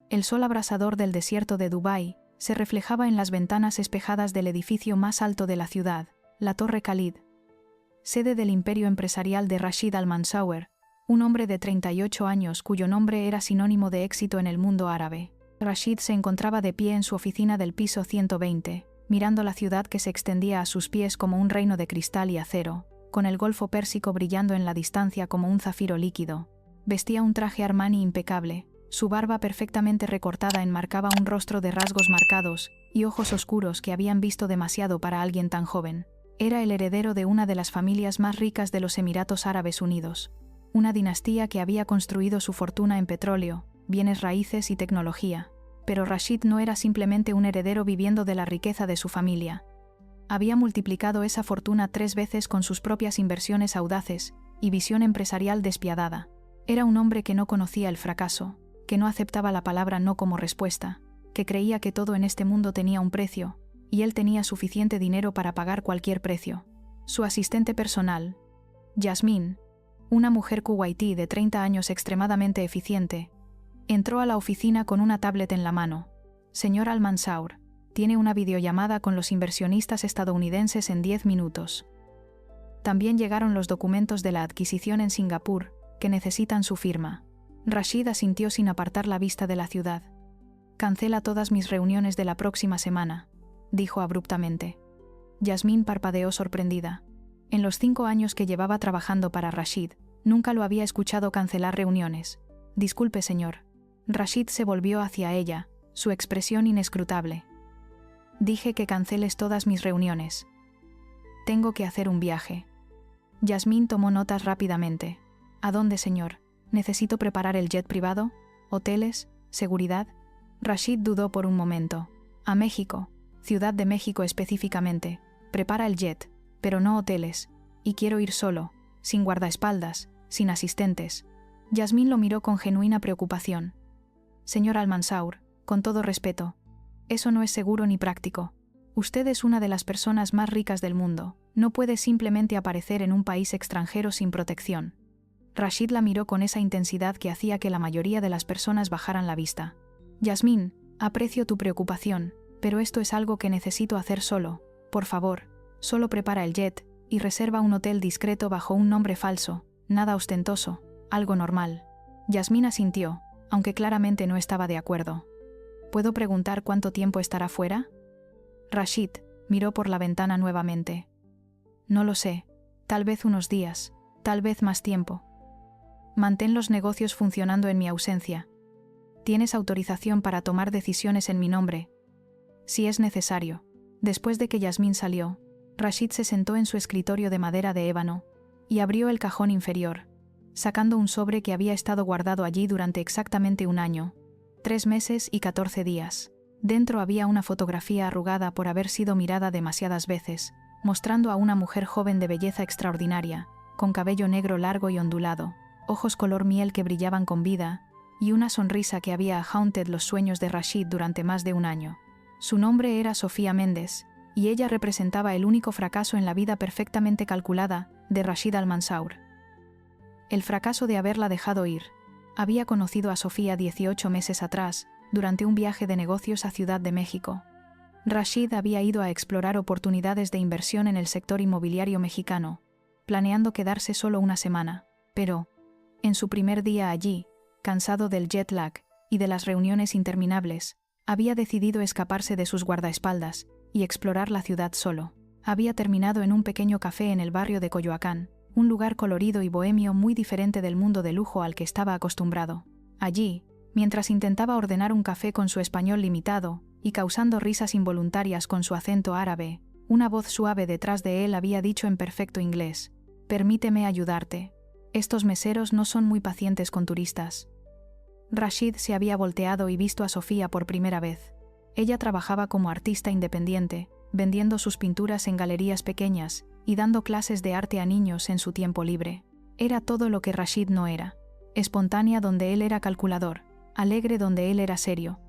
El sol abrasador del desierto de Dubái se reflejaba en las ventanas espejadas del edificio más alto de la ciudad, la Torre Khalid, sede del imperio empresarial de Rashid Al Mansour, un hombre de 38 años cuyo nombre era sinónimo de éxito en el mundo árabe. Rashid se encontraba de pie en su oficina del piso 120, mirando la ciudad que se extendía a sus pies como un reino de cristal y acero, con el Golfo Pérsico brillando en la distancia como un zafiro líquido. Vestía un traje Armani impecable, su barba perfectamente recortada enmarcaba un rostro de rasgos marcados y ojos oscuros que habían visto demasiado para alguien tan joven. Era el heredero de una de las familias más ricas de los Emiratos Árabes Unidos, una dinastía que había construido su fortuna en petróleo, bienes raíces y tecnología. Pero Rashid no era simplemente un heredero viviendo de la riqueza de su familia. Había multiplicado esa fortuna 3 veces con sus propias inversiones audaces y visión empresarial despiadada. Era un hombre que no conocía el fracaso, que no aceptaba la palabra no como respuesta, que creía que todo en este mundo tenía un precio, y él tenía suficiente dinero para pagar cualquier precio. Su asistente personal, Yasmín, una mujer kuwaití de 30 años extremadamente eficiente, entró a la oficina con una tablet en la mano. Señor Al Mansour, tiene una videollamada con los inversionistas estadounidenses en 10 minutos. También llegaron los documentos de la adquisición en Singapur, que necesitan su firma. Rashid asintió sin apartar la vista de la ciudad. Cancela todas mis reuniones de la próxima semana, dijo abruptamente. Yasmín parpadeó sorprendida. En los 5 años que llevaba trabajando para Rashid, nunca lo había escuchado cancelar reuniones. Disculpe, señor. Rashid se volvió hacia ella, su expresión inescrutable. Dije que canceles todas mis reuniones. Tengo que hacer un viaje. Yasmín tomó notas rápidamente. ¿A dónde, señor? ¿Necesito preparar el jet privado? ¿Hoteles? ¿Seguridad? Rashid dudó por un momento. A México, Ciudad de México específicamente. Prepara el jet, pero no hoteles. Y quiero ir solo, sin guardaespaldas, sin asistentes. Yasmín lo miró con genuina preocupación. Señor Al Mansour, con todo respeto, eso no es seguro ni práctico. Usted es una de las personas más ricas del mundo. No puede simplemente aparecer en un país extranjero sin protección. Rashid la miró con esa intensidad que hacía que la mayoría de las personas bajaran la vista. Yasmín, aprecio tu preocupación, pero esto es algo que necesito hacer solo. Por favor, solo prepara el jet y reserva un hotel discreto bajo un nombre falso, nada ostentoso, algo normal. Yasmín asintió, aunque claramente no estaba de acuerdo. ¿Puedo preguntar cuánto tiempo estará fuera? Rashid miró por la ventana nuevamente. No lo sé, tal vez unos días, tal vez más tiempo. Mantén los negocios funcionando en mi ausencia. Tienes autorización para tomar decisiones en mi nombre, si es necesario. Después de que Yasmín salió, Rashid se sentó en su escritorio de madera de ébano y abrió el cajón inferior, sacando un sobre que había estado guardado allí durante exactamente 1 año, 3 meses y 14 días. Dentro había una fotografía arrugada por haber sido mirada demasiadas veces, mostrando a una mujer joven de belleza extraordinaria, con cabello negro largo y ondulado, ojos color miel que brillaban con vida, y una sonrisa que había haunted los sueños de Rashid durante más de 1 año. Su nombre era Sofía Méndez, y ella representaba el único fracaso en la vida perfectamente calculada de Rashid Al Mansour. El fracaso de haberla dejado ir. Había conocido a Sofía 18 meses atrás, durante un viaje de negocios a Ciudad de México. Rashid había ido a explorar oportunidades de inversión en el sector inmobiliario mexicano, planeando quedarse solo 1 semana, pero, en su primer día allí, cansado del jet lag y de las reuniones interminables, había decidido escaparse de sus guardaespaldas y explorar la ciudad solo. Había terminado en un pequeño café en el barrio de Coyoacán, un lugar colorido y bohemio muy diferente del mundo de lujo al que estaba acostumbrado. Allí, mientras intentaba ordenar un café con su español limitado y causando risas involuntarias con su acento árabe, una voz suave detrás de él había dicho en perfecto inglés: «Permíteme ayudarte. Estos meseros no son muy pacientes con turistas». Rashid se había volteado y visto a Sofía por primera vez. Ella trabajaba como artista independiente, vendiendo sus pinturas en galerías pequeñas y dando clases de arte a niños en su tiempo libre. Era todo lo que Rashid no era. Espontánea donde él era calculador, alegre donde él era serio,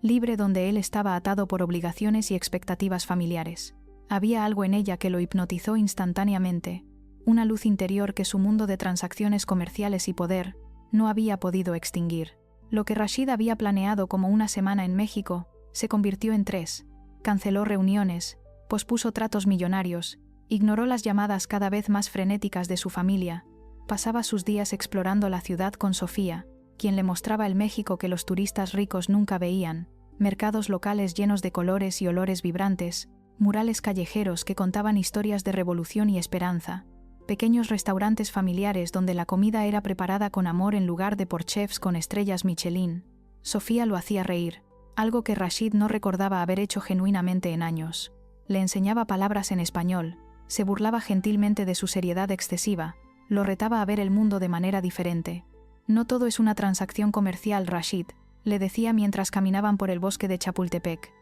libre donde él estaba atado por obligaciones y expectativas familiares. Había algo en ella que lo hipnotizó instantáneamente, una luz interior que su mundo de transacciones comerciales y poder no había podido extinguir. Lo que Rashid había planeado como una semana en México, se convirtió en 3. Canceló reuniones, pospuso tratos millonarios, ignoró las llamadas cada vez más frenéticas de su familia, pasaba sus días explorando la ciudad con Sofía, quien le mostraba el México que los turistas ricos nunca veían, mercados locales llenos de colores y olores vibrantes, murales callejeros que contaban historias de revolución y esperanza, pequeños restaurantes familiares donde la comida era preparada con amor en lugar de por chefs con estrellas Michelin. Sofía lo hacía reír, algo que Rashid no recordaba haber hecho genuinamente en años. Le enseñaba palabras en español, se burlaba gentilmente de su seriedad excesiva, lo retaba a ver el mundo de manera diferente. No todo es una transacción comercial, Rashid, le decía mientras caminaban por el bosque de Chapultepec.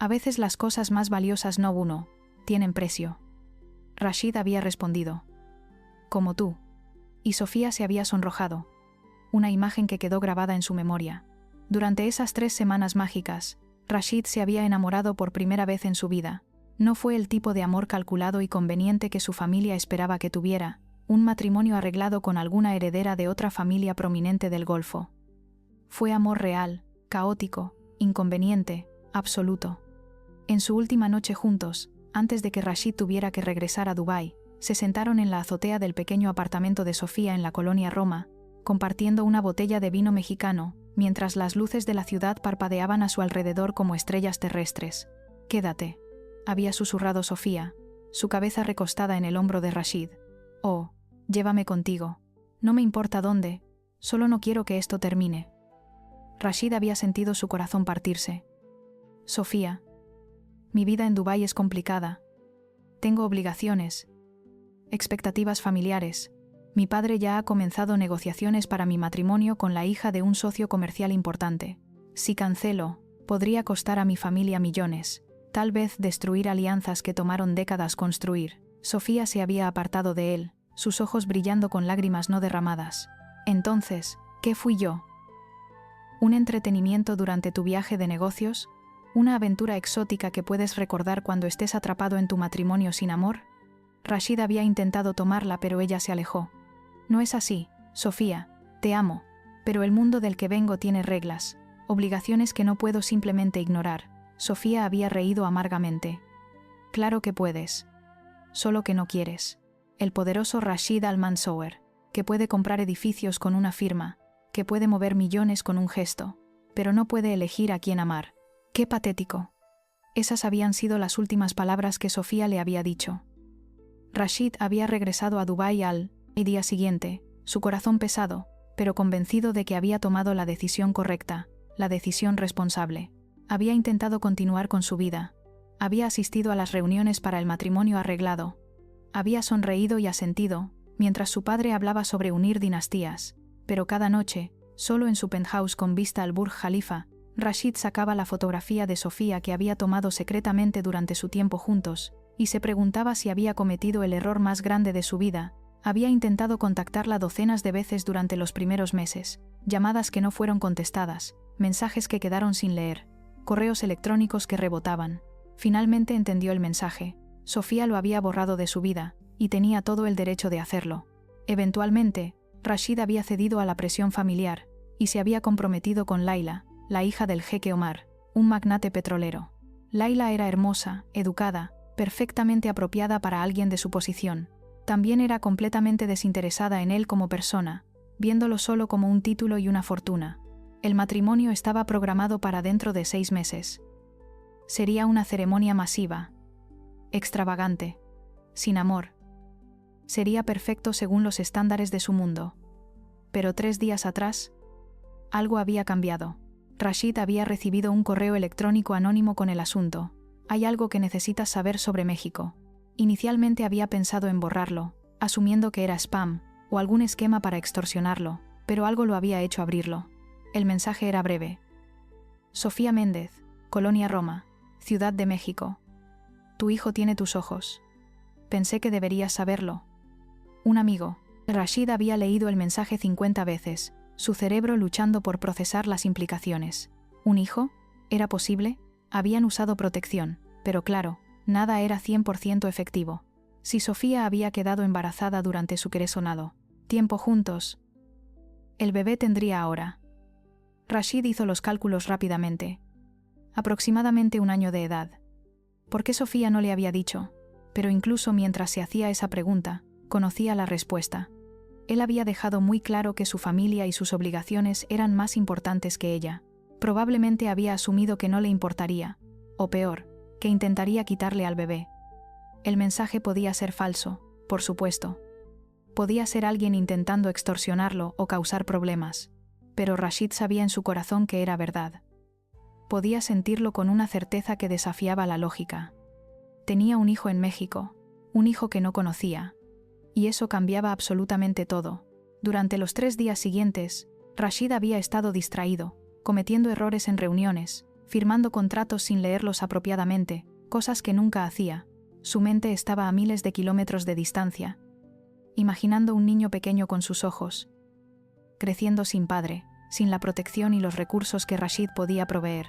A veces las cosas más valiosas no tienen precio. Rashid había respondido. Como tú. Y Sofía se había sonrojado. Una imagen que quedó grabada en su memoria. Durante esas 3 semanas mágicas, Rashid se había enamorado por primera vez en su vida. No fue el tipo de amor calculado y conveniente que su familia esperaba que tuviera, un matrimonio arreglado con alguna heredera de otra familia prominente del Golfo. Fue amor real, caótico, inconveniente, absoluto. En su última noche juntos, antes de que Rashid tuviera que regresar a Dubái, se sentaron en la azotea del pequeño apartamento de Sofía en la colonia Roma, compartiendo una botella de vino mexicano, mientras las luces de la ciudad parpadeaban a su alrededor como estrellas terrestres. «Quédate», había susurrado Sofía, su cabeza recostada en el hombro de Rashid. «Oh, llévame contigo. No me importa dónde, solo no quiero que esto termine». Rashid había sentido su corazón partirse. «Sofía, mi vida en Dubái es complicada. Tengo obligaciones, expectativas familiares. Mi padre ya ha comenzado negociaciones para mi matrimonio con la hija de un socio comercial importante. Si cancelo, podría costar a mi familia millones, tal vez destruir alianzas que tomaron décadas construir». Sofía se había apartado de él, sus ojos brillando con lágrimas no derramadas. «Entonces, ¿qué fui yo? ¿Un entretenimiento durante tu viaje de negocios? ¿Una aventura exótica que puedes recordar cuando estés atrapado en tu matrimonio sin amor?» Rashid había intentado tomarla, pero ella se alejó. «No es así, Sofía, te amo, pero el mundo del que vengo tiene reglas, obligaciones que no puedo simplemente ignorar». Sofía había reído amargamente. «Claro que puedes. Solo que no quieres». El poderoso Rashid Al-Mansour, que puede comprar edificios con una firma, que puede mover millones con un gesto, pero no puede elegir a quién amar. ¡Qué patético! Esas habían sido las últimas palabras que Sofía le había dicho. Rashid había regresado a Dubái al día siguiente, su corazón pesado, pero convencido de que había tomado la decisión correcta, la decisión responsable. Había intentado continuar con su vida. Había asistido a las reuniones para el matrimonio arreglado. Había sonreído y asentido, mientras su padre hablaba sobre unir dinastías, pero cada noche, solo en su penthouse con vista al Burj Khalifa, Rashid sacaba la fotografía de Sofía que había tomado secretamente durante su tiempo juntos, y se preguntaba si había cometido el error más grande de su vida. Había intentado contactarla docenas de veces durante los primeros meses, llamadas que no fueron contestadas, mensajes que quedaron sin leer, correos electrónicos que rebotaban. Finalmente entendió el mensaje. Sofía lo había borrado de su vida, y tenía todo el derecho de hacerlo. Eventualmente, Rashid había cedido a la presión familiar, y se había comprometido con Laila, la hija del jeque Omar, un magnate petrolero. Laila era hermosa, educada, perfectamente apropiada para alguien de su posición. También era completamente desinteresada en él como persona, viéndolo solo como un título y una fortuna. El matrimonio estaba programado para dentro de 6 meses. Sería una ceremonia masiva, extravagante, sin amor. Sería perfecto según los estándares de su mundo. Pero 3 días atrás, algo había cambiado. Rashid había recibido un correo electrónico anónimo con el asunto. «Hay algo que necesitas saber sobre México». Inicialmente había pensado en borrarlo, asumiendo que era spam, o algún esquema para extorsionarlo, pero algo lo había hecho abrirlo. El mensaje era breve. «Sofía Méndez, Colonia Roma, Ciudad de México. Tu hijo tiene tus ojos. Pensé que deberías saberlo. Un amigo». Rashid había leído el mensaje 50 veces, su cerebro luchando por procesar las implicaciones. ¿Un hijo? ¿Era posible? Habían usado protección, pero claro, nada era 100% efectivo. Si Sofía había quedado embarazada durante su querosonado tiempo juntos, el bebé tendría ahora Rashid hizo los cálculos rápidamente. Aproximadamente 1 año de edad. ¿Por qué Sofía no le había dicho? Pero incluso mientras se hacía esa pregunta, conocía la respuesta. Él había dejado muy claro que su familia y sus obligaciones eran más importantes que ella. Probablemente había asumido que no le importaría, o peor, que intentaría quitarle al bebé. El mensaje podía ser falso, por supuesto. Podía ser alguien intentando extorsionarlo o causar problemas, pero Rashid sabía en su corazón que era verdad. Podía sentirlo con una certeza que desafiaba la lógica. Tenía un hijo en México, un hijo que no conocía. Y eso cambiaba absolutamente todo. Durante los 3 días siguientes, Rashid había estado distraído, cometiendo errores en reuniones, firmando contratos sin leerlos apropiadamente, cosas que nunca hacía. Su mente estaba a miles de kilómetros de distancia, imaginando un niño pequeño con sus ojos, creciendo sin padre, sin la protección y los recursos que Rashid podía proveer.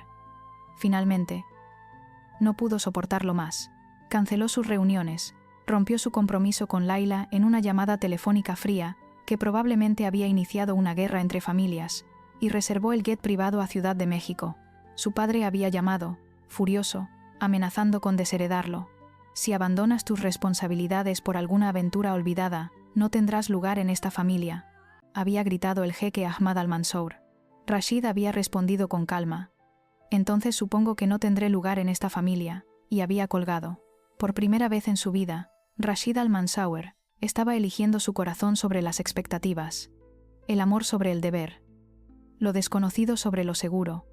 Finalmente, no pudo soportarlo más. Canceló sus reuniones, rompió su compromiso con Laila en una llamada telefónica fría que probablemente había iniciado una guerra entre familias, y reservó el jet privado a Ciudad de México. Su padre había llamado, furioso, amenazando con desheredarlo. Si abandonas tus responsabilidades por alguna aventura olvidada, no tendrás lugar en esta familia, había gritado el jeque Ahmad al-Mansour. Rashid había respondido con calma. Entonces supongo que no tendré lugar en esta familia, y había colgado. Por primera vez en su vida, Rashid al-Mansour estaba eligiendo su corazón sobre las expectativas, el amor sobre el deber, lo desconocido sobre lo seguro.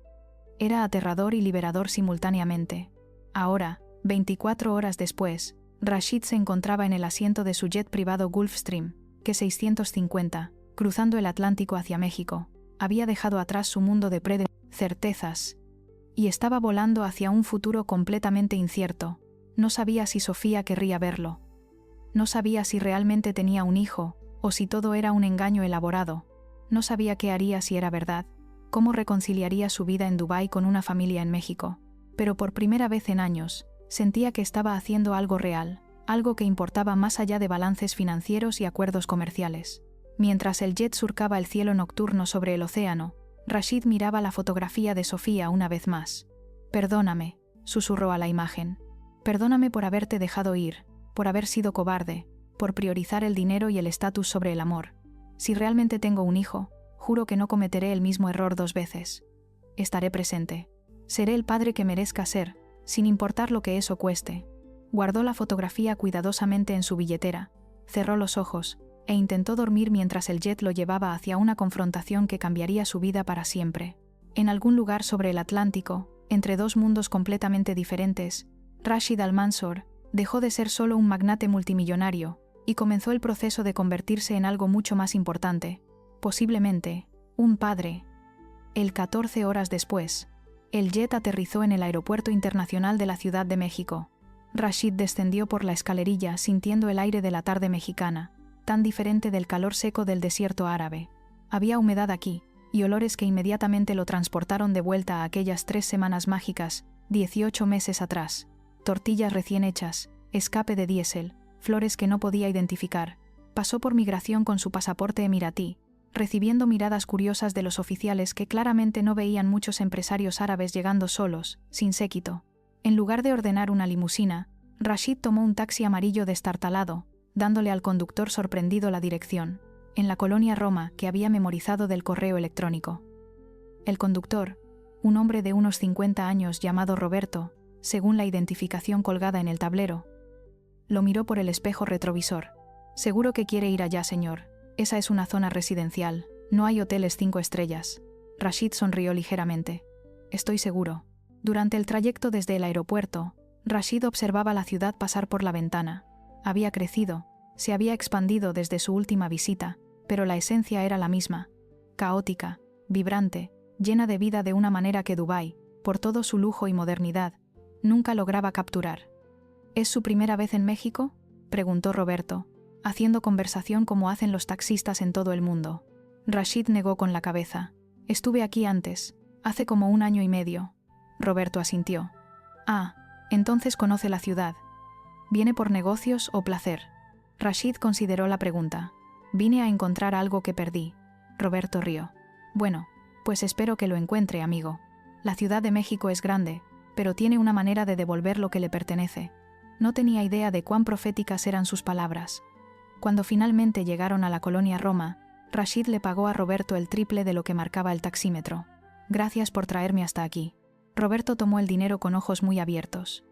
Era aterrador y liberador simultáneamente. Ahora, 24 horas después, Rashid se encontraba en el asiento de su jet privado Gulfstream, que 650, cruzando el Atlántico hacia México. Había dejado atrás su mundo de certezas y estaba volando hacia un futuro completamente incierto. No sabía si Sofía querría verlo. No sabía si realmente tenía un hijo, o si todo era un engaño elaborado. No sabía qué haría si era verdad, cómo reconciliaría su vida en Dubái con una familia en México. Pero por primera vez en años, sentía que estaba haciendo algo real, algo que importaba más allá de balances financieros y acuerdos comerciales. Mientras el jet surcaba el cielo nocturno sobre el océano, Rashid miraba la fotografía de Sofía una vez más. «Perdóname», susurró a la imagen. «Perdóname por haberte dejado ir, por haber sido cobarde, por priorizar el dinero y el estatus sobre el amor. Si realmente tengo un hijo, juro que no cometeré el mismo error 2 veces. Estaré presente. Seré el padre que merezca ser, sin importar lo que eso cueste». Guardó la fotografía cuidadosamente en su billetera, cerró los ojos, e intentó dormir mientras el jet lo llevaba hacia una confrontación que cambiaría su vida para siempre. En algún lugar sobre el Atlántico, entre 2 mundos completamente diferentes, Rashid al-Mansour dejó de ser solo un magnate multimillonario y comenzó el proceso de convertirse en algo mucho más importante, posiblemente, un padre. 14 horas después, el jet aterrizó en el Aeropuerto Internacional de la Ciudad de México. Rashid descendió por la escalerilla sintiendo el aire de la tarde mexicana, tan diferente del calor seco del desierto árabe. Había humedad aquí, y olores que inmediatamente lo transportaron de vuelta a aquellas 3 semanas mágicas, 18 meses atrás. Tortillas recién hechas, escape de diésel, flores que no podía identificar. Pasó por migración con su pasaporte emiratí, recibiendo miradas curiosas de los oficiales que claramente no veían muchos empresarios árabes llegando solos, sin séquito. En lugar de ordenar una limusina, Rashid tomó un taxi amarillo destartalado, dándole al conductor sorprendido la dirección, en la colonia Roma que había memorizado del correo electrónico. El conductor, un hombre de unos 50 años llamado Roberto, según la identificación colgada en el tablero, lo miró por el espejo retrovisor. «Seguro que quiere ir allá, señor. Esa es una zona residencial, no hay hoteles 5 estrellas». Rashid sonrió ligeramente. «Estoy seguro». Durante el trayecto desde el aeropuerto, Rashid observaba la ciudad pasar por la ventana. Había crecido, se había expandido desde su última visita, pero la esencia era la misma, caótica, vibrante, llena de vida de una manera que Dubái, por todo su lujo y modernidad, nunca lograba capturar. «¿Es su primera vez en México?», preguntó Roberto, haciendo conversación como hacen los taxistas en todo el mundo. Rashid negó con la cabeza. «Estuve aquí antes, hace como 1 año y medio». Roberto asintió. «Ah, entonces conoce la ciudad. ¿Viene por negocios o placer?». Rashid consideró la pregunta. «Vine a encontrar algo que perdí». Roberto rió. «Bueno, Pues espero que lo encuentre, amigo. La Ciudad de México es grande, pero tiene una manera de devolver lo que le pertenece. No tenía idea de cuán proféticas eran sus palabras. Cuando finalmente llegaron a la colonia Roma, Rashid le pagó a Roberto el triple de lo que marcaba el taxímetro. Gracias por traerme hasta aquí. Roberto tomó el dinero con ojos muy abiertos.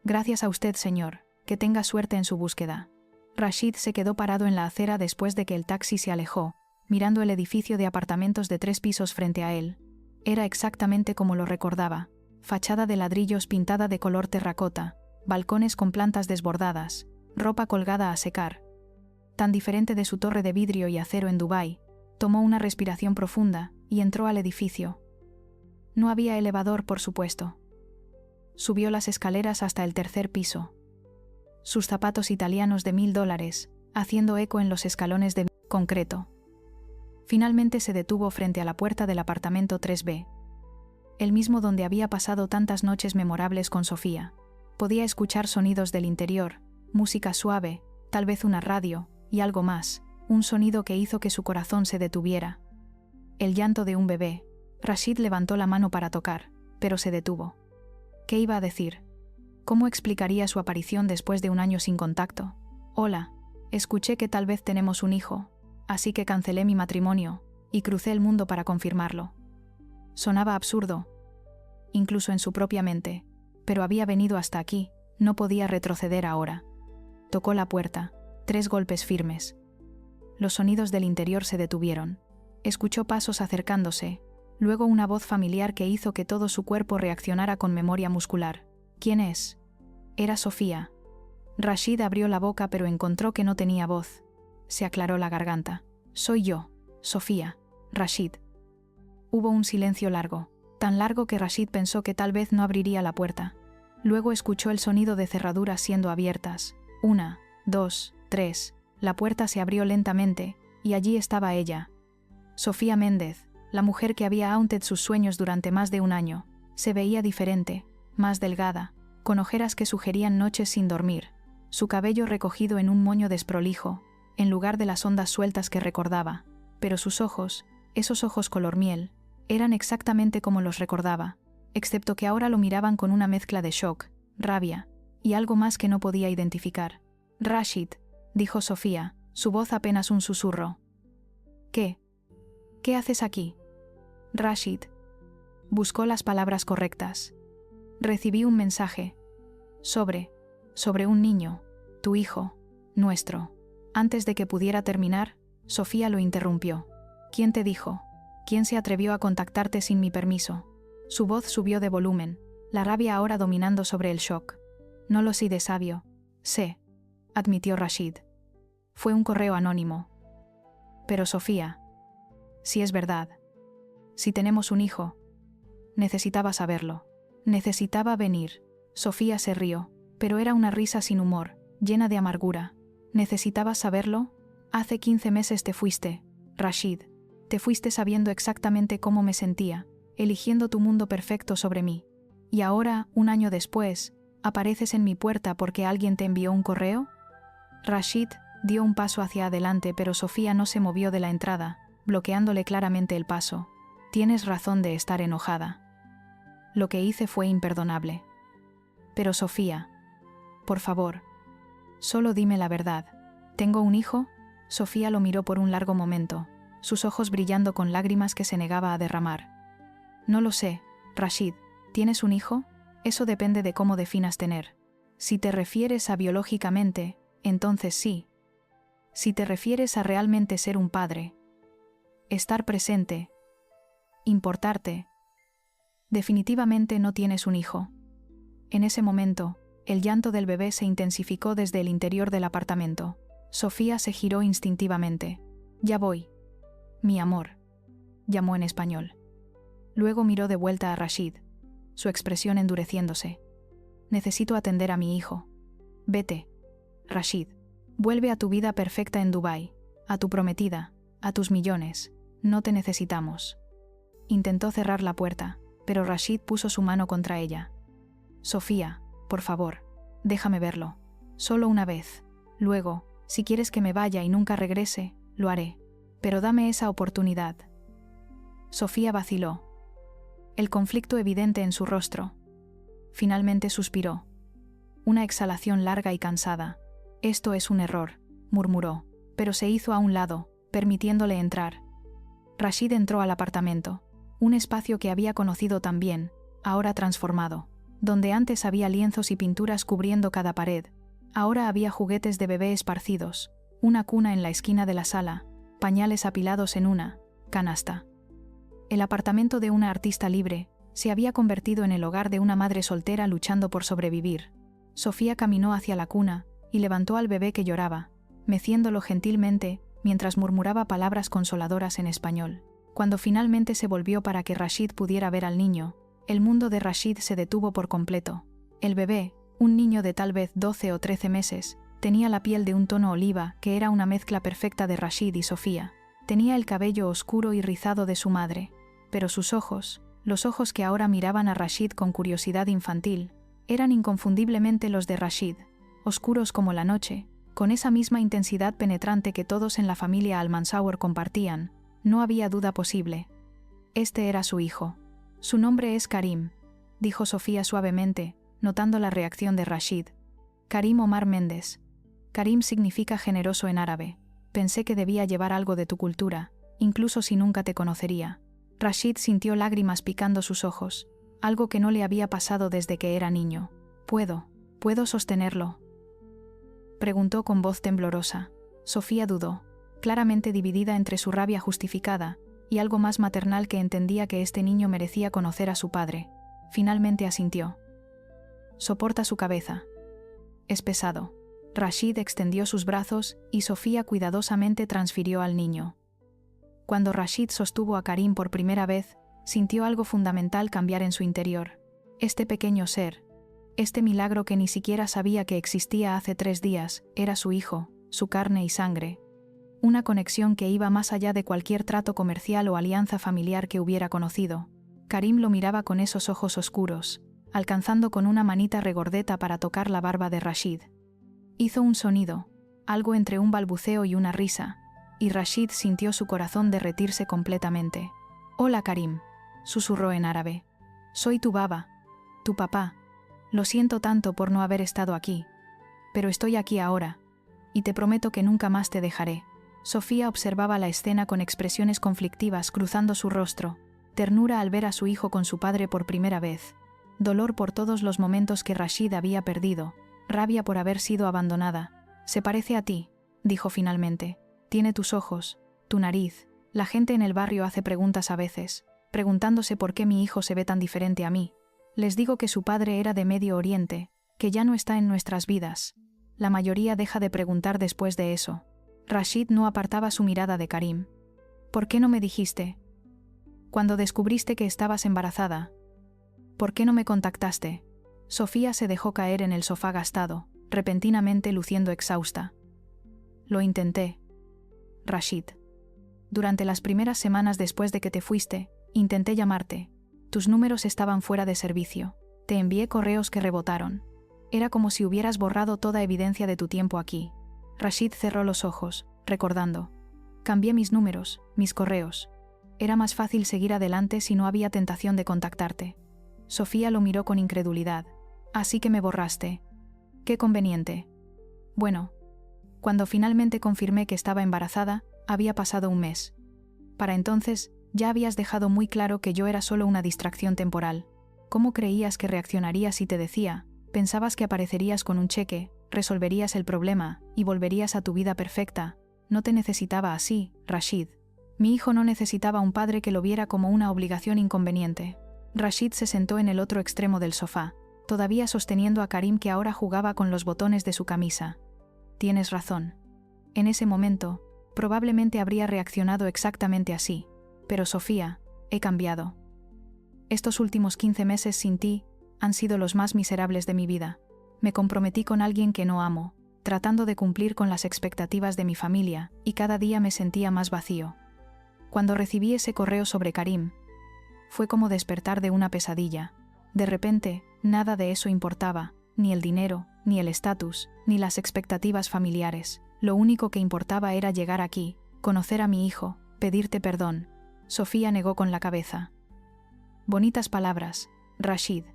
Gracias a usted, señor. Que tenga suerte en su búsqueda. Rashid se quedó parado en la acera después de que el taxi se alejó, mirando el edificio de apartamentos de 3 pisos frente a él. Era exactamente como lo recordaba. Fachada de ladrillos pintada de color terracota, balcones con plantas desbordadas, ropa colgada a secar. Tan diferente de su torre de vidrio y acero en Dubái. Tomó una respiración profunda y entró al edificio. No había elevador, por supuesto. Subió las escaleras hasta el 3er piso. Sus zapatos italianos de $1000, haciendo eco en los escalones de concreto. Finalmente se detuvo frente a la puerta del apartamento 3B. El mismo donde había pasado tantas noches memorables con Sofía. Podía escuchar sonidos del interior, música suave, tal vez una radio, y algo más, un sonido que hizo que su corazón se detuviera. El llanto de un bebé. Rashid levantó la mano para tocar, pero se detuvo. ¿Qué iba a decir? ¿Cómo explicaría su aparición después de un año sin contacto? Hola, escuché que tal vez tenemos un hijo, así que cancelé mi matrimonio, y crucé el mundo para confirmarlo. Sonaba absurdo, incluso en su propia mente, pero había venido hasta aquí, no podía retroceder ahora. Tocó la puerta, 3 golpes firmes. Los sonidos del interior se detuvieron. Escuchó pasos acercándose, luego una voz familiar que hizo que todo su cuerpo reaccionara con memoria muscular. ¿Quién es? Era Sofía. Rashid abrió la boca pero encontró que no tenía voz. Se aclaró la garganta. Soy yo, Sofía, Rashid. Hubo un silencio largo, tan largo que Rashid pensó que tal vez no abriría la puerta. Luego escuchó el sonido de cerraduras siendo abiertas. 1, 2, 3. La puerta se abrió lentamente, y allí estaba ella. Sofía Méndez, la mujer que había hauntado sus sueños durante más de un año. Se veía diferente, más delgada, con ojeras que sugerían noches sin dormir, su cabello recogido en un moño desprolijo, en lugar de las ondas sueltas que recordaba, pero sus ojos, esos ojos color miel, eran exactamente como los recordaba, excepto que ahora lo miraban con una mezcla de shock, rabia, y algo más que no podía identificar. Rashid, dijo Sofía, su voz apenas un susurro. ¿Qué? ¿Qué haces aquí? Rashid. Buscó las palabras correctas. Recibí un mensaje. Sobre un niño, tu hijo, nuestro. Antes de que pudiera terminar, Sofía lo interrumpió. ¿Quién te dijo? ¿Quién se atrevió a contactarte sin mi permiso? Su voz subió de volumen, la rabia ahora dominando sobre el shock. No lo sé de sabio. Sé, admitió Rashid. Fue un correo anónimo. Pero Sofía, si es verdad, si tenemos un hijo, necesitaba saberlo. Necesitaba venir. Sofía se rió, pero era una risa sin humor, llena de amargura. ¿Necesitabas saberlo? Hace 15 meses te fuiste, Rashid. Te fuiste sabiendo exactamente cómo me sentía, eligiendo tu mundo perfecto sobre mí. Y ahora, un año después, ¿apareces en mi puerta porque alguien te envió un correo? Rashid dio un paso hacia adelante, pero Sofía no se movió de la entrada, bloqueándole claramente el paso. Tienes razón de estar enojada. Lo que hice fue imperdonable. Pero Sofía, por favor, solo dime la verdad. ¿Tengo un hijo? Sofía lo miró por un largo momento, sus ojos brillando con lágrimas que se negaba a derramar. No lo sé, Rashid. ¿Tienes un hijo? Eso depende de cómo definas tener. Si te refieres a biológicamente, entonces sí. Si te refieres a realmente ser un padre, estar presente, importarte, definitivamente no tienes un hijo. En ese momento, el llanto del bebé se intensificó desde el interior del apartamento. Sofía se giró instintivamente. Ya voy. Mi amor, llamó en español. Luego miró de vuelta a Rashid, su expresión endureciéndose. Necesito atender a mi hijo. Vete, Rashid. Vuelve a tu vida perfecta en Dubái, a tu prometida, a tus millones. No te necesitamos. Intentó cerrar la puerta, pero Rashid puso su mano contra ella. Sofía, por favor, déjame verlo. Solo una vez. Luego, si quieres que me vaya y nunca regrese, lo haré. Pero dame esa oportunidad. Sofía vaciló. El conflicto evidente en su rostro. Finalmente suspiró. Una exhalación larga y cansada. Esto es un error, murmuró, pero se hizo a un lado, permitiéndole entrar. Rashid entró al apartamento, un espacio que había conocido tan bien, ahora transformado. Donde antes había lienzos y pinturas cubriendo cada pared, ahora había juguetes de bebé esparcidos, una cuna en la esquina de la sala, pañales apilados en una canasta. El apartamento de una artista libre se había convertido en el hogar de una madre soltera luchando por sobrevivir. Sofía caminó hacia la cuna y levantó al bebé que lloraba, meciéndolo gentilmente mientras murmuraba palabras consoladoras en español. Cuando finalmente se volvió para que Rashid pudiera ver al niño, el mundo de Rashid se detuvo por completo. El bebé, un niño de tal vez 12 o 13 meses, tenía la piel de un tono oliva que era una mezcla perfecta de Rashid y Sofía. Tenía el cabello oscuro y rizado de su madre, pero sus ojos, los ojos que ahora miraban a Rashid con curiosidad infantil, eran inconfundiblemente los de Rashid, oscuros como la noche, con esa misma intensidad penetrante que todos en la familia Almanzauer compartían. No había duda posible. Este era su hijo. Su nombre es Karim, dijo Sofía suavemente, notando la reacción de Rashid. Karim Omar Méndez. Karim significa generoso en árabe. Pensé que debía llevar algo de tu cultura, incluso si nunca te conocería. Rashid sintió lágrimas picando sus ojos, algo que no le había pasado desde que era niño. ¿Puedo sostenerlo?, preguntó con voz temblorosa. Sofía dudó, claramente dividida entre su rabia justificada y algo más maternal que entendía que este niño merecía conocer a su padre. Finalmente asintió. Soporta su cabeza. Es pesado. Rashid extendió sus brazos y Sofía cuidadosamente transfirió al niño. Cuando Rashid sostuvo a Karim por primera vez, sintió algo fundamental cambiar en su interior. Este pequeño ser, este milagro que ni siquiera sabía que existía hace 3 días, era su hijo, su carne y sangre. Una conexión que iba más allá de cualquier trato comercial o alianza familiar que hubiera conocido. Karim lo miraba con esos ojos oscuros, alcanzando con una manita regordeta para tocar la barba de Rashid. Hizo un sonido, algo entre un balbuceo y una risa, y Rashid sintió su corazón derretirse completamente. «Hola, Karim», susurró en árabe. «Soy tu baba, tu papá. Lo siento tanto por no haber estado aquí. Pero estoy aquí ahora, y te prometo que nunca más te dejaré». Sofía observaba la escena con expresiones conflictivas cruzando su rostro, ternura al ver a su hijo con su padre por primera vez, dolor por todos los momentos que Rashid había perdido, rabia por haber sido abandonada. «Se parece a ti», dijo finalmente. «Tiene tus ojos, tu nariz». La gente en el barrio hace preguntas a veces, preguntándose por qué mi hijo se ve tan diferente a mí. Les digo que su padre era de Medio Oriente, que ya no está en nuestras vidas. La mayoría deja de preguntar después de eso. Rashid no apartaba su mirada de Karim. «¿Por qué no me dijiste? Cuando descubriste que estabas embarazada. ¿Por qué no me contactaste?» Sofía se dejó caer en el sofá gastado, repentinamente luciendo exhausta. «Lo intenté, Rashid. Durante las primeras semanas después de que te fuiste, intenté llamarte. Tus números estaban fuera de servicio. Te envié correos que rebotaron. Era como si hubieras borrado toda evidencia de tu tiempo aquí». Rashid cerró los ojos, recordando. «Cambié mis números, mis correos. Era más fácil seguir adelante si no había tentación de contactarte». Sofía lo miró con incredulidad. «Así que me borraste. Qué conveniente». «Bueno, cuando finalmente confirmé que estaba embarazada, había pasado 1 mes. Para entonces, ya habías dejado muy claro que yo era solo una distracción temporal. ¿Cómo creías que reaccionaría si te decía? Pensabas que aparecerías con un cheque, resolverías el problema y volverías a tu vida perfecta. No te necesitaba así, Rashid. Mi hijo no necesitaba un padre que lo viera como una obligación inconveniente». Rashid se sentó en el otro extremo del sofá, todavía sosteniendo a Karim que ahora jugaba con los botones de su camisa. «Tienes razón. En ese momento, probablemente habría reaccionado exactamente así. Pero Sofía, he cambiado. Estos últimos 15 meses sin ti han sido los más miserables de mi vida. Me comprometí con alguien que no amo, tratando de cumplir con las expectativas de mi familia, y cada día me sentía más vacío. Cuando recibí ese correo sobre Karim, fue como despertar de una pesadilla. De repente, nada de eso importaba, ni el dinero, ni el estatus, ni las expectativas familiares. Lo único que importaba era llegar aquí, conocer a mi hijo, pedirte perdón. Sofía negó con la cabeza. Bonitas palabras, Rashid.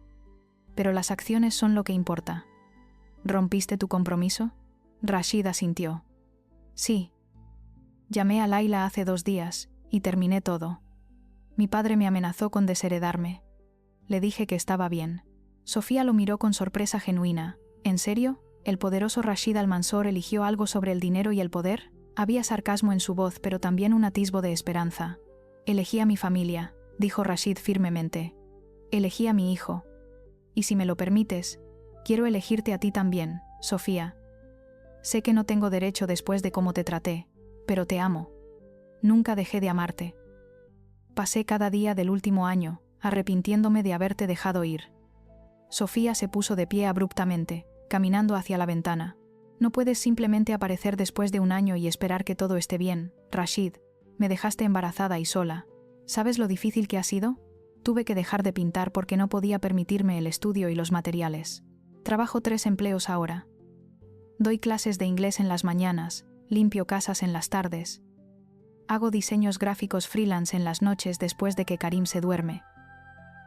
Pero las acciones son lo que importa. ¿Rompiste tu compromiso? Rashid asintió. Sí. Llamé a Laila hace 2 días, y terminé todo. Mi padre me amenazó con desheredarme. Le dije que estaba bien. Sofía lo miró con sorpresa genuina. ¿En serio? ¿El poderoso Rashid Al-Mansur eligió algo sobre el dinero y el poder? Había sarcasmo en su voz, pero también un atisbo de esperanza. Elegí a mi familia, dijo Rashid firmemente. Elegí a mi hijo. Y si me lo permites, quiero elegirte a ti también, Sofía. Sé que no tengo derecho después de cómo te traté, pero te amo. Nunca dejé de amarte. Pasé cada día del último año, arrepintiéndome de haberte dejado ir. Sofía se puso de pie abruptamente, caminando hacia la ventana. No puedes simplemente aparecer después de 1 año y esperar que todo esté bien, Rashid. Me dejaste embarazada y sola. ¿Sabes lo difícil que ha sido? Tuve que dejar de pintar porque no podía permitirme el estudio y los materiales. Trabajo 3 empleos ahora. Doy clases de inglés en las mañanas, limpio casas en las tardes. Hago diseños gráficos freelance en las noches después de que Karim se duerme.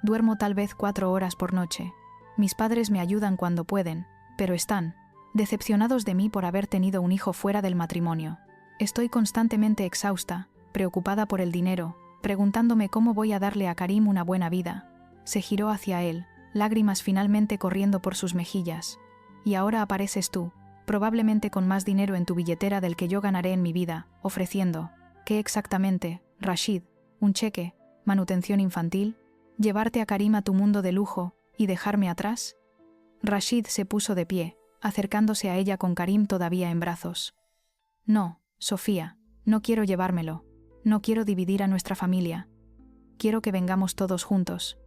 Duermo tal vez 4 horas por noche. Mis padres me ayudan cuando pueden, pero están decepcionados de mí por haber tenido un hijo fuera del matrimonio. Estoy constantemente exhausta, preocupada por el dinero, preguntándome cómo voy a darle a Karim una buena vida. Se giró hacia él, lágrimas finalmente corriendo por sus mejillas. Y ahora apareces tú, probablemente con más dinero en tu billetera del que yo ganaré en mi vida, ofreciendo, ¿qué exactamente, Rashid? ¿Un cheque? ¿Manutención infantil? ¿Llevarte a Karim a tu mundo de lujo y dejarme atrás? Rashid se puso de pie, acercándose a ella con Karim todavía en brazos. No, Sofía, no quiero llevármelo. No quiero dividir a nuestra familia. Quiero que vengamos todos juntos.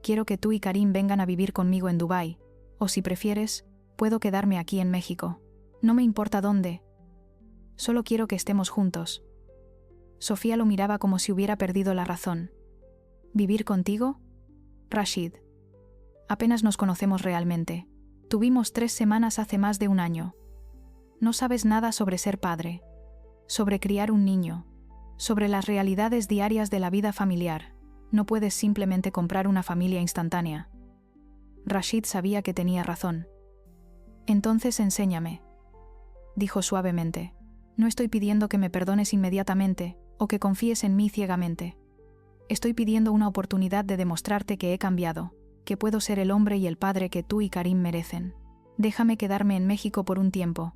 Quiero que tú y Karim vengan a vivir conmigo en Dubái, o si prefieres, puedo quedarme aquí en México. No me importa dónde. Solo quiero que estemos juntos. Sofía lo miraba como si hubiera perdido la razón. ¿Vivir contigo? Rashid. Apenas nos conocemos realmente. Tuvimos 3 semanas hace más de 1 año. No sabes nada sobre ser padre, sobre criar un niño, sobre las realidades diarias de la vida familiar. No puedes simplemente comprar una familia instantánea. Rashid sabía que tenía razón. Entonces enséñame, dijo suavemente. No estoy pidiendo que me perdones inmediatamente o que confíes en mí ciegamente. Estoy pidiendo una oportunidad de demostrarte que he cambiado, que puedo ser el hombre y el padre que tú y Karim merecen. Déjame quedarme en México por un tiempo.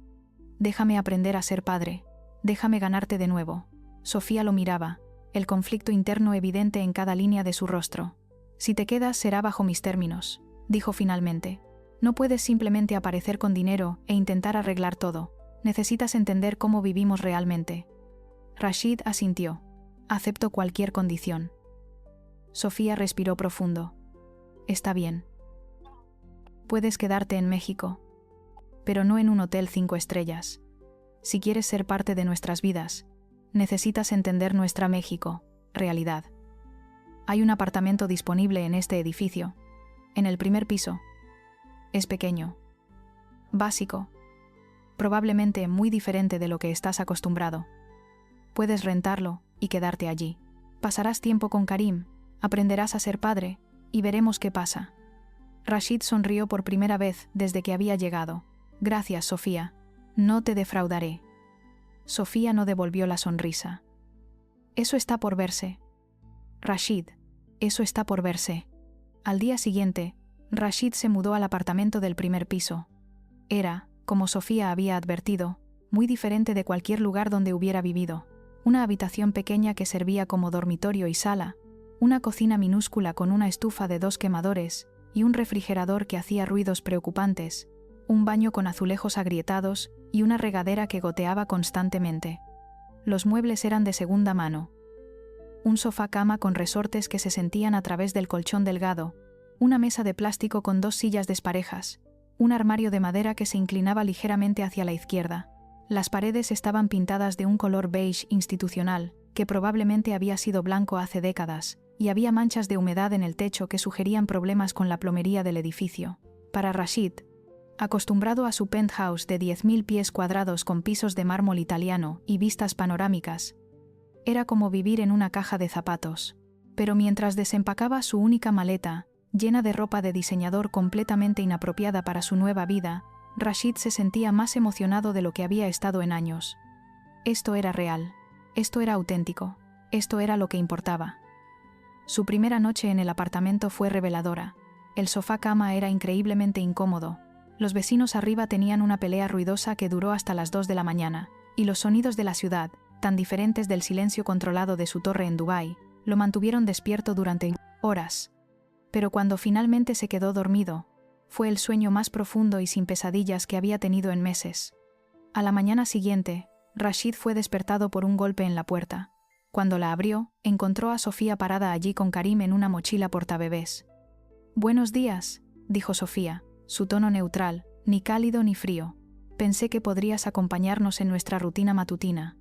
Déjame aprender a ser padre. Déjame ganarte de nuevo. Sofía lo miraba, el conflicto interno evidente en cada línea de su rostro. Si te quedas será bajo mis términos, dijo finalmente. No puedes simplemente aparecer con dinero e intentar arreglar todo. Necesitas entender cómo vivimos realmente. Rashid asintió. Acepto cualquier condición. Sofía respiró profundo. Está bien. Puedes quedarte en México, pero no en un hotel 5 estrellas. Si quieres ser parte de nuestras vidas, necesitas entender nuestra México, realidad. Hay un apartamento disponible en este edificio, en el primer piso. Es pequeño, básico, probablemente muy diferente de lo que estás acostumbrado. Puedes rentarlo y quedarte allí. Pasarás tiempo con Karim, aprenderás a ser padre y veremos qué pasa. Rashid sonrió por primera vez desde que había llegado. Gracias, Sofía. No te defraudaré. Sofía no devolvió la sonrisa. Eso está por verse. Rashid, eso está por verse. Al día siguiente, Rashid se mudó al apartamento del primer piso. Era, como Sofía había advertido, muy diferente de cualquier lugar donde hubiera vivido. Una habitación pequeña que servía como dormitorio y sala, una cocina minúscula con una estufa de 2 quemadores y un refrigerador que hacía ruidos preocupantes, un baño con azulejos agrietados y una regadera que goteaba constantemente. Los muebles eran de segunda mano. Un sofá-cama con resortes que se sentían a través del colchón delgado, una mesa de plástico con 2 sillas desparejas, un armario de madera que se inclinaba ligeramente hacia la izquierda. Las paredes estaban pintadas de un color beige institucional, que probablemente había sido blanco hace décadas, y había manchas de humedad en el techo que sugerían problemas con la plomería del edificio. Para Rashid, acostumbrado a su penthouse de 10.000 pies cuadrados con pisos de mármol italiano y vistas panorámicas, Era como vivir en una caja de zapatos. Pero mientras desempacaba su única maleta, llena de ropa de diseñador completamente inapropiada para su nueva vida, Rashid se sentía más emocionado de lo que había estado en años. Esto era real. Esto era auténtico. Esto era lo que importaba. Su primera noche en el apartamento fue reveladora. El sofá-cama era increíblemente incómodo. Los vecinos arriba tenían una pelea ruidosa que duró hasta las 2 de la mañana, y los sonidos de la ciudad, tan diferentes del silencio controlado de su torre en Dubái, lo mantuvieron despierto durante horas. Pero cuando finalmente se quedó dormido, fue el sueño más profundo y sin pesadillas que había tenido en meses. A la mañana siguiente, Rashid fue despertado por un golpe en la puerta. Cuando la abrió, encontró a Sofía parada allí con Karim en una mochila portabebés. «Buenos días», dijo Sofía, su tono neutral, ni cálido ni frío. «Pensé que podrías acompañarnos en nuestra rutina matutina.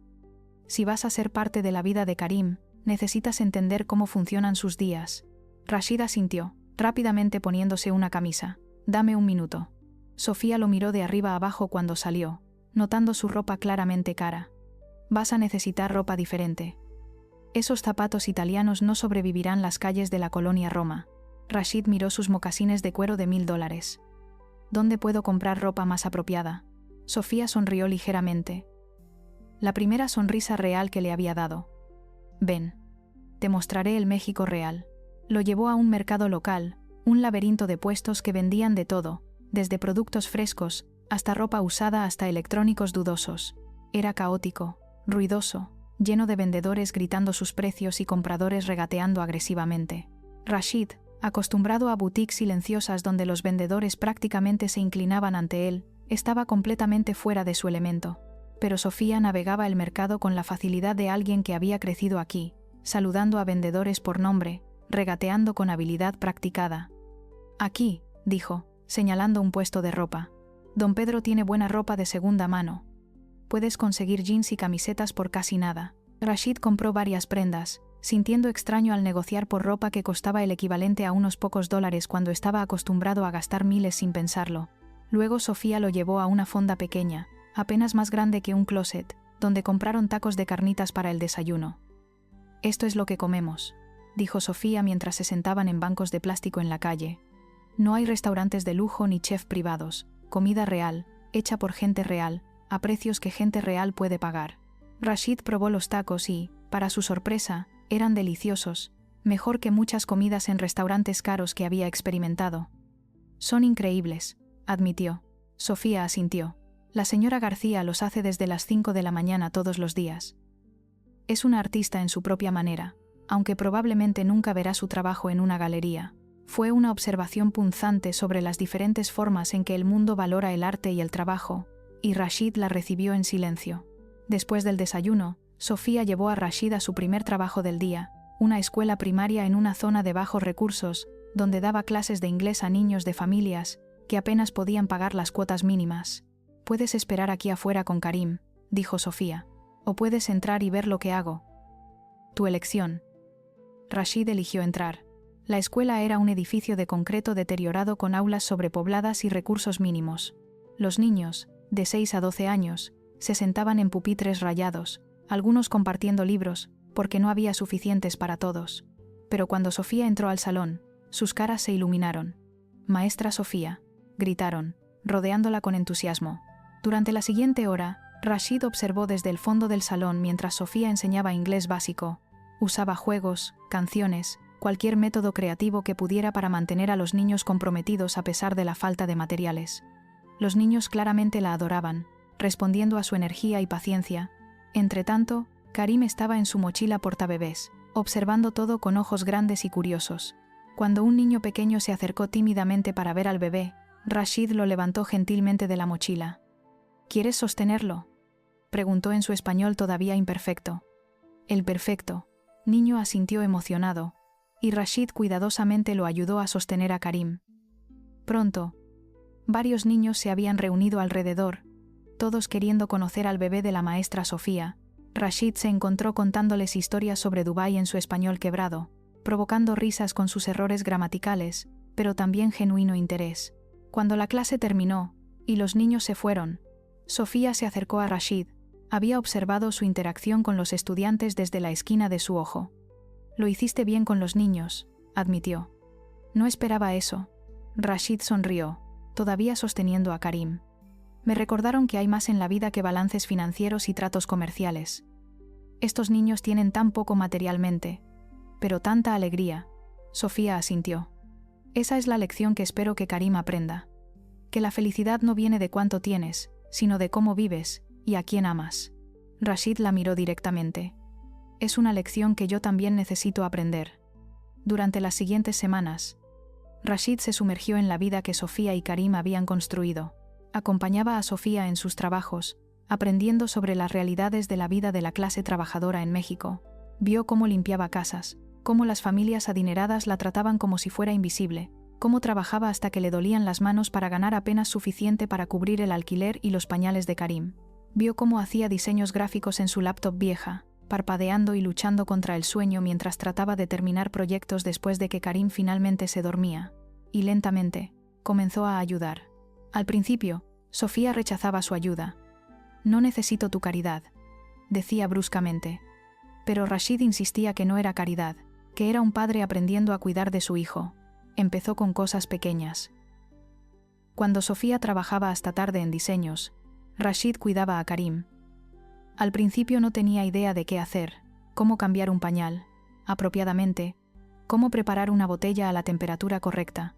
Si vas a ser parte de la vida de Karim, necesitas entender cómo funcionan sus días». Rashid asintió, rápidamente poniéndose una camisa. «Dame un minuto». Sofía lo miró de arriba abajo cuando salió, notando su ropa claramente cara. «Vas a necesitar ropa diferente. Esos zapatos italianos no sobrevivirán las calles de la colonia Roma». Rashid miró sus mocasines de cuero de $1000. «¿Dónde puedo comprar ropa más apropiada?». Sofía sonrió ligeramente. La primera sonrisa real que le había dado. «Ven. Te mostraré el México real». Lo llevó a un mercado local, un laberinto de puestos que vendían de todo, desde productos frescos, hasta ropa usada hasta electrónicos dudosos. Era caótico, ruidoso, lleno de vendedores gritando sus precios y compradores regateando agresivamente. Rashid, acostumbrado a boutiques silenciosas donde los vendedores prácticamente se inclinaban ante él, estaba completamente fuera de su elemento. Pero Sofía navegaba el mercado con la facilidad de alguien que había crecido aquí, saludando a vendedores por nombre, regateando con habilidad practicada. «Aquí», dijo, señalando un puesto de ropa. «Don Pedro tiene buena ropa de segunda mano. Puedes conseguir jeans y camisetas por casi nada». Rashid compró varias prendas, sintiendo extraño al negociar por ropa que costaba el equivalente a unos pocos dólares cuando estaba acostumbrado a gastar miles sin pensarlo. Luego Sofía lo llevó a una fonda pequeña, apenas más grande que un closet, donde compraron tacos de carnitas para el desayuno. «Esto es lo que comemos», dijo Sofía mientras se sentaban en bancos de plástico en la calle. «No hay restaurantes de lujo ni chef privados, comida real, hecha por gente real, a precios que gente real puede pagar». Rashid probó los tacos y, para su sorpresa, eran deliciosos, mejor que muchas comidas en restaurantes caros que había experimentado. «Son increíbles», admitió. Sofía asintió. «La señora García los hace desde las 5 de la mañana todos los días. Es una artista en su propia manera, aunque probablemente nunca verá su trabajo en una galería». Fue una observación punzante sobre las diferentes formas en que el mundo valora el arte y el trabajo, y Rashid la recibió en silencio. Después del desayuno, Sofía llevó a Rashid a su primer trabajo del día, una escuela primaria en una zona de bajos recursos, donde daba clases de inglés a niños de familias que apenas podían pagar las cuotas mínimas. «Puedes esperar aquí afuera con Karim», dijo Sofía, «o puedes entrar y ver lo que hago. Tu elección». Rashid eligió entrar. La escuela era un edificio de concreto deteriorado con aulas sobrepobladas y recursos mínimos. Los niños, de 6 a 12 años, se sentaban en pupitres rayados, algunos compartiendo libros, porque no había suficientes para todos. Pero cuando Sofía entró al salón, sus caras se iluminaron. «Maestra Sofía», gritaron, rodeándola con entusiasmo. Durante la siguiente hora, Rashid observó desde el fondo del salón mientras Sofía enseñaba inglés básico. Usaba juegos, canciones, cualquier método creativo que pudiera para mantener a los niños comprometidos a pesar de la falta de materiales. Los niños claramente la adoraban, respondiendo a su energía y paciencia. Entretanto, Karim estaba en su mochila portabebés, observando todo con ojos grandes y curiosos. Cuando un niño pequeño se acercó tímidamente para ver al bebé, Rashid lo levantó gentilmente de la mochila. «¿Quieres sostenerlo?», preguntó en su español todavía imperfecto. «El perfecto», niño asintió emocionado, y Rashid cuidadosamente lo ayudó a sostener a Karim. Pronto, varios niños se habían reunido alrededor, todos queriendo conocer al bebé de la maestra Sofía. Rashid se encontró contándoles historias sobre Dubái en su español quebrado, provocando risas con sus errores gramaticales, pero también genuino interés. Cuando la clase terminó, y los niños se fueron, Sofía se acercó a Rashid, Había observado su interacción con los estudiantes desde la esquina de su ojo. «Lo hiciste bien con los niños», admitió. «No esperaba eso». Rashid sonrió, todavía sosteniendo a Karim. «Me recordaron que hay más en la vida que balances financieros y tratos comerciales. Estos niños tienen tan poco materialmente, pero tanta alegría». Sofía asintió. «Esa es la lección que espero que Karim aprenda. Que la felicidad no viene de cuánto tienes, sino de cómo vives y a quién amas». Rashid la miró directamente. «Es una lección que yo también necesito aprender». Durante las siguientes semanas, Rashid se sumergió en la vida que Sofía y Karim habían construido. Acompañaba a Sofía en sus trabajos, aprendiendo sobre las realidades de la vida de la clase trabajadora en México. Vio cómo limpiaba casas, cómo las familias adineradas la trataban como si fuera invisible, cómo trabajaba hasta que le dolían las manos para ganar apenas suficiente para cubrir el alquiler y los pañales de Karim. Vio cómo hacía diseños gráficos en su laptop vieja, parpadeando y luchando contra el sueño mientras trataba de terminar proyectos después de que Karim finalmente se dormía. Y lentamente, comenzó a ayudar. Al principio, Sofía rechazaba su ayuda. «No necesito tu caridad», decía bruscamente. Pero Rashid insistía que no era caridad, que era un padre aprendiendo a cuidar de su hijo. Empezó con cosas pequeñas. Cuando Sofía trabajaba hasta tarde en diseños, Rashid cuidaba a Karim. Al principio no tenía idea de qué hacer, cómo cambiar un pañal apropiadamente, cómo preparar una botella a la temperatura correcta,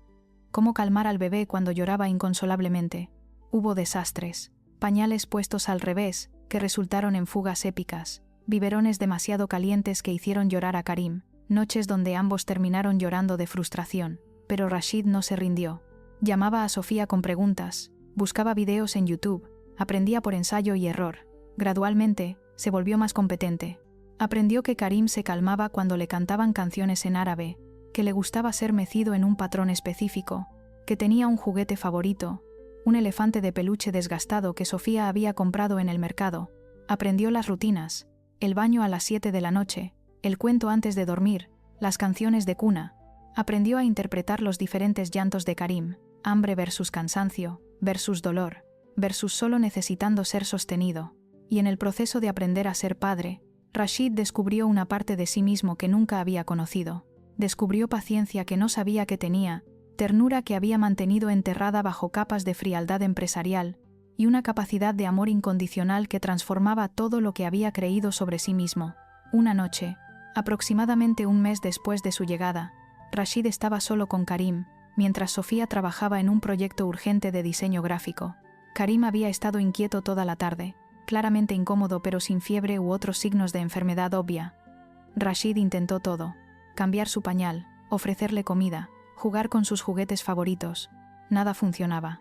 cómo calmar al bebé cuando lloraba inconsolablemente. Hubo desastres, pañales puestos al revés, que resultaron en fugas épicas, biberones demasiado calientes que hicieron llorar a Karim, noches donde ambos terminaron llorando de frustración, pero Rashid no se rindió. Llamaba a Sofía con preguntas, buscaba videos en YouTube, aprendía por ensayo y error. Gradualmente, se volvió más competente. Aprendió que Karim se calmaba cuando le cantaban canciones en árabe, que le gustaba ser mecido en un patrón específico, que tenía un juguete favorito, un elefante de peluche desgastado que Sofía había comprado en el mercado. Aprendió las rutinas, el baño a las 7 de la noche, el cuento antes de dormir, las canciones de cuna. Aprendió a interpretar los diferentes llantos de Karim, hambre versus cansancio, versus dolor, versus solo necesitando ser sostenido. Y en el proceso de aprender a ser padre, Rashid descubrió una parte de sí mismo que nunca había conocido. Descubrió paciencia que no sabía que tenía, ternura que había mantenido enterrada bajo capas de frialdad empresarial, y una capacidad de amor incondicional que transformaba todo lo que había creído sobre sí mismo. Una noche, aproximadamente un mes después de su llegada, Rashid estaba solo con Karim, mientras Sofía trabajaba en un proyecto urgente de diseño gráfico. Karim había estado inquieto toda la tarde, claramente incómodo pero sin fiebre u otros signos de enfermedad obvia. Rashid intentó todo: cambiar su pañal, ofrecerle comida, jugar con sus juguetes favoritos. Nada funcionaba.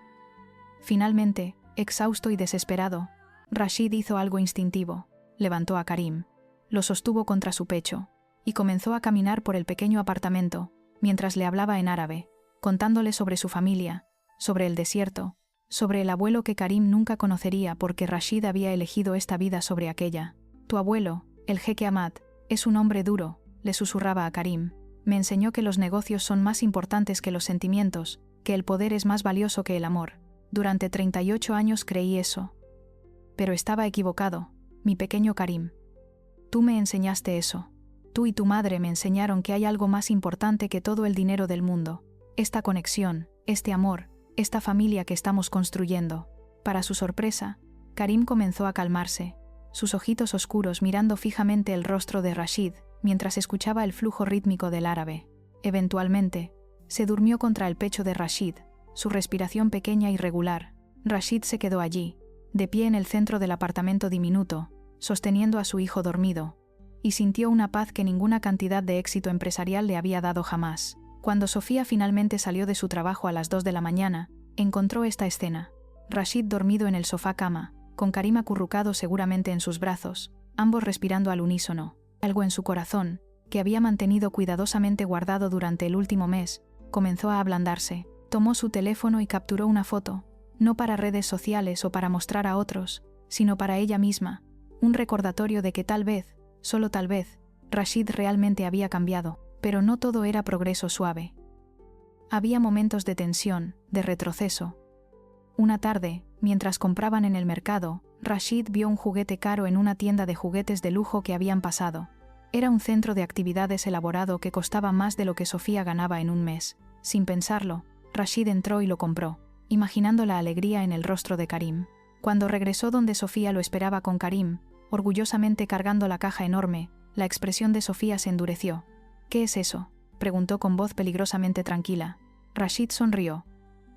Finalmente, exhausto y desesperado, Rashid hizo algo instintivo: levantó a Karim, lo sostuvo contra su pecho, y comenzó a caminar por el pequeño apartamento, mientras le hablaba en árabe, contándole sobre su familia, sobre el desierto, sobre el abuelo que Karim nunca conocería porque Rashid había elegido esta vida sobre aquella. «Tu abuelo, el jeque Ahmad, es un hombre duro», le susurraba a Karim. «Me enseñó que los negocios son más importantes que los sentimientos, que el poder es más valioso que el amor. Durante 38 años creí eso. Pero estaba equivocado, mi pequeño Karim. Tú me enseñaste eso. Tú y tu madre me enseñaron que hay algo más importante que todo el dinero del mundo. Esta conexión, este amor, esta familia que estamos construyendo». Para su sorpresa, Karim comenzó a calmarse, sus ojitos oscuros mirando fijamente el rostro de Rashid, mientras escuchaba el flujo rítmico del árabe. Eventualmente, se durmió contra el pecho de Rashid, su respiración pequeña y regular. Rashid se quedó allí, de pie en el centro del apartamento diminuto, sosteniendo a su hijo dormido, y sintió una paz que ninguna cantidad de éxito empresarial le había dado jamás. Cuando Sofía finalmente salió de su trabajo a las 2 de la mañana, encontró esta escena: Rashid dormido en el sofá cama, con Karim acurrucado seguramente en sus brazos, ambos respirando al unísono. Algo en su corazón, que había mantenido cuidadosamente guardado durante el último mes, comenzó a ablandarse. Tomó su teléfono y capturó una foto, no para redes sociales o para mostrar a otros, sino para ella misma, un recordatorio de que tal vez, solo tal vez, Rashid realmente había cambiado. Pero no todo era progreso suave. Había momentos de tensión, de retroceso. Una tarde, mientras compraban en el mercado, Rashid vio un juguete caro en una tienda de juguetes de lujo que habían pasado. Era un centro de actividades elaborado que costaba más de lo que Sofía ganaba en un mes. Sin pensarlo, Rashid entró y lo compró, imaginando la alegría en el rostro de Karim. Cuando regresó donde Sofía lo esperaba con Karim, orgullosamente cargando la caja enorme, la expresión de Sofía se endureció. «¿Qué es eso?», preguntó con voz peligrosamente tranquila. Rashid sonrió,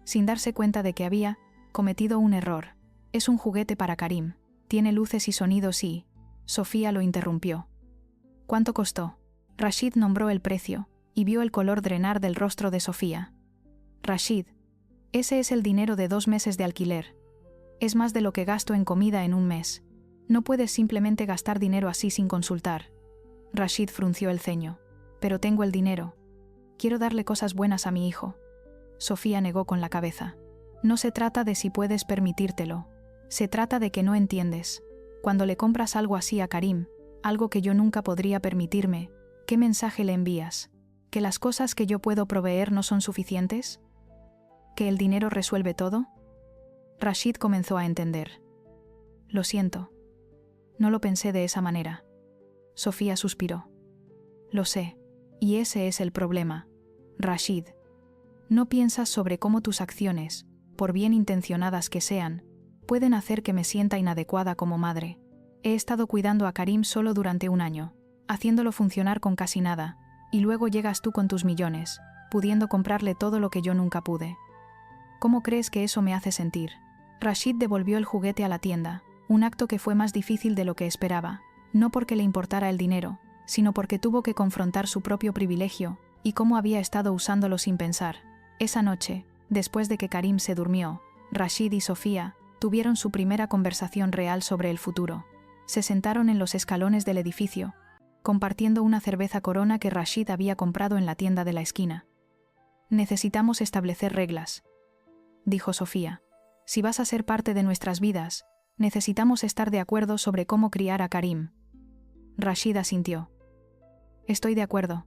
sin darse cuenta de que había cometido un error. «Es un juguete para Karim. Tiene luces y sonidos y...». Sofía lo interrumpió. «¿Cuánto costó?». Rashid nombró el precio, y vio el color drenar del rostro de Sofía. «Rashid, ese es el dinero de 2 meses de alquiler. Es más de lo que gasto en comida en un mes. No puedes simplemente gastar dinero así sin consultar». Rashid frunció el ceño. «Pero tengo el dinero. Quiero darle cosas buenas a mi hijo». Sofía negó con la cabeza. «No se trata de si puedes permitírtelo. Se trata de que no entiendes. Cuando le compras algo así a Karim, algo que yo nunca podría permitirme, ¿qué mensaje le envías? ¿Que las cosas que yo puedo proveer no son suficientes? ¿Que el dinero resuelve todo?». Rashid comenzó a entender. «Lo siento. No lo pensé de esa manera». Sofía suspiró. «Lo sé, y ese es el problema, Rashid. No piensas sobre cómo tus acciones, por bien intencionadas que sean, pueden hacer que me sienta inadecuada como madre. He estado cuidando a Karim solo durante 1 año, haciéndolo funcionar con casi nada, y luego llegas tú con tus millones, pudiendo comprarle todo lo que yo nunca pude. ¿Cómo crees que eso me hace sentir?». Rashid devolvió el juguete a la tienda, un acto que fue más difícil de lo que esperaba, no porque le importara el dinero, sino porque tuvo que confrontar su propio privilegio y cómo había estado usándolo sin pensar. Esa noche, después de que Karim se durmió, Rashid y Sofía tuvieron su primera conversación real sobre el futuro. Se sentaron en los escalones del edificio, compartiendo una cerveza Corona que Rashid había comprado en la tienda de la esquina. «Necesitamos establecer reglas», dijo Sofía. «Si vas a ser parte de nuestras vidas, necesitamos estar de acuerdo sobre cómo criar a Karim». Rashid asintió. «Estoy de acuerdo.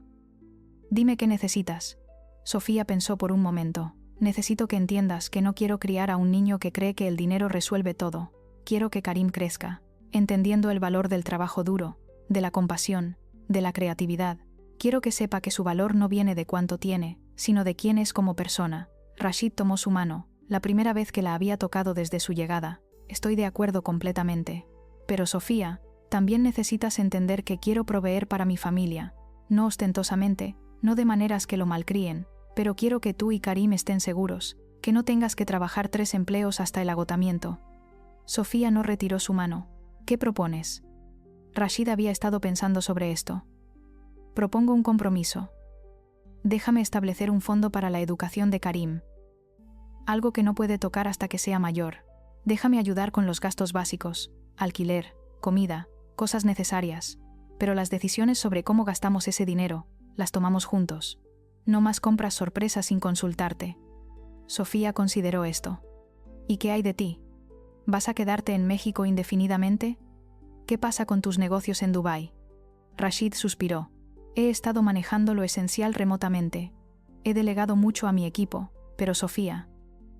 Dime qué necesitas». Sofía pensó por un momento. «Necesito que entiendas que no quiero criar a un niño que cree que el dinero resuelve todo. Quiero que Karim crezca, entendiendo el valor del trabajo duro, de la compasión, de la creatividad. Quiero que sepa que su valor no viene de cuánto tiene, sino de quién es como persona». Rashid tomó su mano, la primera vez que la había tocado desde su llegada. «Estoy de acuerdo completamente. Pero Sofía, también necesitas entender que quiero proveer para mi familia, no ostentosamente, no de maneras que lo malcríen, pero quiero que tú y Karim estén seguros, que no tengas que trabajar 3 empleos hasta el agotamiento». Sofía no retiró su mano. «¿Qué propones?». Rashid había estado pensando sobre esto. «Propongo un compromiso. Déjame establecer un fondo para la educación de Karim. Algo que no puede tocar hasta que sea mayor. Déjame ayudar con los gastos básicos, alquiler, comida, cosas necesarias. Pero las decisiones sobre cómo gastamos ese dinero, las tomamos juntos. No más compras sorpresas sin consultarte». Sofía consideró esto. «¿Y qué hay de ti? ¿Vas a quedarte en México indefinidamente? ¿Qué pasa con tus negocios en Dubái?». Rashid suspiró. «He estado manejando lo esencial remotamente. He delegado mucho a mi equipo, pero Sofía,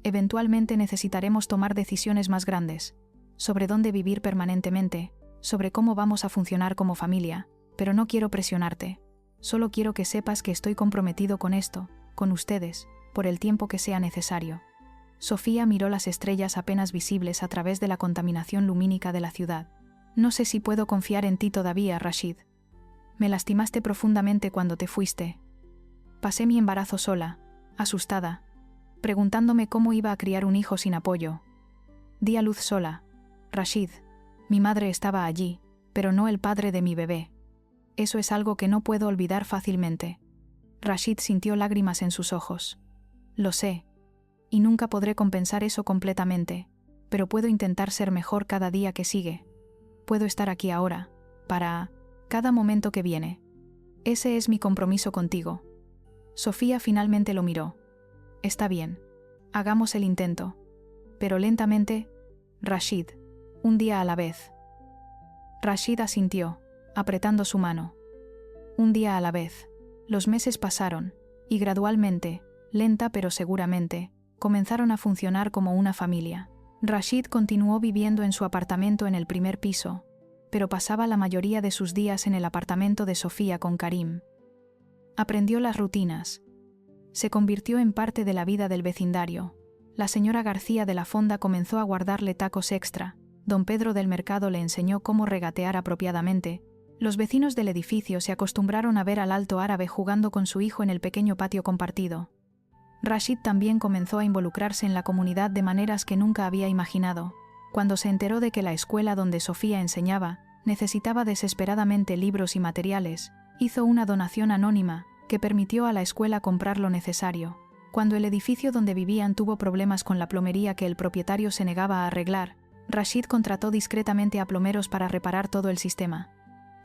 eventualmente necesitaremos tomar decisiones más grandes, sobre dónde vivir permanentemente, sobre cómo vamos a funcionar como familia, pero no quiero presionarte. Solo quiero que sepas que estoy comprometido con esto, con ustedes, por el tiempo que sea necesario». Sofía miró las estrellas apenas visibles a través de la contaminación lumínica de la ciudad. «No sé si puedo confiar en ti todavía, Rashid. Me lastimaste profundamente cuando te fuiste. Pasé mi embarazo sola, asustada, preguntándome cómo iba a criar un hijo sin apoyo. Di a luz sola, Rashid. Mi madre estaba allí, pero no el padre de mi bebé. Eso es algo que no puedo olvidar fácilmente». Rashid sintió lágrimas en sus ojos. «Lo sé, y nunca podré compensar eso completamente, pero puedo intentar ser mejor cada día que sigue. Puedo estar aquí ahora, para cada momento que viene. Ese es mi compromiso contigo». Sofía finalmente lo miró. «Está bien. Hagamos el intento. Pero lentamente, Rashid, un día a la vez». Rashid asintió, apretando su mano. Un día a la vez. Los meses pasaron, y gradualmente, lenta pero seguramente, comenzaron a funcionar como una familia. Rashid continuó viviendo en su apartamento en el primer piso, pero pasaba la mayoría de sus días en el apartamento de Sofía con Karim. Aprendió las rutinas. Se convirtió en parte de la vida del vecindario. La señora García de la Fonda comenzó a guardarle tacos extra, don Pedro del Mercado le enseñó cómo regatear apropiadamente, los vecinos del edificio se acostumbraron a ver al alto árabe jugando con su hijo en el pequeño patio compartido. Rashid también comenzó a involucrarse en la comunidad de maneras que nunca había imaginado. Cuando se enteró de que la escuela donde Sofía enseñaba necesitaba desesperadamente libros y materiales, hizo una donación anónima que permitió a la escuela comprar lo necesario. Cuando el edificio donde vivían tuvo problemas con la plomería que el propietario se negaba a arreglar, Rashid contrató discretamente a plomeros para reparar todo el sistema.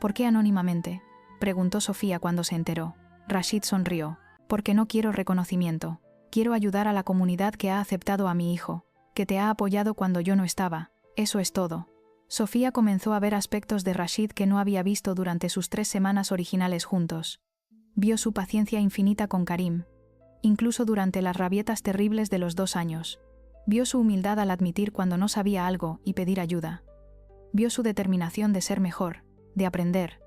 ¿Por qué anónimamente?, preguntó Sofía cuando se enteró. Rashid sonrió. Porque no quiero reconocimiento. Quiero ayudar a la comunidad que ha aceptado a mi hijo, que te ha apoyado cuando yo no estaba. Eso es todo. Sofía comenzó a ver aspectos de Rashid que no había visto durante sus 3 semanas originales juntos. Vio su paciencia infinita con Karim, incluso durante las rabietas terribles de los 2 años. Vio su humildad al admitir cuando no sabía algo y pedir ayuda. Vio su determinación de ser mejor, de aprender,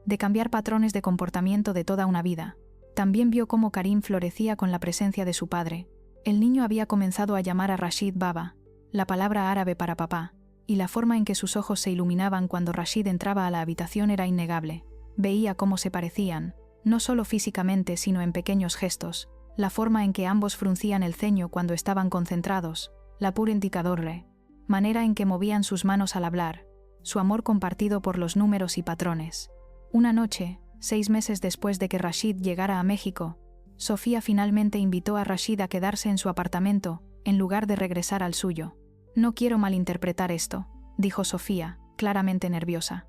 de cambiar patrones de comportamiento de toda una vida. También vio cómo Karim florecía con la presencia de su padre. El niño había comenzado a llamar a Rashid Baba, la palabra árabe para papá, y la forma en que sus ojos se iluminaban cuando Rashid entraba a la habitación era innegable. Veía cómo se parecían, no solo físicamente sino en pequeños gestos, la forma en que ambos fruncían el ceño cuando estaban concentrados, la pura indicadorre, manera en que movían sus manos al hablar, su amor compartido por los números y patrones. Una noche, 6 meses después de que Rashid llegara a México, Sofía finalmente invitó a Rashid a quedarse en su apartamento, en lugar de regresar al suyo. No quiero malinterpretar esto, dijo Sofía, claramente nerviosa.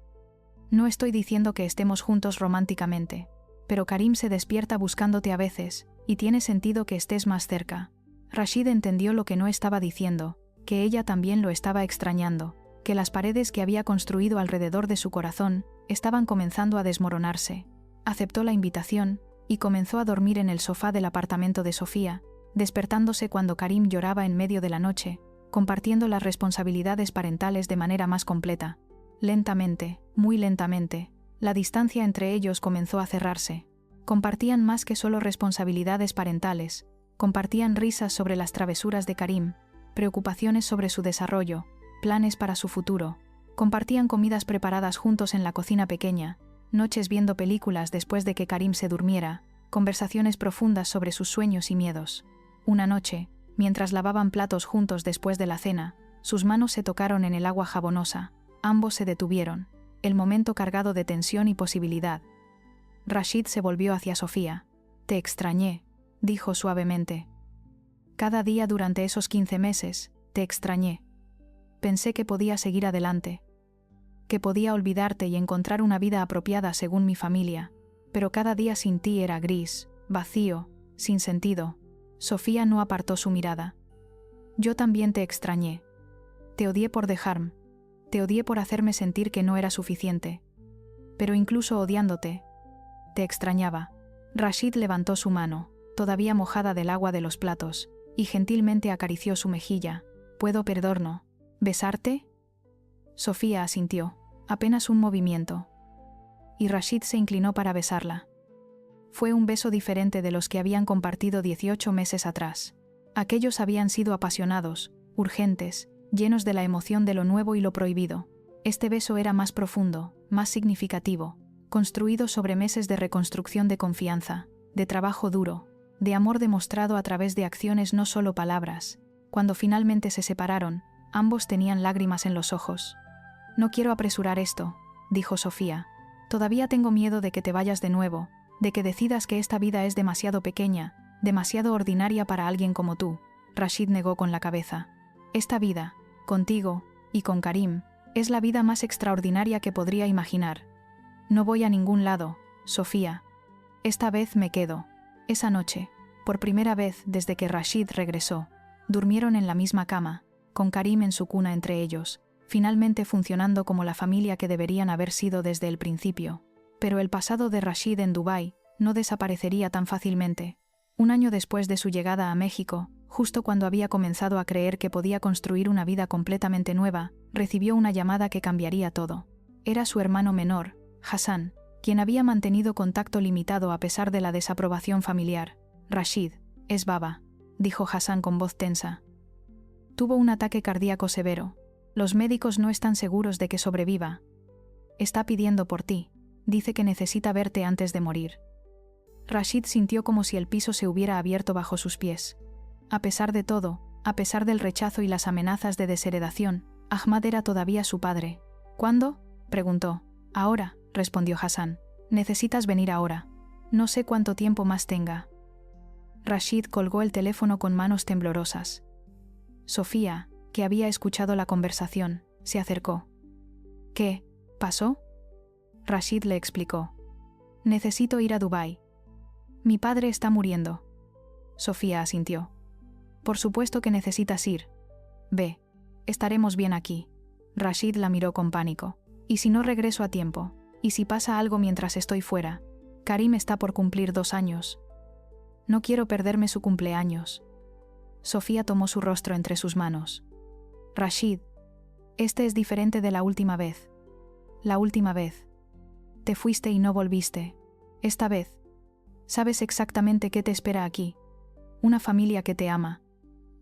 No estoy diciendo que estemos juntos románticamente, pero Karim se despierta buscándote a veces, y tiene sentido que estés más cerca. Rashid entendió lo que no estaba diciendo, que ella también lo estaba extrañando, que las paredes que había construido alrededor de su corazón estaban comenzando a desmoronarse. Aceptó la invitación y comenzó a dormir en el sofá del apartamento de Sofía, despertándose cuando Karim lloraba en medio de la noche, compartiendo las responsabilidades parentales de manera más completa. Lentamente, muy lentamente, la distancia entre ellos comenzó a cerrarse. Compartían más que solo responsabilidades parentales, compartían risas sobre las travesuras de Karim, preocupaciones sobre su desarrollo, planes para su futuro. Compartían comidas preparadas juntos en la cocina pequeña, noches viendo películas después de que Karim se durmiera, conversaciones profundas sobre sus sueños y miedos. Una noche, mientras lavaban platos juntos después de la cena, sus manos se tocaron en el agua jabonosa. Ambos se detuvieron, el momento cargado de tensión y posibilidad. Rashid se volvió hacia Sofía. «Te extrañé», dijo suavemente. «Cada día durante esos 15 meses, te extrañé. Pensé que podía seguir adelante, que podía olvidarte y encontrar una vida apropiada según mi familia, pero cada día sin ti era gris, vacío, sin sentido». Sofía no apartó su mirada. «Yo también te extrañé. Te odié por dejarme. Te odié por hacerme sentir que no era suficiente. Pero incluso odiándote, te extrañaba». Rashid levantó su mano, todavía mojada del agua de los platos, y gentilmente acarició su mejilla. «¿Puedo perdonarnos? ¿Besarte?» Sofía asintió, apenas un movimiento. Y Rashid se inclinó para besarla. Fue un beso diferente de los que habían compartido 18 meses atrás. Aquellos habían sido apasionados, urgentes, llenos de la emoción de lo nuevo y lo prohibido. Este beso era más profundo, más significativo, construido sobre meses de reconstrucción de confianza, de trabajo duro, de amor demostrado a través de acciones, no solo palabras. Cuando finalmente se separaron, ambos tenían lágrimas en los ojos. «No quiero apresurar esto», dijo Sofía. «Todavía tengo miedo de que te vayas de nuevo, de que decidas que esta vida es demasiado pequeña, demasiado ordinaria para alguien como tú». Rashid negó con la cabeza. «Esta vida, contigo, y con Karim, es la vida más extraordinaria que podría imaginar. No voy a ningún lado, Sofía. Esta vez me quedo». Esa noche, por primera vez desde que Rashid regresó, durmieron en la misma cama, con Karim en su cuna entre ellos, finalmente funcionando como la familia que deberían haber sido desde el principio. Pero el pasado de Rashid en Dubái no desaparecería tan fácilmente. Un año después de su llegada a México, Justo cuando había comenzado a creer que podía construir una vida completamente nueva, recibió una llamada que cambiaría todo. Era su hermano menor, Hassan, quien había mantenido contacto limitado a pesar de la desaprobación familiar. «Rashid, es Baba», dijo Hassan con voz tensa. Tuvo un ataque cardíaco severo. Los médicos no están seguros de que sobreviva. Está pidiendo por ti. Dice que necesita verte antes de morir. Rashid sintió como si el piso se hubiera abierto bajo sus pies. A pesar de todo, a pesar del rechazo y las amenazas de desheredación, Ahmad era todavía su padre. «¿Cuándo?», preguntó. «Ahora», respondió Hassan. «Necesitas venir ahora. No sé cuánto tiempo más tenga». Rashid colgó el teléfono con manos temblorosas. Sofía, que había escuchado la conversación, se acercó. «¿Qué pasó?», Rashid le explicó. «Necesito ir a Dubái. Mi padre está muriendo». Sofía asintió. «Por supuesto que necesitas ir. Ve, estaremos bien aquí». Rashid la miró con pánico. «¿Y si no regreso a tiempo? ¿Y si pasa algo mientras estoy fuera? Karim está por cumplir 2 años. No quiero perderme su cumpleaños». Sofía tomó su rostro entre sus manos. «Rashid, este es diferente de la última vez. La última vez. Te fuiste y no volviste. Esta vez. Sabes exactamente qué te espera aquí. Una familia que te ama.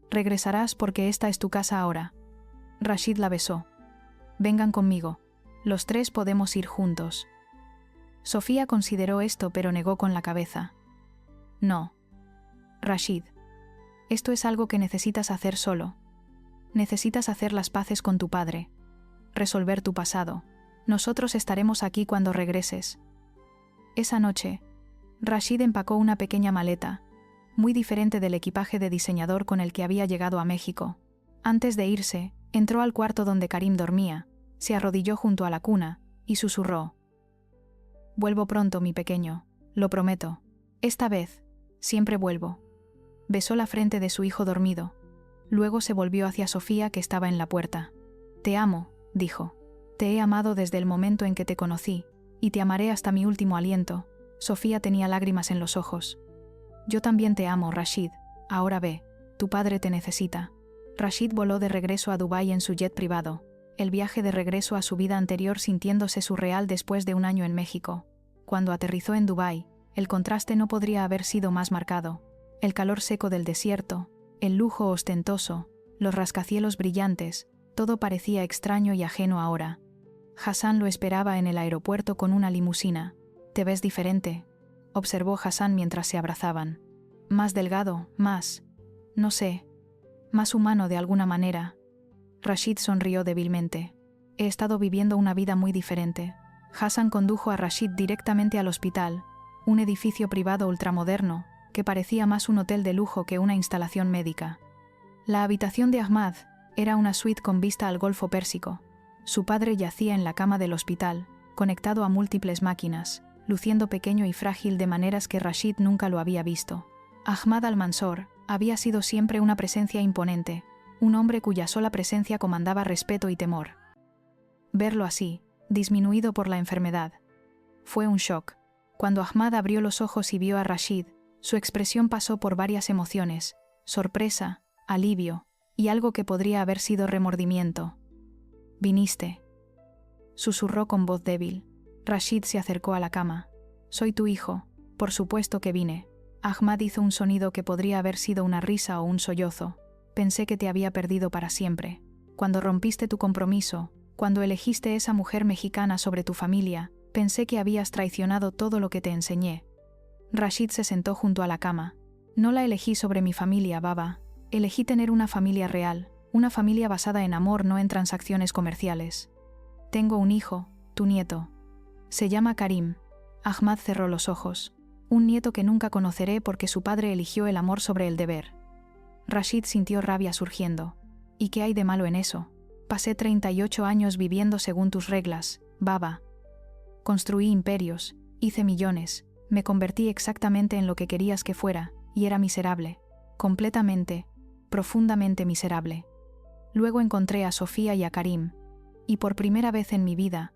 Regresarás porque esta es tu casa ahora». Rashid la besó. «Vengan conmigo. Los 3 podemos ir juntos». Sofía consideró esto pero negó con la cabeza. «No. Rashid. Esto es algo que necesitas hacer solo. Necesitas hacer las paces con tu padre. Resolver tu pasado. Nosotros estaremos aquí cuando regreses». Esa noche, Rashid empacó una pequeña maleta, muy diferente del equipaje de diseñador con el que había llegado a México. Antes de irse, entró al cuarto donde Karim dormía, se arrodilló junto a la cuna y susurró: «Vuelvo pronto, mi pequeño, lo prometo. Esta vez, siempre vuelvo». Besó la frente de su hijo dormido. Luego se volvió hacia Sofía, que estaba en la puerta. «Te amo», dijo. «Te he amado desde el momento en que te conocí, y te amaré hasta mi último aliento». Sofía tenía lágrimas en los ojos. «Yo también te amo, Rashid. Ahora ve, tu padre te necesita». Rashid voló de regreso a Dubái en su jet privado. El viaje de regreso a su vida anterior sintiéndose surreal después de 1 año en México. Cuando aterrizó en Dubái, el contraste no podría haber sido más marcado. El calor seco del desierto, el lujo ostentoso, los rascacielos brillantes, todo parecía extraño y ajeno ahora. Hassan lo esperaba en el aeropuerto con una limusina. «Te ves diferente», observó Hassan mientras se abrazaban. «Más delgado, no sé, más humano de alguna manera». Rashid sonrió débilmente. «He estado viviendo una vida muy diferente». Hassan condujo a Rashid directamente al hospital, un edificio privado ultramoderno, que parecía más un hotel de lujo que una instalación médica. La habitación de Ahmad era una suite con vista al Golfo Pérsico. Su padre yacía en la cama del hospital, conectado a múltiples máquinas, luciendo pequeño y frágil de maneras que Rashid nunca lo había visto. Ahmad al-Mansor había sido siempre una presencia imponente, un hombre cuya sola presencia comandaba respeto y temor. Verlo así, disminuido por la enfermedad, fue un shock. Cuando Ahmad abrió los ojos y vio a Rashid, su expresión pasó por varias emociones: sorpresa, alivio, y algo que podría haber sido remordimiento. «Viniste», susurró con voz débil. Rashid se acercó a la cama. «Soy tu hijo, por supuesto que vine». Ahmad hizo un sonido que podría haber sido una risa o un sollozo. «Pensé que te había perdido para siempre. Cuando rompiste tu compromiso, cuando elegiste esa mujer mexicana sobre tu familia, pensé que habías traicionado todo lo que te enseñé». Rashid se sentó junto a la cama. «No la elegí sobre mi familia, Baba. Elegí tener una familia real, una familia basada en amor, no en transacciones comerciales. Tengo un hijo, tu nieto. Se llama Karim». Ahmad cerró los ojos. «Un nieto que nunca conoceré porque su padre eligió el amor sobre el deber». Rashid sintió rabia surgiendo. «¿Y qué hay de malo en eso? Pasé 38 años viviendo según tus reglas, Baba. Construí imperios, hice millones, me convertí exactamente en lo que querías que fuera, y era miserable. Completamente, profundamente miserable. Luego encontré a Sofía y a Karim, y por primera vez en mi vida,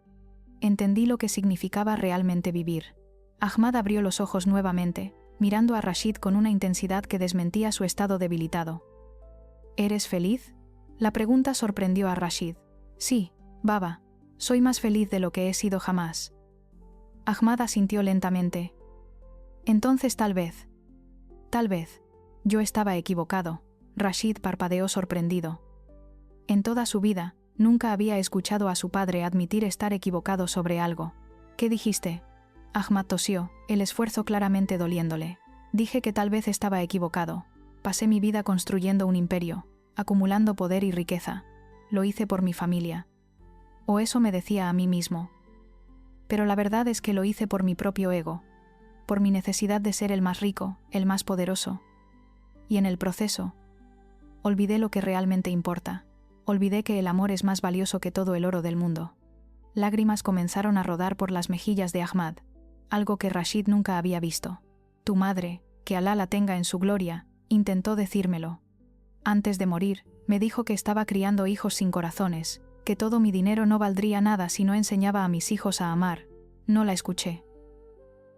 entendí lo que significaba realmente vivir». Ahmad abrió los ojos nuevamente, mirando a Rashid con una intensidad que desmentía su estado debilitado. ¿Eres feliz? La pregunta sorprendió a Rashid. Sí, baba, soy más feliz de lo que he sido jamás. Ahmad asintió lentamente. Entonces tal vez, yo estaba equivocado. Rashid parpadeó sorprendido. En toda su vida, nunca había escuchado a su padre admitir estar equivocado sobre algo. ¿Qué dijiste? Ahmad tosió, el esfuerzo claramente doliéndole. Dije que tal vez estaba equivocado. Pasé mi vida construyendo un imperio, acumulando poder y riqueza. Lo hice por mi familia. O eso me decía a mí mismo. Pero la verdad es que lo hice por mi propio ego, por mi necesidad de ser el más rico, el más poderoso. Y en el proceso, olvidé lo que realmente importa. Olvidé que el amor es más valioso que todo el oro del mundo. Lágrimas comenzaron a rodar por las mejillas de Ahmad, algo que Rashid nunca había visto. Tu madre, que Alá la tenga en su gloria, intentó decírmelo. Antes de morir, me dijo que estaba criando hijos sin corazones, que todo mi dinero no valdría nada si no enseñaba a mis hijos a amar. No la escuché.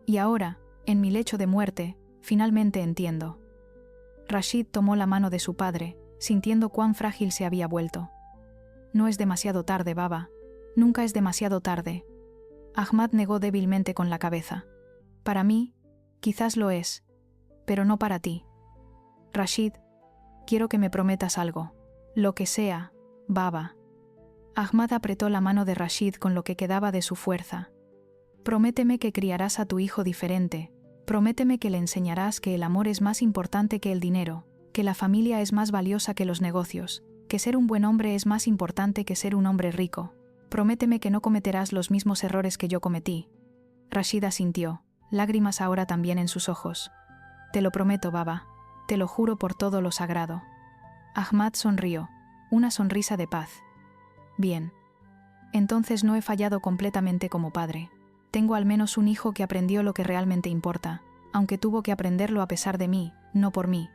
Y ahora, en mi lecho de muerte, finalmente entiendo. Rashid tomó la mano de su padre, sintiendo cuán frágil se había vuelto. No es demasiado tarde, baba. Nunca es demasiado tarde. Ahmad negó débilmente con la cabeza. Para mí, quizás lo es, pero no para ti. Rashid, quiero que me prometas algo. Lo que sea, baba. Ahmad apretó la mano de Rashid con lo que quedaba de su fuerza. Prométeme que criarás a tu hijo diferente. Prométeme que le enseñarás que el amor es más importante que el dinero, que la familia es más valiosa que los negocios, que ser un buen hombre es más importante que ser un hombre rico. Prométeme que no cometerás los mismos errores que yo cometí. Rashid asintió, lágrimas ahora también en sus ojos. Te lo prometo, baba. Te lo juro por todo lo sagrado. Ahmad sonrió, una sonrisa de paz. Bien. Entonces no he fallado completamente como padre. Tengo al menos un hijo que aprendió lo que realmente importa, aunque tuvo que aprenderlo a pesar de mí, no por mí.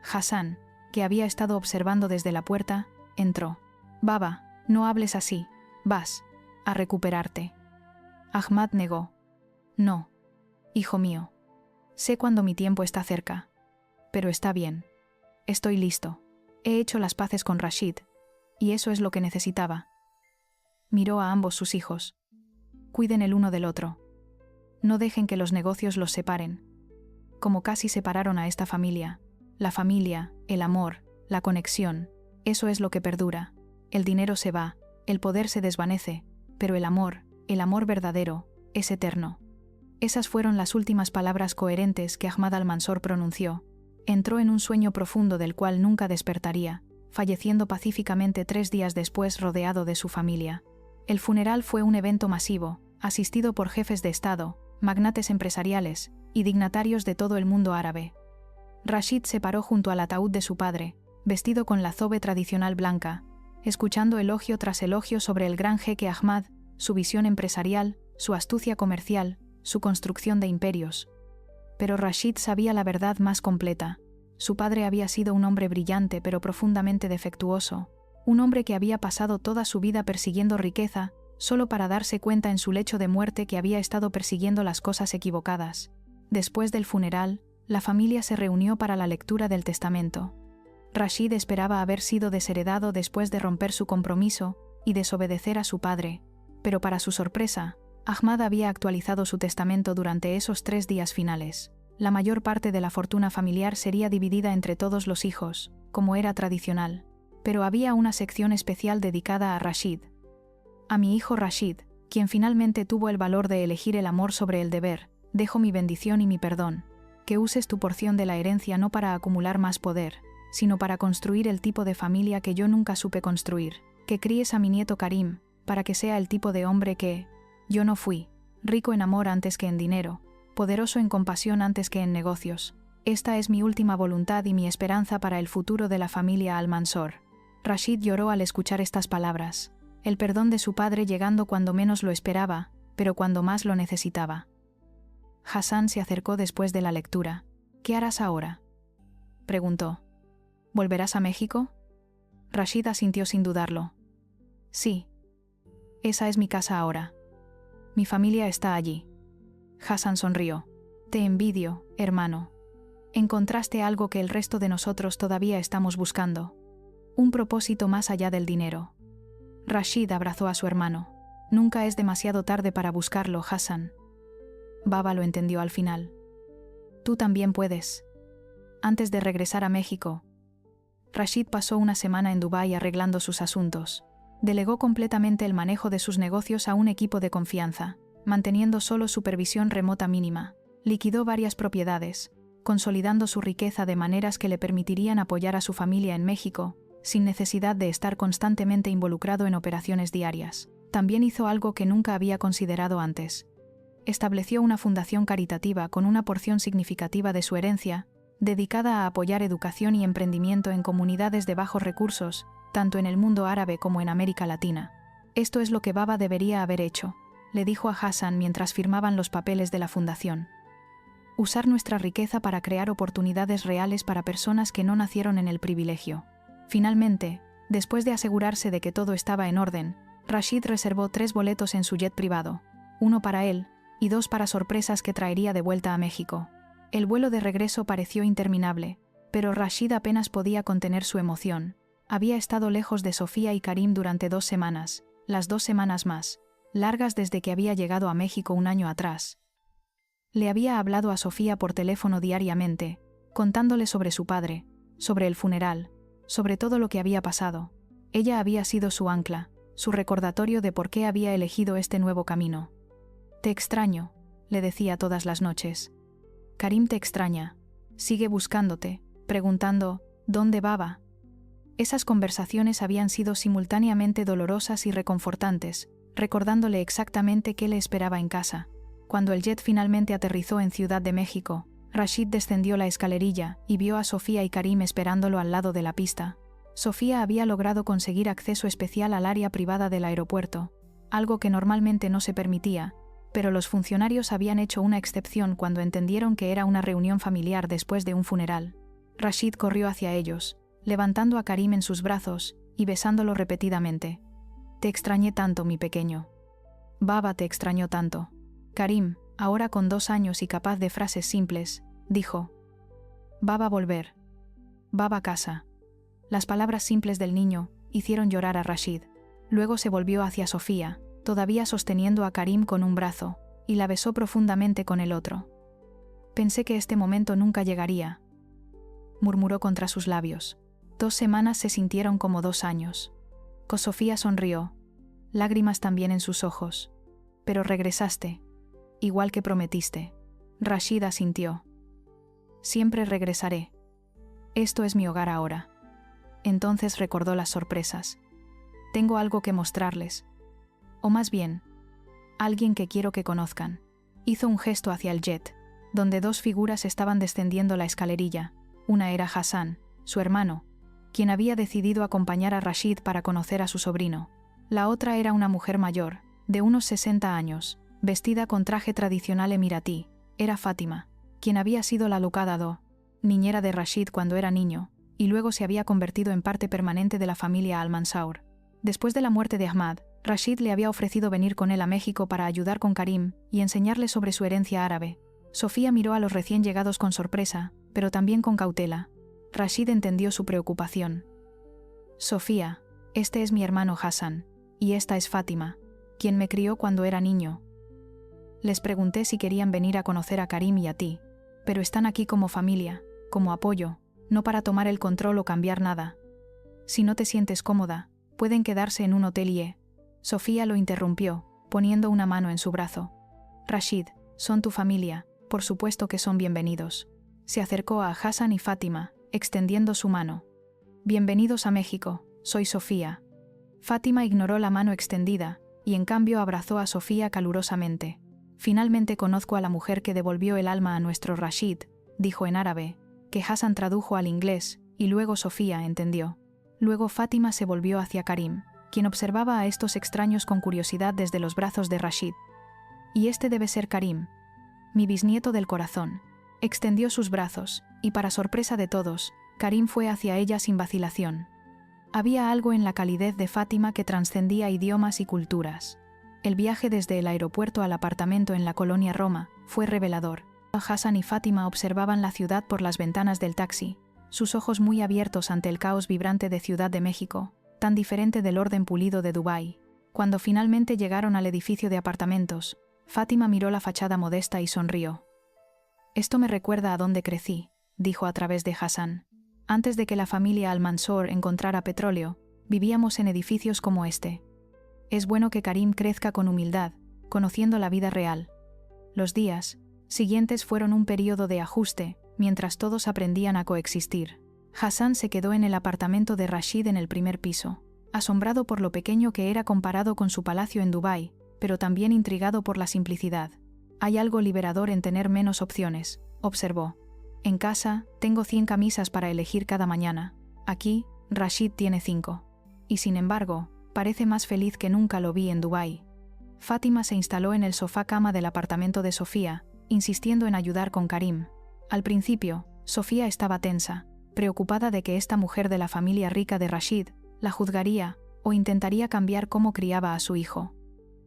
Hassan, que había estado observando desde la puerta, entró. Baba, no hables así. Vas a recuperarte. Ahmad negó. No, hijo mío. Sé cuándo mi tiempo está cerca. Pero está bien. Estoy listo. He hecho las paces con Rashid. Y eso es lo que necesitaba. Miró a ambos sus hijos. Cuiden el uno del otro. No dejen que los negocios los separen. Como casi separaron a esta familia. La familia, el amor, la conexión, eso es lo que perdura. El dinero se va, el poder se desvanece, pero el amor verdadero, es eterno. Esas fueron las últimas palabras coherentes que Ahmad al-Mansur pronunció. Entró en un sueño profundo del cual nunca despertaría, falleciendo pacíficamente 3 días después rodeado de su familia. El funeral fue un evento masivo, asistido por jefes de Estado, magnates empresariales y dignatarios de todo el mundo árabe. Rashid se paró junto al ataúd de su padre, vestido con la thobe tradicional blanca, escuchando elogio tras elogio sobre el gran jeque Ahmad, su visión empresarial, su astucia comercial, su construcción de imperios. Pero Rashid sabía la verdad más completa. Su padre había sido un hombre brillante pero profundamente defectuoso, un hombre que había pasado toda su vida persiguiendo riqueza, solo para darse cuenta en su lecho de muerte que había estado persiguiendo las cosas equivocadas. Después del funeral, la familia se reunió para la lectura del testamento. Rashid esperaba haber sido desheredado después de romper su compromiso y desobedecer a su padre, pero para su sorpresa, Ahmad había actualizado su testamento durante esos 3 días finales. La mayor parte de la fortuna familiar sería dividida entre todos los hijos, como era tradicional, pero había una sección especial dedicada a Rashid. A mi hijo Rashid, quien finalmente tuvo el valor de elegir el amor sobre el deber, dejo mi bendición y mi perdón. Que uses tu porción de la herencia no para acumular más poder, sino para construir el tipo de familia que yo nunca supe construir. Que críes a mi nieto Karim, para que sea el tipo de hombre que yo no fui, rico en amor antes que en dinero, poderoso en compasión antes que en negocios. Esta es mi última voluntad y mi esperanza para el futuro de la familia al-Mansur. Rashid lloró al escuchar estas palabras. El perdón de su padre llegando cuando menos lo esperaba, pero cuando más lo necesitaba. Hassan se acercó después de la lectura. ¿Qué harás ahora?, preguntó. ¿Volverás a México? Rashid asintió sin dudarlo. Sí. Esa es mi casa ahora. Mi familia está allí. Hassan sonrió. Te envidio, hermano. Encontraste algo que el resto de nosotros todavía estamos buscando. Un propósito más allá del dinero. Rashid abrazó a su hermano. Nunca es demasiado tarde para buscarlo, Hassan. Baba lo entendió al final. Tú también puedes. Antes de regresar a México, Rashid pasó una semana en Dubái arreglando sus asuntos. Delegó completamente el manejo de sus negocios a un equipo de confianza, manteniendo solo supervisión remota mínima. Liquidó varias propiedades, consolidando su riqueza de maneras que le permitirían apoyar a su familia en México, sin necesidad de estar constantemente involucrado en operaciones diarias. También hizo algo que nunca había considerado antes. Estableció una fundación caritativa con una porción significativa de su herencia, dedicada a apoyar educación y emprendimiento en comunidades de bajos recursos, tanto en el mundo árabe como en América Latina. Esto es lo que Baba debería haber hecho, le dijo a Hassan mientras firmaban los papeles de la fundación. Usar nuestra riqueza para crear oportunidades reales para personas que no nacieron en el privilegio. Finalmente, después de asegurarse de que todo estaba en orden, Rashid reservó 3 boletos en su jet privado, uno para él, y 2 para sorpresas que traería de vuelta a México. El vuelo de regreso pareció interminable, pero Rashid apenas podía contener su emoción. Había estado lejos de Sofía y Karim durante 2 semanas, las 2 semanas más largas desde que había llegado a México un año atrás. Le había hablado a Sofía por teléfono diariamente, contándole sobre su padre, sobre el funeral, sobre todo lo que había pasado. Ella había sido su ancla, su recordatorio de por qué había elegido este nuevo camino. Te extraño, le decía todas las noches. Karim te extraña. Sigue buscándote, preguntando, ¿dónde Baba? Esas conversaciones habían sido simultáneamente dolorosas y reconfortantes, recordándole exactamente qué le esperaba en casa. Cuando el jet finalmente aterrizó en Ciudad de México, Rashid descendió la escalerilla y vio a Sofía y Karim esperándolo al lado de la pista. Sofía había logrado conseguir acceso especial al área privada del aeropuerto, algo que normalmente no se permitía, pero los funcionarios habían hecho una excepción cuando entendieron que era una reunión familiar después de un funeral. Rashid corrió hacia ellos, levantando a Karim en sus brazos y besándolo repetidamente. Te extrañé tanto, mi pequeño. Baba te extrañó tanto. Karim, ahora con 2 años y capaz de frases simples, dijo: Baba volver. Baba casa. Las palabras simples del niño hicieron llorar a Rashid. Luego se volvió hacia Sofía, todavía sosteniendo a Karim con un brazo, y la besó profundamente con el otro. Pensé que este momento nunca llegaría, murmuró contra sus labios. 2 semanas se sintieron como 2 años. Sofía sonrió, lágrimas también en sus ojos. Pero regresaste, igual que prometiste. Rashid asintió. Siempre regresaré. Esto es mi hogar ahora. Entonces recordó las sorpresas. Tengo algo que mostrarles. O más bien, alguien que quiero que conozcan. Hizo un gesto hacia el jet, donde 2 figuras estaban descendiendo la escalerilla. Una era Hassan, su hermano, quien había decidido acompañar a Rashid para conocer a su sobrino. La otra era una mujer mayor, de unos 60 años, vestida con traje tradicional emiratí. Era Fátima, quien había sido la Lucadado, niñera de Rashid cuando era niño, y luego se había convertido en parte permanente de la familia Al-Mansour. Después de la muerte de Ahmad, Rashid le había ofrecido venir con él a México para ayudar con Karim y enseñarle sobre su herencia árabe. Sofía miró a los recién llegados con sorpresa, pero también con cautela. Rashid entendió su preocupación. Sofía, este es mi hermano Hassan, y esta es Fátima, quien me crió cuando era niño. Les pregunté si querían venir a conocer a Karim y a ti, pero están aquí como familia, como apoyo, no para tomar el control o cambiar nada. Si no te sientes cómoda, pueden quedarse en un hotel y... Sofía lo interrumpió, poniendo una mano en su brazo. Rashid, son tu familia, por supuesto que son bienvenidos. Se acercó a Hassan y Fátima, extendiendo su mano. Bienvenidos a México, soy Sofía. Fátima ignoró la mano extendida, y en cambio abrazó a Sofía calurosamente. Finalmente conozco a la mujer que devolvió el alma a nuestro Rashid, dijo en árabe, que Hassan tradujo al inglés, y luego Sofía entendió. Luego Fátima se volvió hacia Karim, quien observaba a estos extraños con curiosidad desde los brazos de Rashid. Y este debe ser Karim, mi bisnieto del corazón. Extendió sus brazos, y para sorpresa de todos, Karim fue hacia ella sin vacilación. Había algo en la calidez de Fátima que trascendía idiomas y culturas. El viaje desde el aeropuerto al apartamento en la colonia Roma fue revelador. Hassan y Fátima observaban la ciudad por las ventanas del taxi, sus ojos muy abiertos ante el caos vibrante de Ciudad de México, tan diferente del orden pulido de Dubái. Cuando finalmente llegaron al edificio de apartamentos, Fátima miró la fachada modesta y sonrió. «Esto me recuerda a donde crecí», dijo a través de Hassan. «Antes de que la familia Al-Mansur encontrara petróleo, vivíamos en edificios como este. Es bueno que Karim crezca con humildad, conociendo la vida real». Los días siguientes fueron un período de ajuste, mientras todos aprendían a coexistir. Hassan se quedó en el apartamento de Rashid en el primer piso, asombrado por lo pequeño que era comparado con su palacio en Dubái, pero también intrigado por la simplicidad. «Hay algo liberador en tener menos opciones», observó. «En casa, tengo 100 camisas para elegir cada mañana. Aquí, Rashid tiene 5. Y sin embargo, parece más feliz que nunca lo vi en Dubái». Fátima se instaló en el sofá-cama del apartamento de Sofía, insistiendo en ayudar con Karim. Al principio, Sofía estaba tensa, preocupada de que esta mujer de la familia rica de Rashid la juzgaría o intentaría cambiar cómo criaba a su hijo.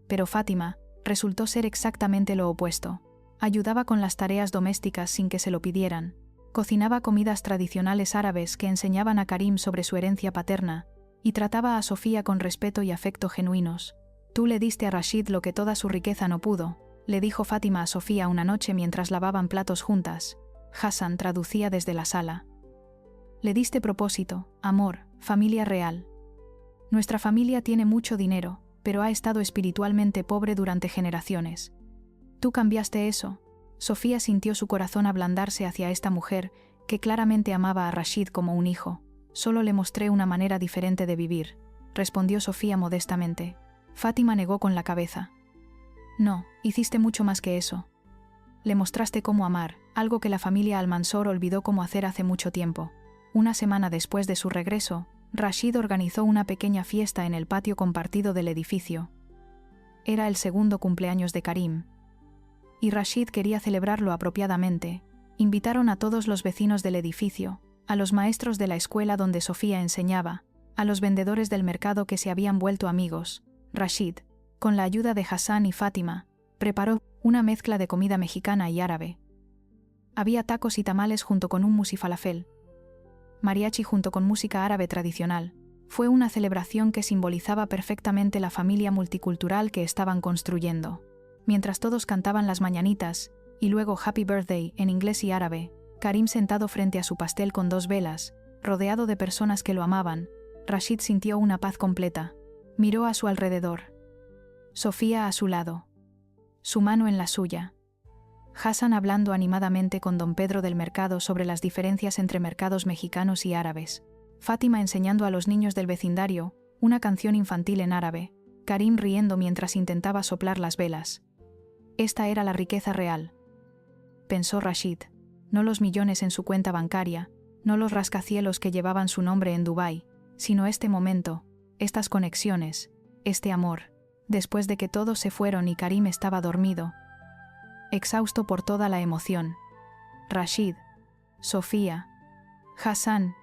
Pero Fátima resultó ser exactamente lo opuesto. Ayudaba con las tareas domésticas sin que se lo pidieran. Cocinaba comidas tradicionales árabes que enseñaban a Karim sobre su herencia paterna, y trataba a Sofía con respeto y afecto genuinos. «Tú le diste a Rashid lo que toda su riqueza no pudo», le dijo Fátima a Sofía una noche mientras lavaban platos juntas. Hassan traducía desde la sala. «Le diste propósito, amor, familia real. Nuestra familia tiene mucho dinero, pero ha estado espiritualmente pobre durante generaciones. Tú cambiaste eso». Sofía sintió su corazón ablandarse hacia esta mujer, que claramente amaba a Rashid como un hijo. «Solo le mostré una manera diferente de vivir», respondió Sofía modestamente. Fátima negó con la cabeza. «No, hiciste mucho más que eso. Le mostraste cómo amar, algo que la familia Al-Mansur olvidó cómo hacer hace mucho tiempo». Una semana después de su regreso, Rashid organizó una pequeña fiesta en el patio compartido del edificio. Era el segundo cumpleaños de Karim, y Rashid quería celebrarlo apropiadamente. Invitaron a todos los vecinos del edificio, a los maestros de la escuela donde Sofía enseñaba, a los vendedores del mercado que se habían vuelto amigos. Rashid, con la ayuda de Hassan y Fátima, preparó una mezcla de comida mexicana y árabe. Había tacos y tamales junto con hummus y falafel. Mariachi junto con música árabe tradicional. Fue una celebración que simbolizaba perfectamente la familia multicultural que estaban construyendo. Mientras todos cantaban las mañanitas, y luego Happy Birthday en inglés y árabe, Karim sentado frente a su pastel con 2 velas, rodeado de personas que lo amaban, Rashid sintió una paz completa. Miró a su alrededor. Sofía a su lado. Su mano en la suya. Hassan hablando animadamente con don Pedro del mercado sobre las diferencias entre mercados mexicanos y árabes. Fátima enseñando a los niños del vecindario una canción infantil en árabe. Karim riendo mientras intentaba soplar las velas. Esta era la riqueza real, pensó Rashid. No los millones en su cuenta bancaria, no los rascacielos que llevaban su nombre en Dubái, sino este momento, estas conexiones, este amor. Después de que todos se fueron y Karim estaba dormido, exhausto por toda la emoción, Rashid, Sofía, Hassan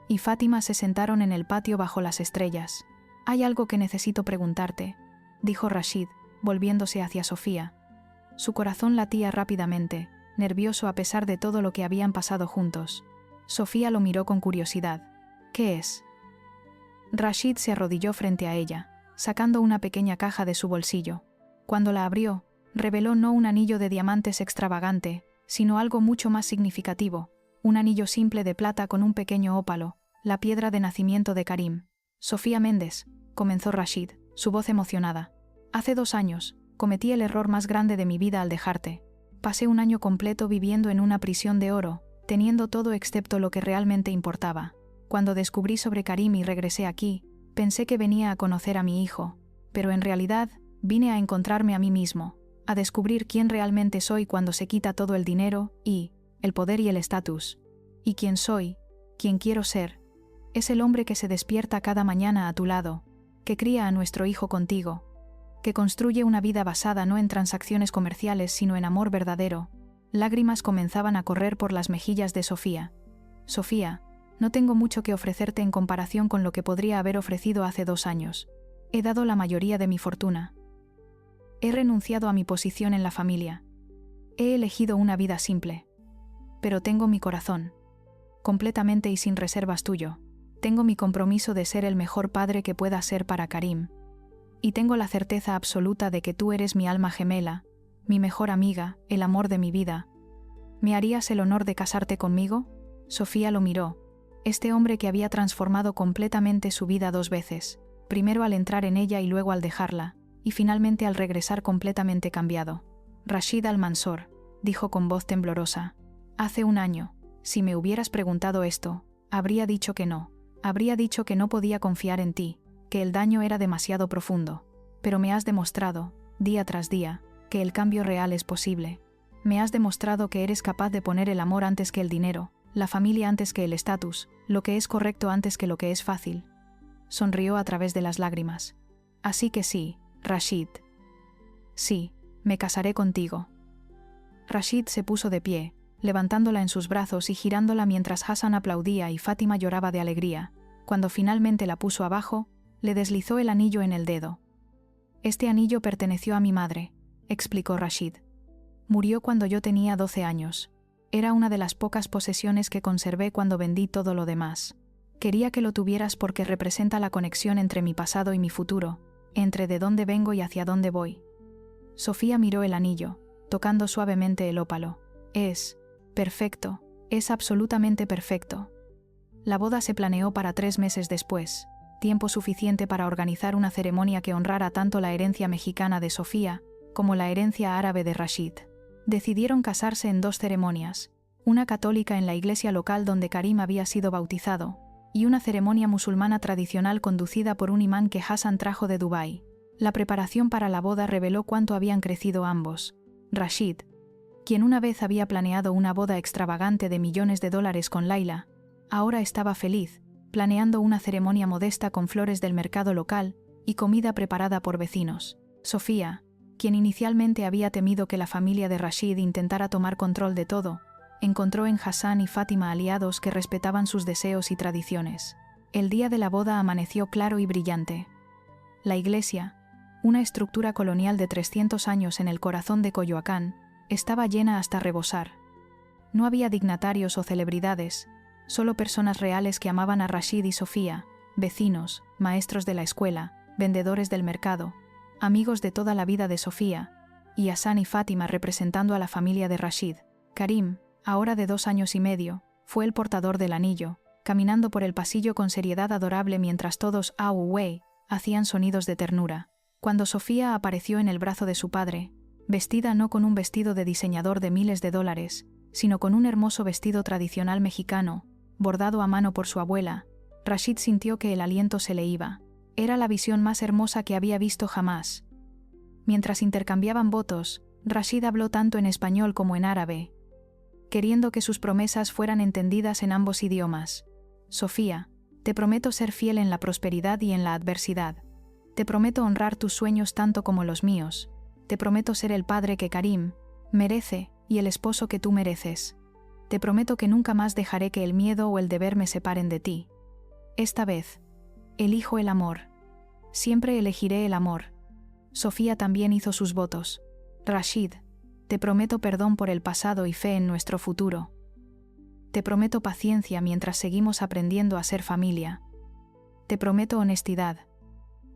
y Fátima se sentaron en el patio bajo las estrellas. «Hay algo que necesito preguntarte», dijo Rashid, volviéndose hacia Sofía. Su corazón latía rápidamente, nervioso a pesar de todo lo que habían pasado juntos. Sofía lo miró con curiosidad. «¿Qué es?». Rashid se arrodilló frente a ella, sacando una pequeña caja de su bolsillo. Cuando la abrió, reveló no un anillo de diamantes extravagante, sino algo mucho más significativo, un anillo simple de plata con un pequeño ópalo, la piedra de nacimiento de Karim. «Sofía Méndez», comenzó Rashid, su voz emocionada. «Hace 2 años, cometí el error más grande de mi vida al dejarte. Pasé un año completo viviendo en una prisión de oro, teniendo todo excepto lo que realmente importaba. Cuando descubrí sobre Karim y regresé aquí, pensé que venía a conocer a mi hijo, pero en realidad, vine a encontrarme a mí mismo, a descubrir quién realmente soy cuando se quita todo el dinero y el poder y el estatus. Y quién soy, quién quiero ser, es el hombre que se despierta cada mañana a tu lado, que cría a nuestro hijo contigo, que construye una vida basada no en transacciones comerciales sino en amor verdadero». Lágrimas comenzaban a correr por las mejillas de Sofía. «Sofía, no tengo mucho que ofrecerte en comparación con lo que podría haber ofrecido hace 2 años. He dado la mayoría de mi fortuna. He renunciado a mi posición en la familia. He elegido una vida simple. Pero tengo mi corazón. Completamente y sin reservas tuyo. Tengo mi compromiso de ser el mejor padre que pueda ser para Karim. Y tengo la certeza absoluta de que tú eres mi alma gemela, mi mejor amiga, el amor de mi vida. ¿Me harías el honor de casarte conmigo? Sofía lo miró. Este hombre que había transformado completamente su vida 2 veces, primero al entrar en ella y luego al dejarla, y finalmente al regresar completamente cambiado. Rashid Al-Mansor, dijo con voz temblorosa. Hace 1 año, si me hubieras preguntado esto, habría dicho que no. Habría dicho que no podía confiar en ti, que el daño era demasiado profundo. Pero me has demostrado, día tras día, que el cambio real es posible. Me has demostrado que eres capaz de poner el amor antes que el dinero, la familia antes que el estatus, lo que es correcto antes que lo que es fácil. Sonrió a través de las lágrimas. Así que sí, Rashid. Sí, me casaré contigo. Rashid se puso de pie, levantándola en sus brazos y girándola mientras Hassan aplaudía y Fátima lloraba de alegría. Cuando finalmente la puso abajo, le deslizó el anillo en el dedo. Este anillo perteneció a mi madre, explicó Rashid. Murió cuando yo tenía 12 años. Era una de las pocas posesiones que conservé cuando vendí todo lo demás. Quería que lo tuvieras porque representa la conexión entre mi pasado y mi futuro, entre de dónde vengo y hacia dónde voy. Sofía miró el anillo, tocando suavemente el ópalo. Es perfecto, es absolutamente perfecto. La boda se planeó para 3 meses después, tiempo suficiente para organizar una ceremonia que honrara tanto la herencia mexicana de Sofía como la herencia árabe de Rashid. Decidieron casarse en 2 ceremonias, una católica en la iglesia local donde Karim había sido bautizado, y una ceremonia musulmana tradicional conducida por un imán que Hassan trajo de Dubái. La preparación para la boda reveló cuánto habían crecido ambos. Rashid, quien una vez había planeado una boda extravagante de millones de dólares con Laila, ahora estaba feliz, planeando una ceremonia modesta con flores del mercado local y comida preparada por vecinos. Sofía, quien inicialmente había temido que la familia de Rashid intentara tomar control de todo, encontró en Hassan y Fátima aliados que respetaban sus deseos y tradiciones. El día de la boda amaneció claro y brillante. La iglesia, una estructura colonial de 300 años en el corazón de Coyoacán, estaba llena hasta rebosar. No había dignatarios o celebridades, solo personas reales que amaban a Rashid y Sofía, vecinos, maestros de la escuela, vendedores del mercado, amigos de toda la vida de Sofía, y Hassan y Fátima representando a la familia de Rashid. Karim, ahora de 2 años y medio, fue el portador del anillo, caminando por el pasillo con seriedad adorable mientras todos hacían sonidos de ternura. Cuando Sofía apareció en el brazo de su padre, vestida no con un vestido de diseñador de miles de dólares, sino con un hermoso vestido tradicional mexicano, bordado a mano por su abuela, Rashid sintió que el aliento se le iba. Era la visión más hermosa que había visto jamás. Mientras intercambiaban votos, Rashid habló tanto en español como en árabe, queriendo que sus promesas fueran entendidas en ambos idiomas. Sofía, te prometo ser fiel en la prosperidad y en la adversidad. Te prometo honrar tus sueños tanto como los míos. Te prometo ser el padre que Karim merece y el esposo que tú mereces. Te prometo que nunca más dejaré que el miedo o el deber me separen de ti. Esta vez, elijo el amor. Siempre elegiré el amor. Sofía también hizo sus votos. Rashid, te prometo perdón por el pasado y fe en nuestro futuro. Te prometo paciencia mientras seguimos aprendiendo a ser familia. Te prometo honestidad,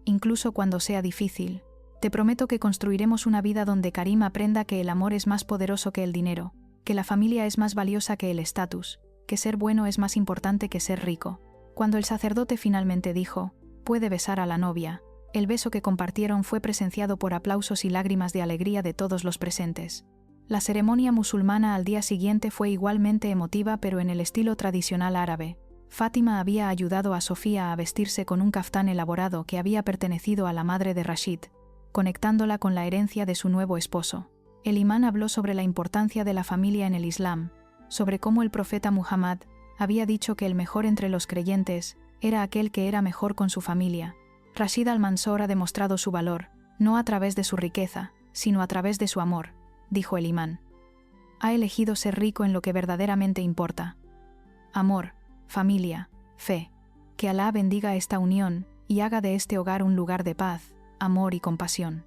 incluso cuando sea difícil. Te prometo que construiremos una vida donde Karim aprenda que el amor es más poderoso que el dinero, que la familia es más valiosa que el estatus, que ser bueno es más importante que ser rico. Cuando el sacerdote finalmente dijo, puede besar a la novia, el beso que compartieron fue presenciado por aplausos y lágrimas de alegría de todos los presentes. La ceremonia musulmana al día siguiente fue igualmente emotiva pero en el estilo tradicional árabe. Fátima había ayudado a Sofía a vestirse con un caftán elaborado que había pertenecido a la madre de Rashid, conectándola con la herencia de su nuevo esposo. El imán habló sobre la importancia de la familia en el Islam, sobre cómo el profeta Muhammad había dicho que el mejor entre los creyentes era aquel que era mejor con su familia. Rashid Al-Mansor ha demostrado su valor, no a través de su riqueza, sino a través de su amor, dijo el imán. Ha elegido ser rico en lo que verdaderamente importa. Amor, familia, fe. Que Alá bendiga esta unión y haga de este hogar un lugar de paz, amor y compasión.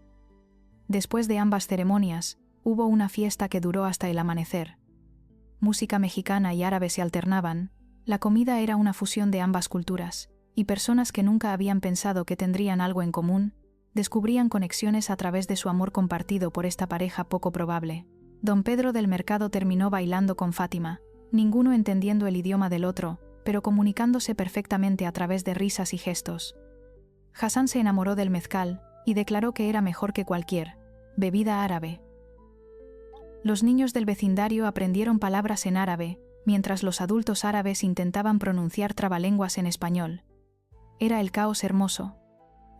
Después de ambas ceremonias, Hubo una fiesta que duró hasta el amanecer. Música mexicana y árabe se alternaban, la comida era una fusión de ambas culturas, y personas que nunca habían pensado que tendrían algo en común, descubrían conexiones a través de su amor compartido por esta pareja poco probable. Don Pedro del Mercado terminó bailando con Fátima, ninguno entendiendo el idioma del otro, pero comunicándose perfectamente a través de risas y gestos. Hassan se enamoró del mezcal, y declaró que era mejor que cualquier bebida árabe. Los niños del vecindario aprendieron palabras en árabe, mientras los adultos árabes intentaban pronunciar trabalenguas en español. Era el caos hermoso.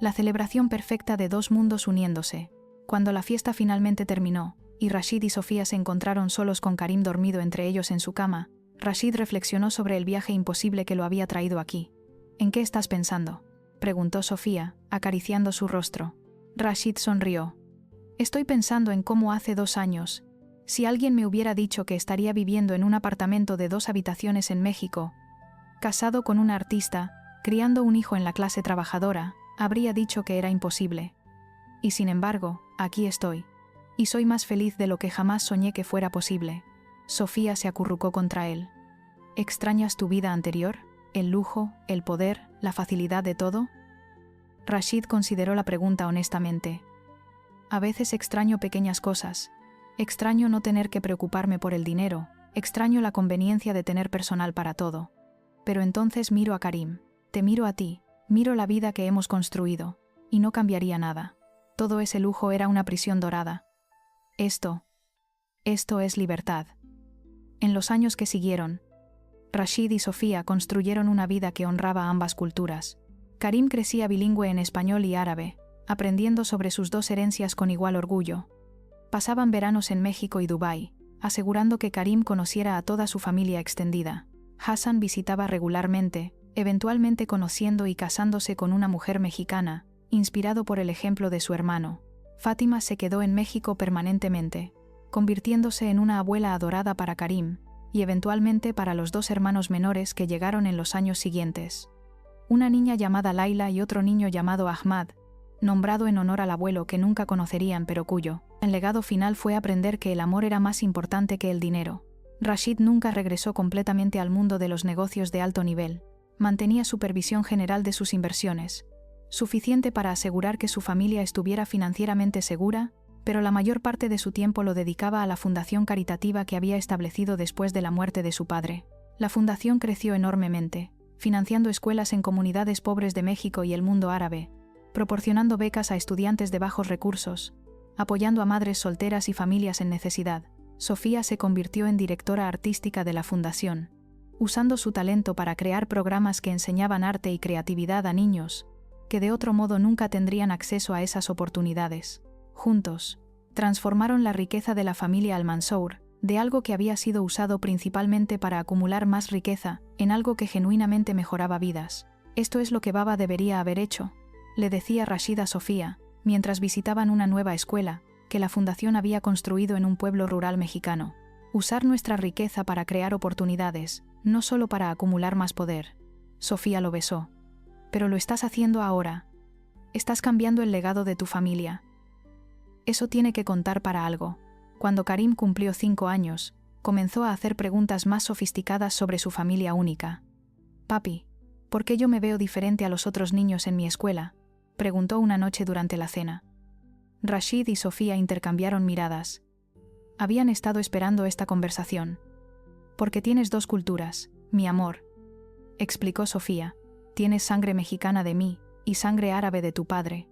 La celebración perfecta de dos mundos uniéndose. Cuando la fiesta finalmente terminó, y Rashid y Sofía se encontraron solos con Karim dormido entre ellos en su cama, Rashid reflexionó sobre el viaje imposible que lo había traído aquí. ¿En qué estás pensando?, preguntó Sofía, acariciando su rostro. Rashid sonrió. Estoy pensando en cómo hace 2 años, si alguien me hubiera dicho que estaría viviendo en un apartamento de 2 habitaciones en México, casado con una artista, criando un hijo en la clase trabajadora, habría dicho que era imposible. Y sin embargo, aquí estoy. Y soy más feliz de lo que jamás soñé que fuera posible. Sofía se acurrucó contra él. ¿Extrañas tu vida anterior? ¿El lujo, el poder, la facilidad de todo? Rashid consideró la pregunta honestamente. A veces extraño pequeñas cosas. Extraño no tener que preocuparme por el dinero, extraño la conveniencia de tener personal para todo. Pero entonces miro a Karim, te miro a ti, miro la vida que hemos construido, y no cambiaría nada. Todo ese lujo era una prisión dorada. Esto es libertad. En los años que siguieron, Rashid y Sofía construyeron una vida que honraba a ambas culturas. Karim crecía bilingüe en español y árabe, aprendiendo sobre sus 2 herencias con igual orgullo. Pasaban veranos en México y Dubái, asegurando que Karim conociera a toda su familia extendida. Hassan visitaba regularmente, eventualmente conociendo y casándose con una mujer mexicana, inspirado por el ejemplo de su hermano. Fátima se quedó en México permanentemente, convirtiéndose en una abuela adorada para Karim, y eventualmente para los 2 hermanos menores que llegaron en los años siguientes. Una niña llamada Laila y otro niño llamado Ahmad, nombrado en honor al abuelo que nunca conocerían pero cuyo el legado final fue aprender que el amor era más importante que el dinero. Rashid nunca regresó completamente al mundo de los negocios de alto nivel. Mantenía supervisión general de sus inversiones, suficiente para asegurar que su familia estuviera financieramente segura, pero la mayor parte de su tiempo lo dedicaba a la fundación caritativa que había establecido después de la muerte de su padre. La fundación creció enormemente, financiando escuelas en comunidades pobres de México y el mundo árabe, proporcionando becas a estudiantes de bajos recursos, apoyando a madres solteras y familias en necesidad. Sofía se convirtió en directora artística de la fundación, usando su talento para crear programas que enseñaban arte y creatividad a niños, que de otro modo nunca tendrían acceso a esas oportunidades. Juntos, transformaron la riqueza de la familia Almansour, de algo que había sido usado principalmente para acumular más riqueza, en algo que genuinamente mejoraba vidas. Esto es lo que Baba debería haber hecho, le decía Rashid a Sofía, mientras visitaban una nueva escuela, que la fundación había construido en un pueblo rural mexicano. Usar nuestra riqueza para crear oportunidades, no solo para acumular más poder. Sofía lo besó. Pero lo estás haciendo ahora. Estás cambiando el legado de tu familia. Eso tiene que contar para algo. Cuando Karim cumplió 5 años, comenzó a hacer preguntas más sofisticadas sobre su familia única. Papi, ¿por qué yo me veo diferente a los otros niños en mi escuela?, preguntó una noche durante la cena. Rashid y Sofía intercambiaron miradas. Habían estado esperando esta conversación. Porque tienes 2 culturas, mi amor, explicó Sofía. Tienes sangre mexicana de mí, y sangre árabe de tu padre.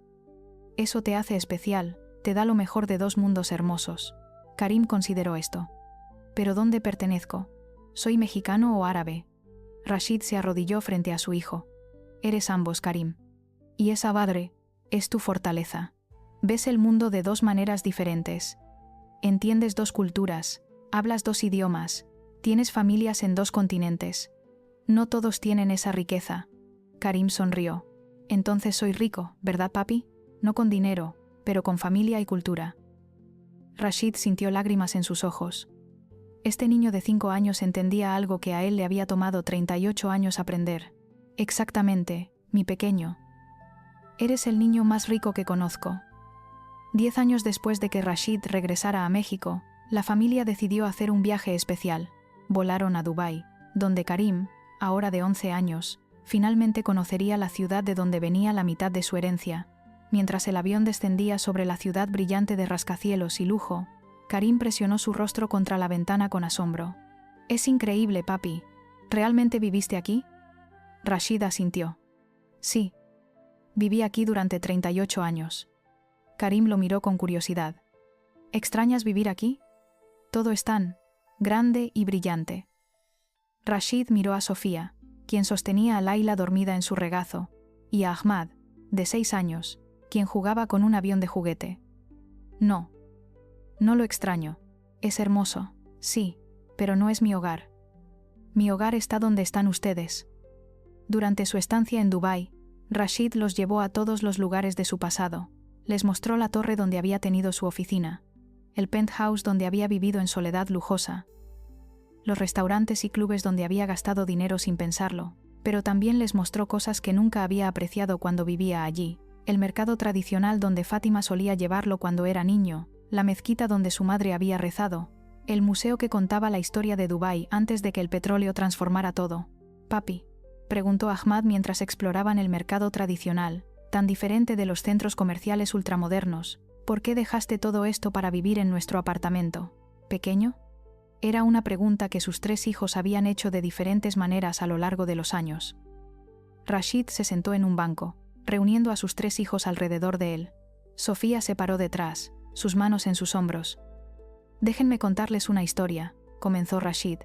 Eso te hace especial, te da lo mejor de 2 mundos hermosos. Karim consideró esto. ¿Pero dónde pertenezco? ¿Soy mexicano o árabe? Rashid se arrodilló frente a su hijo. Eres ambos, Karim. Y esa padre es tu fortaleza. Ves el mundo de 2 maneras diferentes. Entiendes 2 culturas, hablas 2 idiomas, tienes familias en 2 continentes. No todos tienen esa riqueza. Karim sonrió. Entonces soy rico, ¿verdad, papi? No con dinero, pero con familia y cultura. Rashid sintió lágrimas en sus ojos. Este niño de 5 años entendía algo que a él le había tomado 38 años aprender. Exactamente, mi pequeño. Eres el niño más rico que conozco. 10 años después de que Rashid regresara a México, la familia decidió hacer un viaje especial. Volaron a Dubái, donde Karim, ahora de 11 años, finalmente conocería la ciudad de donde venía la mitad de su herencia. Mientras el avión descendía sobre la ciudad brillante de rascacielos y lujo, Karim presionó su rostro contra la ventana con asombro. «Es increíble, papi. ¿Realmente viviste aquí?» Rashid asintió. «Sí. Viví aquí durante 38 años». Karim lo miró con curiosidad. «¿Extrañas vivir aquí? Todo es tan grande y brillante». Rashid miró a Sofía, quien sostenía a Laila dormida en su regazo, y a Ahmad, de 6 años, quien jugaba con un avión de juguete. «No. No lo extraño. Es hermoso, sí, pero no es mi hogar. Mi hogar está donde están ustedes». Durante su estancia en Dubái, Rashid los llevó a todos los lugares de su pasado. Les mostró la torre donde había tenido su oficina, el penthouse donde había vivido en soledad lujosa, los restaurantes y clubes donde había gastado dinero sin pensarlo, pero también les mostró cosas que nunca había apreciado cuando vivía allí: el mercado tradicional donde Fátima solía llevarlo cuando era niño, la mezquita donde su madre había rezado, el museo que contaba la historia de Dubái antes de que el petróleo transformara todo. «Papi», preguntó Ahmad mientras exploraban el mercado tradicional, tan diferente de los centros comerciales ultramodernos, «¿por qué dejaste todo esto para vivir en nuestro apartamento pequeño?» Era una pregunta que sus 3 hijos habían hecho de diferentes maneras a lo largo de los años. Rashid se sentó en un banco, reuniendo a sus 3 hijos alrededor de él. Sofía se paró detrás, sus manos en sus hombros. «Déjenme contarles una historia», comenzó Rashid.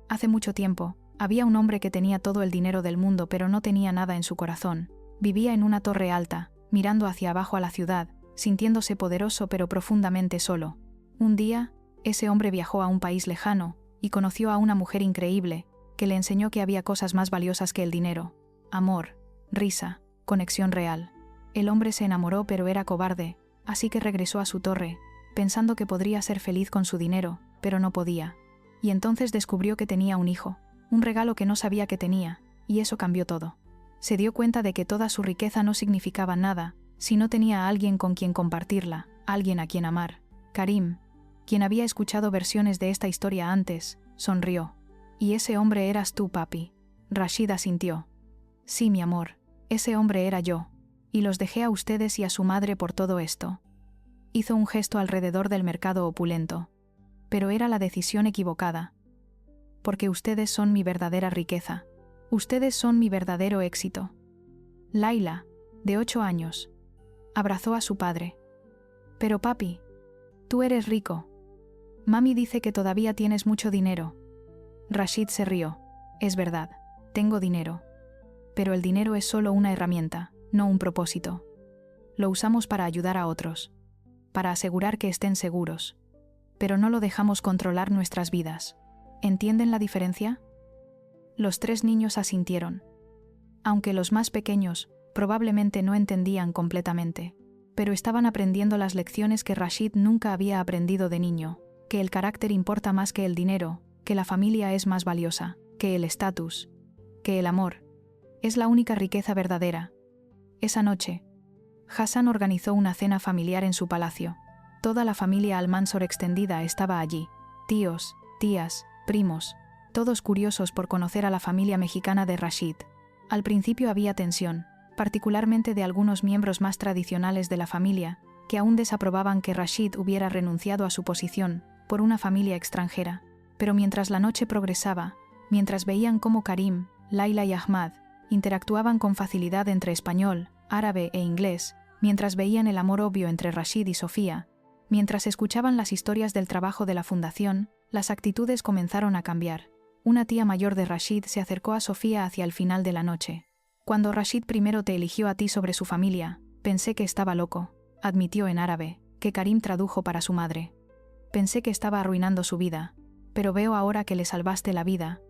«Hace mucho tiempo, había un hombre que tenía todo el dinero del mundo pero no tenía nada en su corazón. Vivía en una torre alta, mirando hacia abajo a la ciudad, sintiéndose poderoso pero profundamente solo. Un día, ese hombre viajó a un país lejano y conoció a una mujer increíble, que le enseñó que había cosas más valiosas que el dinero: amor, risa, conexión real. El hombre se enamoró pero era cobarde, así que regresó a su torre, pensando que podría ser feliz con su dinero, pero no podía. Y entonces descubrió que tenía un hijo, un regalo que no sabía que tenía, y eso cambió todo. Se dio cuenta de que toda su riqueza no significaba nada si no tenía a alguien con quien compartirla, alguien a quien amar». Karim, quien había escuchado versiones de esta historia antes, sonrió. «¿Y ese hombre eras tú, papi?» Rashid asintió. «Sí, mi amor, ese hombre era yo, y los dejé a ustedes y a su madre por todo esto». Hizo un gesto alrededor del mercado opulento. «Pero era la decisión equivocada. Porque ustedes son mi verdadera riqueza. Ustedes son mi verdadero éxito». Laila, de 8 años, abrazó a su padre. «Pero papi, tú eres rico. Mami dice que todavía tienes mucho dinero». Rashid se rió. «Es verdad, tengo dinero. Pero el dinero es solo una herramienta, no un propósito. Lo usamos para ayudar a otros, para asegurar que estén seguros. Pero no lo dejamos controlar nuestras vidas. ¿Entienden la diferencia?» Los 3 niños asintieron. Aunque los más pequeños probablemente no entendían completamente, pero estaban aprendiendo las lecciones que Rashid nunca había aprendido de niño: que el carácter importa más que el dinero, que la familia es más valiosa que el estatus, que el amor es la única riqueza verdadera. Esa noche, Hassan organizó una cena familiar en su palacio. Toda la familia Almansor extendida estaba allí: tíos, tías, primos, todos curiosos por conocer a la familia mexicana de Rashid. Al principio había tensión, particularmente de algunos miembros más tradicionales de la familia, que aún desaprobaban que Rashid hubiera renunciado a su posición por una familia extranjera. Pero mientras la noche progresaba, mientras veían cómo Karim, Laila y Ahmad interactuaban con facilidad entre español, árabe e inglés, mientras veían el amor obvio entre Rashid y Sofía, mientras escuchaban las historias del trabajo de la fundación, las actitudes comenzaron a cambiar. Una tía mayor de Rashid se acercó a Sofía hacia el final de la noche. «Cuando Rashid primero te eligió a ti sobre su familia, pensé que estaba loco», admitió en árabe, que Karim tradujo para su madre. «Pensé que estaba arruinando su vida, pero veo ahora que le salvaste la vida.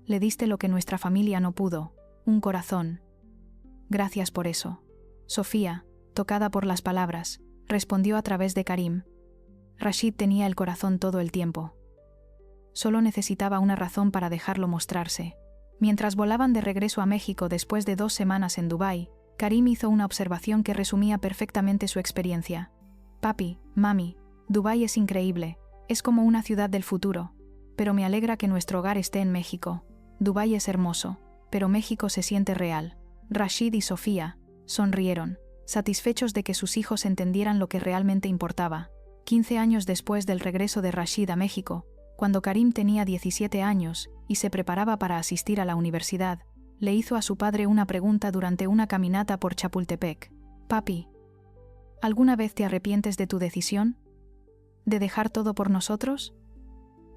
Le diste lo que nuestra familia no pudo, un corazón. Gracias por eso». Sofía, tocada por las palabras, respondió a través de Karim: «Rashid tenía el corazón todo el tiempo. Solo necesitaba una razón para dejarlo mostrarse». Mientras volaban de regreso a México después de 2 semanas en Dubái, Karim hizo una observación que resumía perfectamente su experiencia. Papi, mami, Dubái es increíble, es como una ciudad del futuro. Pero me alegra que nuestro hogar esté en México. Dubái es hermoso, pero México se siente real. Rashid y Sofía sonrieron, satisfechos de que sus hijos entendieran lo que realmente importaba. 15 años después del regreso de Rashid a México, cuando Karim tenía 17 años y se preparaba para asistir a la universidad, le hizo a su padre una pregunta durante una caminata por Chapultepec. Papi, ¿alguna vez te arrepientes de tu decisión? ¿De dejar todo por nosotros?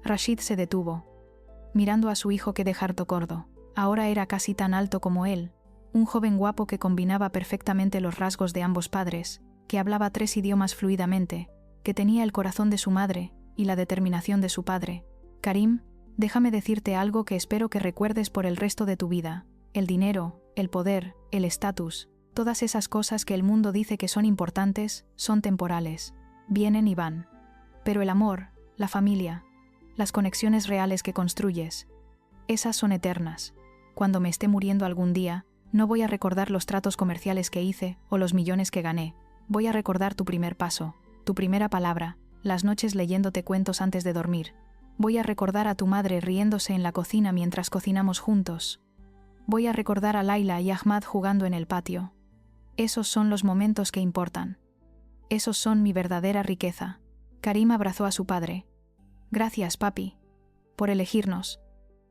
Rashid se detuvo, mirando a su hijo que de harto cordo. Ahora era casi tan alto como él, un joven guapo que combinaba perfectamente los rasgos de ambos padres, que hablaba 3 idiomas fluidamente, que tenía el corazón de su madre y la determinación de su padre. Karim, déjame decirte algo que espero que recuerdes por el resto de tu vida. El dinero, el poder, el estatus, todas esas cosas que el mundo dice que son importantes, son temporales. Vienen y van. Pero el amor, la familia, las conexiones reales que construyes, esas son eternas. Cuando me esté muriendo algún día, no voy a recordar los tratos comerciales que hice o los millones que gané. Voy a recordar tu primer paso, tu primera palabra, las noches leyéndote cuentos antes de dormir. Voy a recordar a tu madre riéndose en la cocina mientras cocinamos juntos. Voy a recordar a Laila y Ahmad jugando en el patio. Esos son los momentos que importan. Esos son mi verdadera riqueza. Karim abrazó a su padre. Gracias, papi, por elegirnos,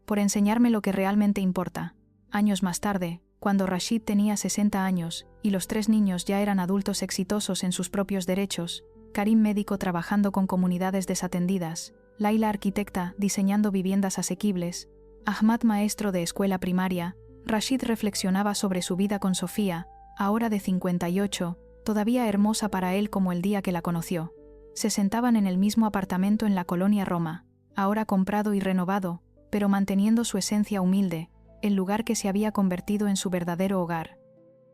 por enseñarme lo que realmente importa. Años más tarde, cuando Rashid tenía 60 años y los 3 niños ya eran adultos exitosos en sus propios derechos, Karim médico trabajando con comunidades desatendidas, Laila arquitecta diseñando viviendas asequibles, Ahmad maestro de escuela primaria, Rashid reflexionaba sobre su vida con Sofía, ahora de 58, todavía hermosa para él como el día que la conoció. Se sentaban en el mismo apartamento en la colonia Roma, ahora comprado y renovado, pero manteniendo su esencia humilde, el lugar que se había convertido en su verdadero hogar.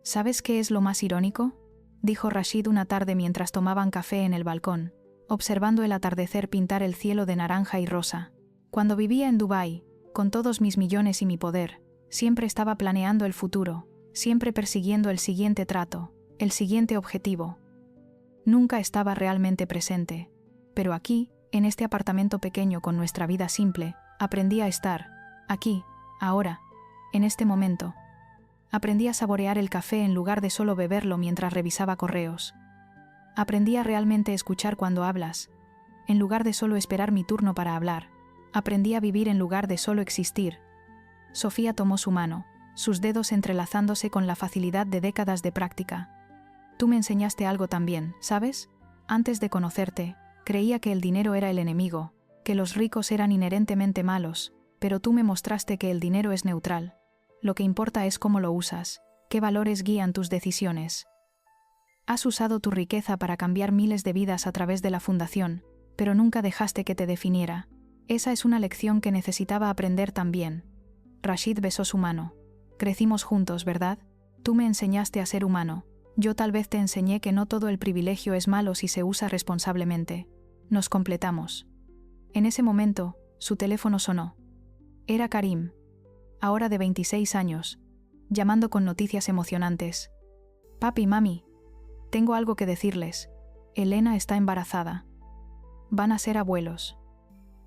¿Sabes qué es lo más irónico?, dijo Rashid una tarde mientras tomaban café en el balcón, observando el atardecer pintar el cielo de naranja y rosa. Cuando vivía en Dubái, con todos mis millones y mi poder, siempre estaba planeando el futuro, siempre persiguiendo el siguiente trato, el siguiente objetivo. Nunca estaba realmente presente, pero aquí, en este apartamento pequeño con nuestra vida simple, aprendí a estar, aquí, ahora, en este momento. Aprendí a saborear el café en lugar de solo beberlo mientras revisaba correos. Aprendí a realmente escuchar cuando hablas, en lugar de solo esperar mi turno para hablar. Aprendí a vivir en lugar de solo existir. Sofía tomó su mano, sus dedos entrelazándose con la facilidad de décadas de práctica. Tú me enseñaste algo también, ¿sabes? Antes de conocerte, creía que el dinero era el enemigo, que los ricos eran inherentemente malos, pero tú me mostraste que el dinero es neutral. Lo que importa es cómo lo usas, qué valores guían tus decisiones. Has usado tu riqueza para cambiar miles de vidas a través de la fundación, pero nunca dejaste que te definiera. Esa es una lección que necesitaba aprender también. Rashid besó su mano. Crecimos juntos, ¿verdad? Tú me enseñaste a ser humano. Yo tal vez te enseñé que no todo el privilegio es malo si se usa responsablemente. Nos completamos. En ese momento, su teléfono sonó. Era Karim, ahora de 26 años, llamando con noticias emocionantes. Papi, mami, tengo algo que decirles. Elena está embarazada. Van a ser abuelos.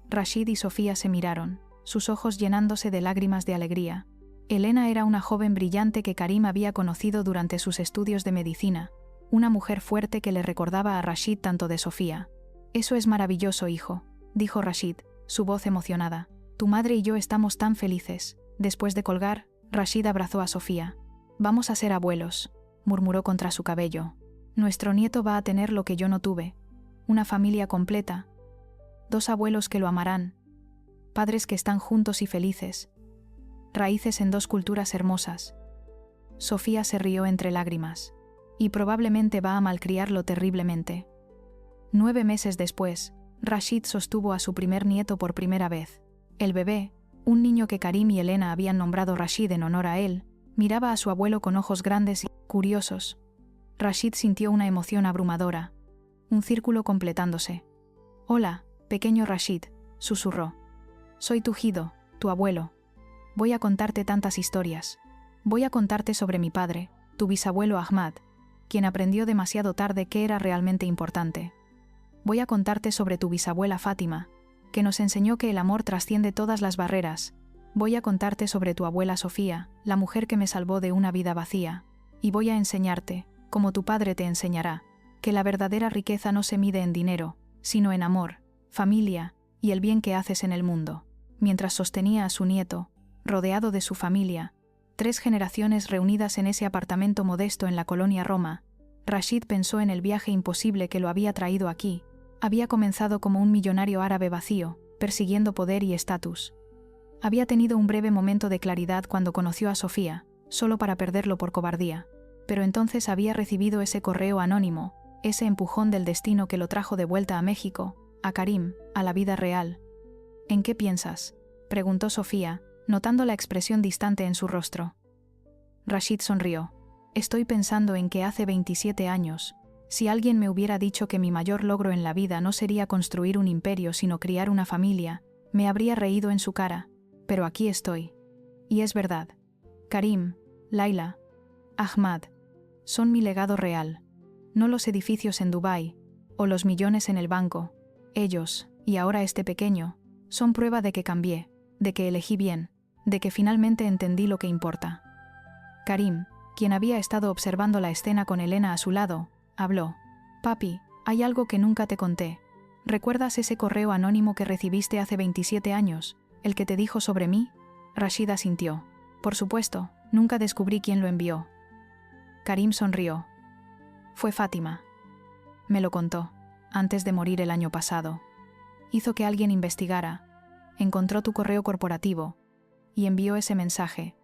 Rashid y Sofía se miraron, sus ojos llenándose de lágrimas de alegría. Elena era una joven brillante que Karim había conocido durante sus estudios de medicina, una mujer fuerte que le recordaba a Rashid tanto de Sofía. Eso es maravilloso, hijo, dijo Rashid, su voz emocionada. Tu madre y yo estamos tan felices. Después de colgar, Rashid abrazó a Sofía. Vamos a ser abuelos, murmuró contra su cabello. Nuestro nieto va a tener lo que yo no tuve. Una familia completa. 2 abuelos que lo amarán. Padres que están juntos y felices. Raíces en 2 culturas hermosas. Sofía se rió entre lágrimas. Y probablemente va a malcriarlo terriblemente. 9 meses después, Rashid sostuvo a su primer nieto por primera vez. El bebé, un niño que Karim y Elena habían nombrado Rashid en honor a él, miraba a su abuelo con ojos grandes y curiosos. Rashid sintió una emoción abrumadora. Un círculo completándose. Hola, pequeño Rashid, susurró. Soy Tujido, tu abuelo. Voy a contarte tantas historias. Voy a contarte sobre mi padre, tu bisabuelo Ahmad. quien aprendió demasiado tarde qué era realmente importante. Voy a contarte sobre tu bisabuela Fátima, que nos enseñó que el amor trasciende todas las barreras. Voy a contarte sobre tu abuela Sofía, la mujer que me salvó de una vida vacía. Y voy a enseñarte, como tu padre te enseñará, que la verdadera riqueza no se mide en dinero, sino en amor, familia y el bien que haces en el mundo. Mientras sostenía a su nieto, rodeado de su familia, 3 generaciones reunidas en ese apartamento modesto en la colonia Roma, Rashid pensó en el viaje imposible que lo había traído aquí. Había comenzado como un millonario árabe vacío, persiguiendo poder y estatus. Había tenido un breve momento de claridad cuando conoció a Sofía, solo para perderlo por cobardía. Pero entonces había recibido ese correo anónimo, ese empujón del destino que lo trajo de vuelta a México, a Karim, a la vida real. ¿En qué piensas?, preguntó Sofía, notando la expresión distante en su rostro. Rashid sonrió. Estoy pensando en que hace 27 años, si alguien me hubiera dicho que mi mayor logro en la vida no sería construir un imperio sino criar una familia, me habría reído en su cara, pero aquí estoy. Y es verdad. Karim, Laila, Ahmad, son mi legado real. No los edificios en Dubái, o los millones en el banco. Ellos, y ahora este pequeño, son prueba de que cambié, de que elegí bien, de que finalmente entendí lo que importa. Karim, quien había estado observando la escena con Elena a su lado, habló. Papi, hay algo que nunca te conté. ¿Recuerdas ese correo anónimo que recibiste hace 27 años, el que te dijo sobre mí? Rashid asintió. Por supuesto, nunca descubrí quién lo envió. Karim sonrió. Fue Fátima. Me lo contó, antes de morir el año pasado. Hizo que alguien investigara, encontró tu correo corporativo, y envió ese mensaje.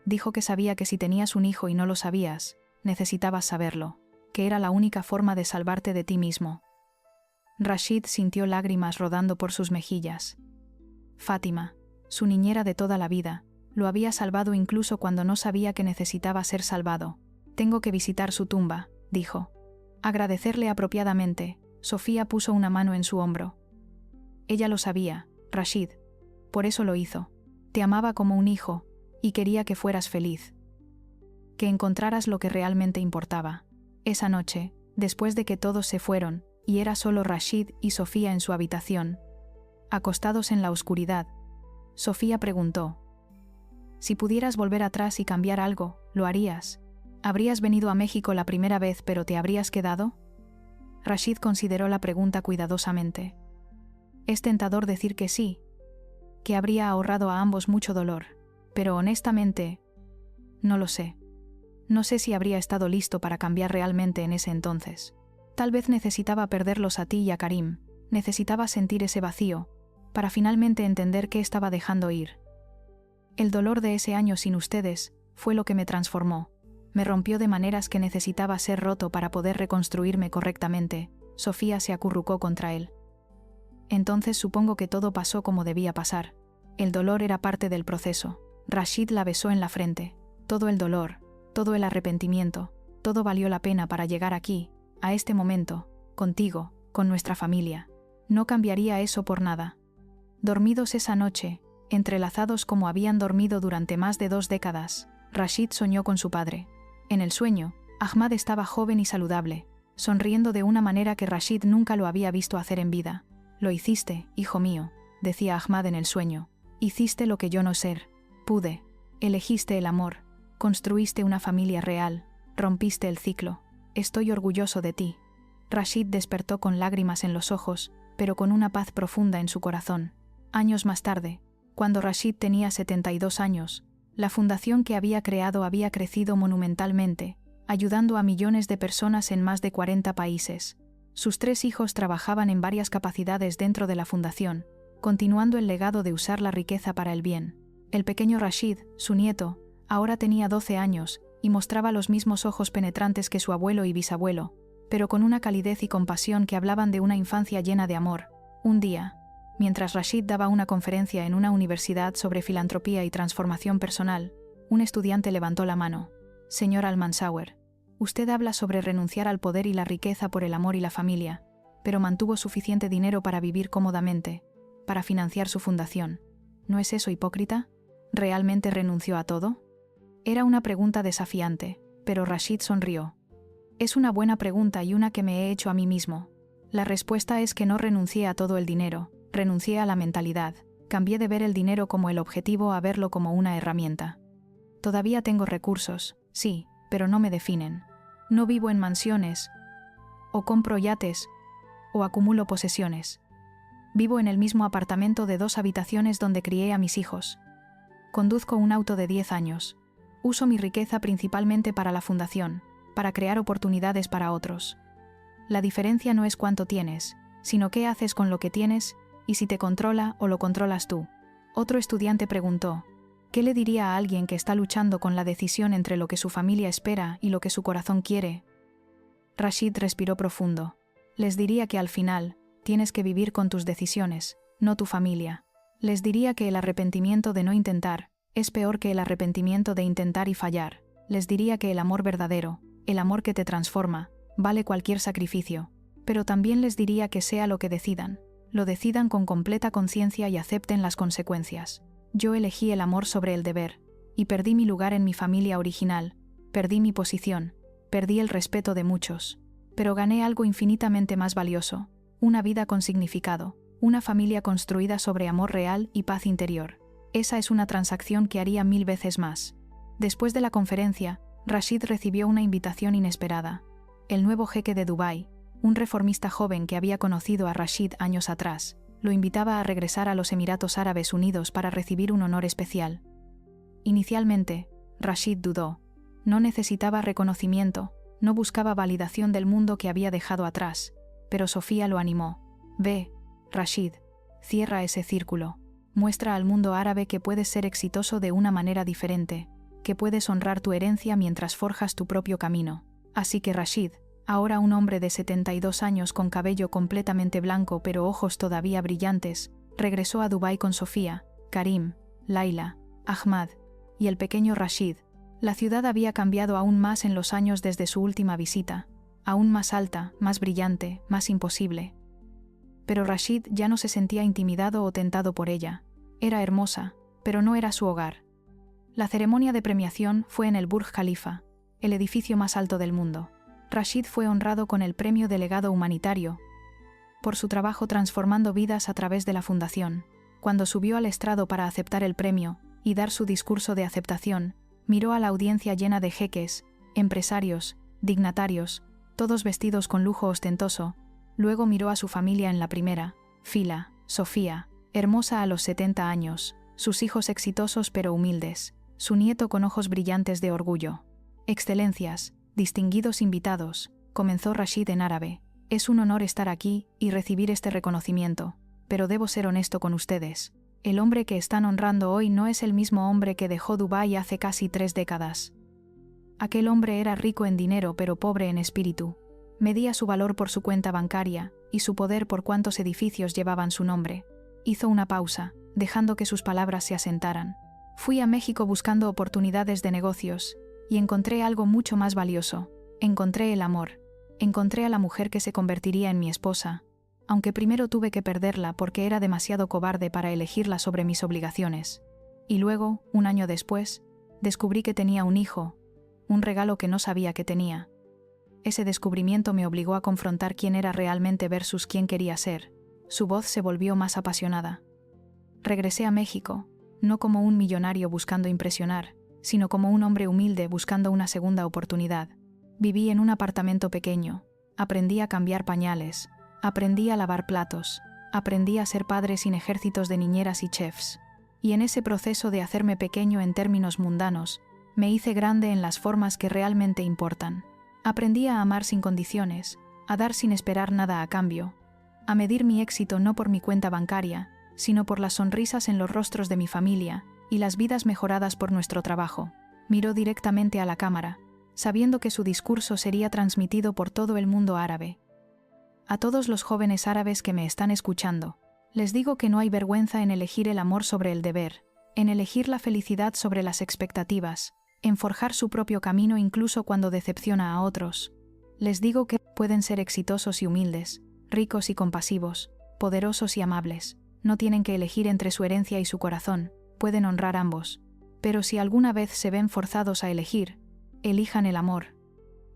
Dijo que sabía que si tenías un hijo y no lo sabías, necesitabas saberlo, que era la única forma de salvarte de ti mismo. Rashid sintió lágrimas rodando por sus mejillas. Fátima, su niñera de toda la vida, lo había salvado incluso cuando no sabía que necesitaba ser salvado. Tengo que visitar su tumba, dijo. Agradecerle apropiadamente. Sofía puso una mano en su hombro. Ella lo sabía, Rashid. Por eso lo hizo. Te amaba como un hijo, y quería que fueras feliz. Que encontraras lo que realmente importaba. Esa noche, después de que todos se fueron, y era solo Rashid y Sofía en su habitación, acostados en la oscuridad, Sofía preguntó: si pudieras volver atrás y cambiar algo, ¿lo harías? ¿Habrías venido a México la primera vez pero te habrías quedado? Rashid consideró la pregunta cuidadosamente. Es tentador decir que sí, que habría ahorrado a ambos mucho dolor, pero honestamente, no lo sé. No sé si habría estado listo para cambiar realmente en ese entonces. Tal vez necesitaba perderlos a ti y a Karim, necesitaba sentir ese vacío, para finalmente entender qué estaba dejando ir. El dolor de ese año sin ustedes fue lo que me transformó. Me rompió de maneras que necesitaba ser roto para poder reconstruirme correctamente. Sofía se acurrucó contra él. Entonces supongo que todo pasó como debía pasar. El dolor era parte del proceso. Rashid la besó en la frente. Todo el dolor, todo el arrepentimiento, todo valió la pena para llegar aquí, a este momento, contigo, con nuestra familia. No cambiaría eso por nada. Dormidos esa noche, entrelazados como habían dormido durante más de 2 décadas, Rashid soñó con su padre. En el sueño, Ahmad estaba joven y saludable, sonriendo de una manera que Rashid nunca lo había visto hacer en vida. Lo hiciste, hijo mío, decía Ahmad en el sueño. Hiciste lo que yo no ser. Pude. Elegiste el amor. Construiste una familia real. Rompiste el ciclo. Estoy orgulloso de ti. Rashid despertó con lágrimas en los ojos, pero con una paz profunda en su corazón. Años más tarde, cuando Rashid tenía 72 años, la fundación que había creado había crecido monumentalmente, ayudando a millones de personas en más de 40 países. Sus 3 hijos trabajaban en varias capacidades dentro de la fundación, continuando el legado de usar la riqueza para el bien. El pequeño Rashid, su nieto, ahora tenía 12 años y mostraba los mismos ojos penetrantes que su abuelo y bisabuelo, pero con una calidez y compasión que hablaban de una infancia llena de amor. Un día, mientras Rashid daba una conferencia en una universidad sobre filantropía y transformación personal, un estudiante levantó la mano. Señor Almansauer, usted habla sobre renunciar al poder y la riqueza por el amor y la familia, pero mantuvo suficiente dinero para vivir cómodamente, para financiar su fundación. ¿No es eso hipócrita? ¿Realmente renunció a todo? Era una pregunta desafiante, pero Rashid sonrió. Es una buena pregunta y una que me he hecho a mí mismo. La respuesta es que no renuncié a todo el dinero, renuncié a la mentalidad, cambié de ver el dinero como el objetivo a verlo como una herramienta. Todavía tengo recursos, sí, pero no me definen. No vivo en mansiones, o compro yates, o acumulo posesiones. Vivo en el mismo apartamento de 2 habitaciones donde crié a mis hijos. Conduzco un auto de 10 años. Uso mi riqueza principalmente para la fundación, para crear oportunidades para otros. La diferencia no es cuánto tienes, sino qué haces con lo que tienes y si te controla o lo controlas tú. Otro estudiante preguntó, ¿qué le diría a alguien que está luchando con la decisión entre lo que su familia espera y lo que su corazón quiere? Rashid respiró profundo. Les diría que al final, tienes que vivir con tus decisiones, no tu familia. Les diría que el arrepentimiento de no intentar es peor que el arrepentimiento de intentar y fallar. Les diría que el amor verdadero, el amor que te transforma, vale cualquier sacrificio. Pero también les diría que sea lo que decidan, lo decidan con completa conciencia y acepten las consecuencias. Yo elegí el amor sobre el deber, y perdí mi lugar en mi familia original, perdí mi posición, perdí el respeto de muchos. Pero gané algo infinitamente más valioso, una vida con significado, una familia construida sobre amor real y paz interior. Esa es una transacción que haría 1000 veces más. Después de la conferencia, Rashid recibió una invitación inesperada. El nuevo jeque de Dubái, un reformista joven que había conocido a Rashid años atrás, lo invitaba a regresar a los Emiratos Árabes Unidos para recibir un honor especial. Inicialmente, Rashid dudó. No necesitaba reconocimiento, no buscaba validación del mundo que había dejado atrás, pero Sofía lo animó. Ve, Rashid, cierra ese círculo. Muestra al mundo árabe que puedes ser exitoso de una manera diferente, que puedes honrar tu herencia mientras forjas tu propio camino. Así que Rashid, ahora un hombre de 72 años con cabello completamente blanco pero ojos todavía brillantes, regresó a Dubái con Sofía, Karim, Laila, Ahmad y el pequeño Rashid. La ciudad había cambiado aún más en los años desde su última visita, aún más alta, más brillante, más imposible. Pero Rashid ya no se sentía intimidado o tentado por ella. Era hermosa, pero no era su hogar. La ceremonia de premiación fue en el Burj Khalifa, el edificio más alto del mundo. Rashid fue honrado con el premio de legado humanitario por su trabajo transformando vidas a través de la fundación. Cuando subió al estrado para aceptar el premio y dar su discurso de aceptación, miró a la audiencia llena de jeques, empresarios, dignatarios, todos vestidos con lujo ostentoso. Luego miró a su familia en la primera fila, Sofía, hermosa a los 70 años, sus hijos exitosos pero humildes, su nieto con ojos brillantes de orgullo. Excelencias, distinguidos invitados, comenzó Rashid en árabe. Es un honor estar aquí y recibir este reconocimiento, pero debo ser honesto con ustedes. El hombre que están honrando hoy no es el mismo hombre que dejó Dubái hace casi 3 décadas. Aquel hombre era rico en dinero pero pobre en espíritu. Medía su valor por su cuenta bancaria y su poder por cuántos edificios llevaban su nombre. Hizo una pausa, dejando que sus palabras se asentaran. Fui a México buscando oportunidades de negocios y encontré algo mucho más valioso. Encontré el amor. Encontré a la mujer que se convertiría en mi esposa, aunque primero tuve que perderla porque era demasiado cobarde para elegirla sobre mis obligaciones. Y luego, un año después, descubrí que tenía un hijo, un regalo que no sabía que tenía. Ese descubrimiento me obligó a confrontar quién era realmente versus quién quería ser. Su voz se volvió más apasionada. Regresé a México, no como un millonario buscando impresionar, sino como un hombre humilde buscando una segunda oportunidad. Viví en un apartamento pequeño, aprendí a cambiar pañales, aprendí a lavar platos, aprendí a ser padre sin ejércitos de niñeras y chefs. Y en ese proceso de hacerme pequeño en términos mundanos, me hice grande en las formas que realmente importan. Aprendí a amar sin condiciones, a dar sin esperar nada a cambio, a medir mi éxito no por mi cuenta bancaria, sino por las sonrisas en los rostros de mi familia y las vidas mejoradas por nuestro trabajo. Miró directamente a la cámara, sabiendo que su discurso sería transmitido por todo el mundo árabe. A todos los jóvenes árabes que me están escuchando, les digo que no hay vergüenza en elegir el amor sobre el deber, en elegir la felicidad sobre las expectativas, en forjar su propio camino incluso cuando decepciona a otros. Les digo que pueden ser exitosos y humildes, ricos y compasivos, poderosos y amables. No tienen que elegir entre su herencia y su corazón, pueden honrar ambos. Pero si alguna vez se ven forzados a elegir, elijan el amor.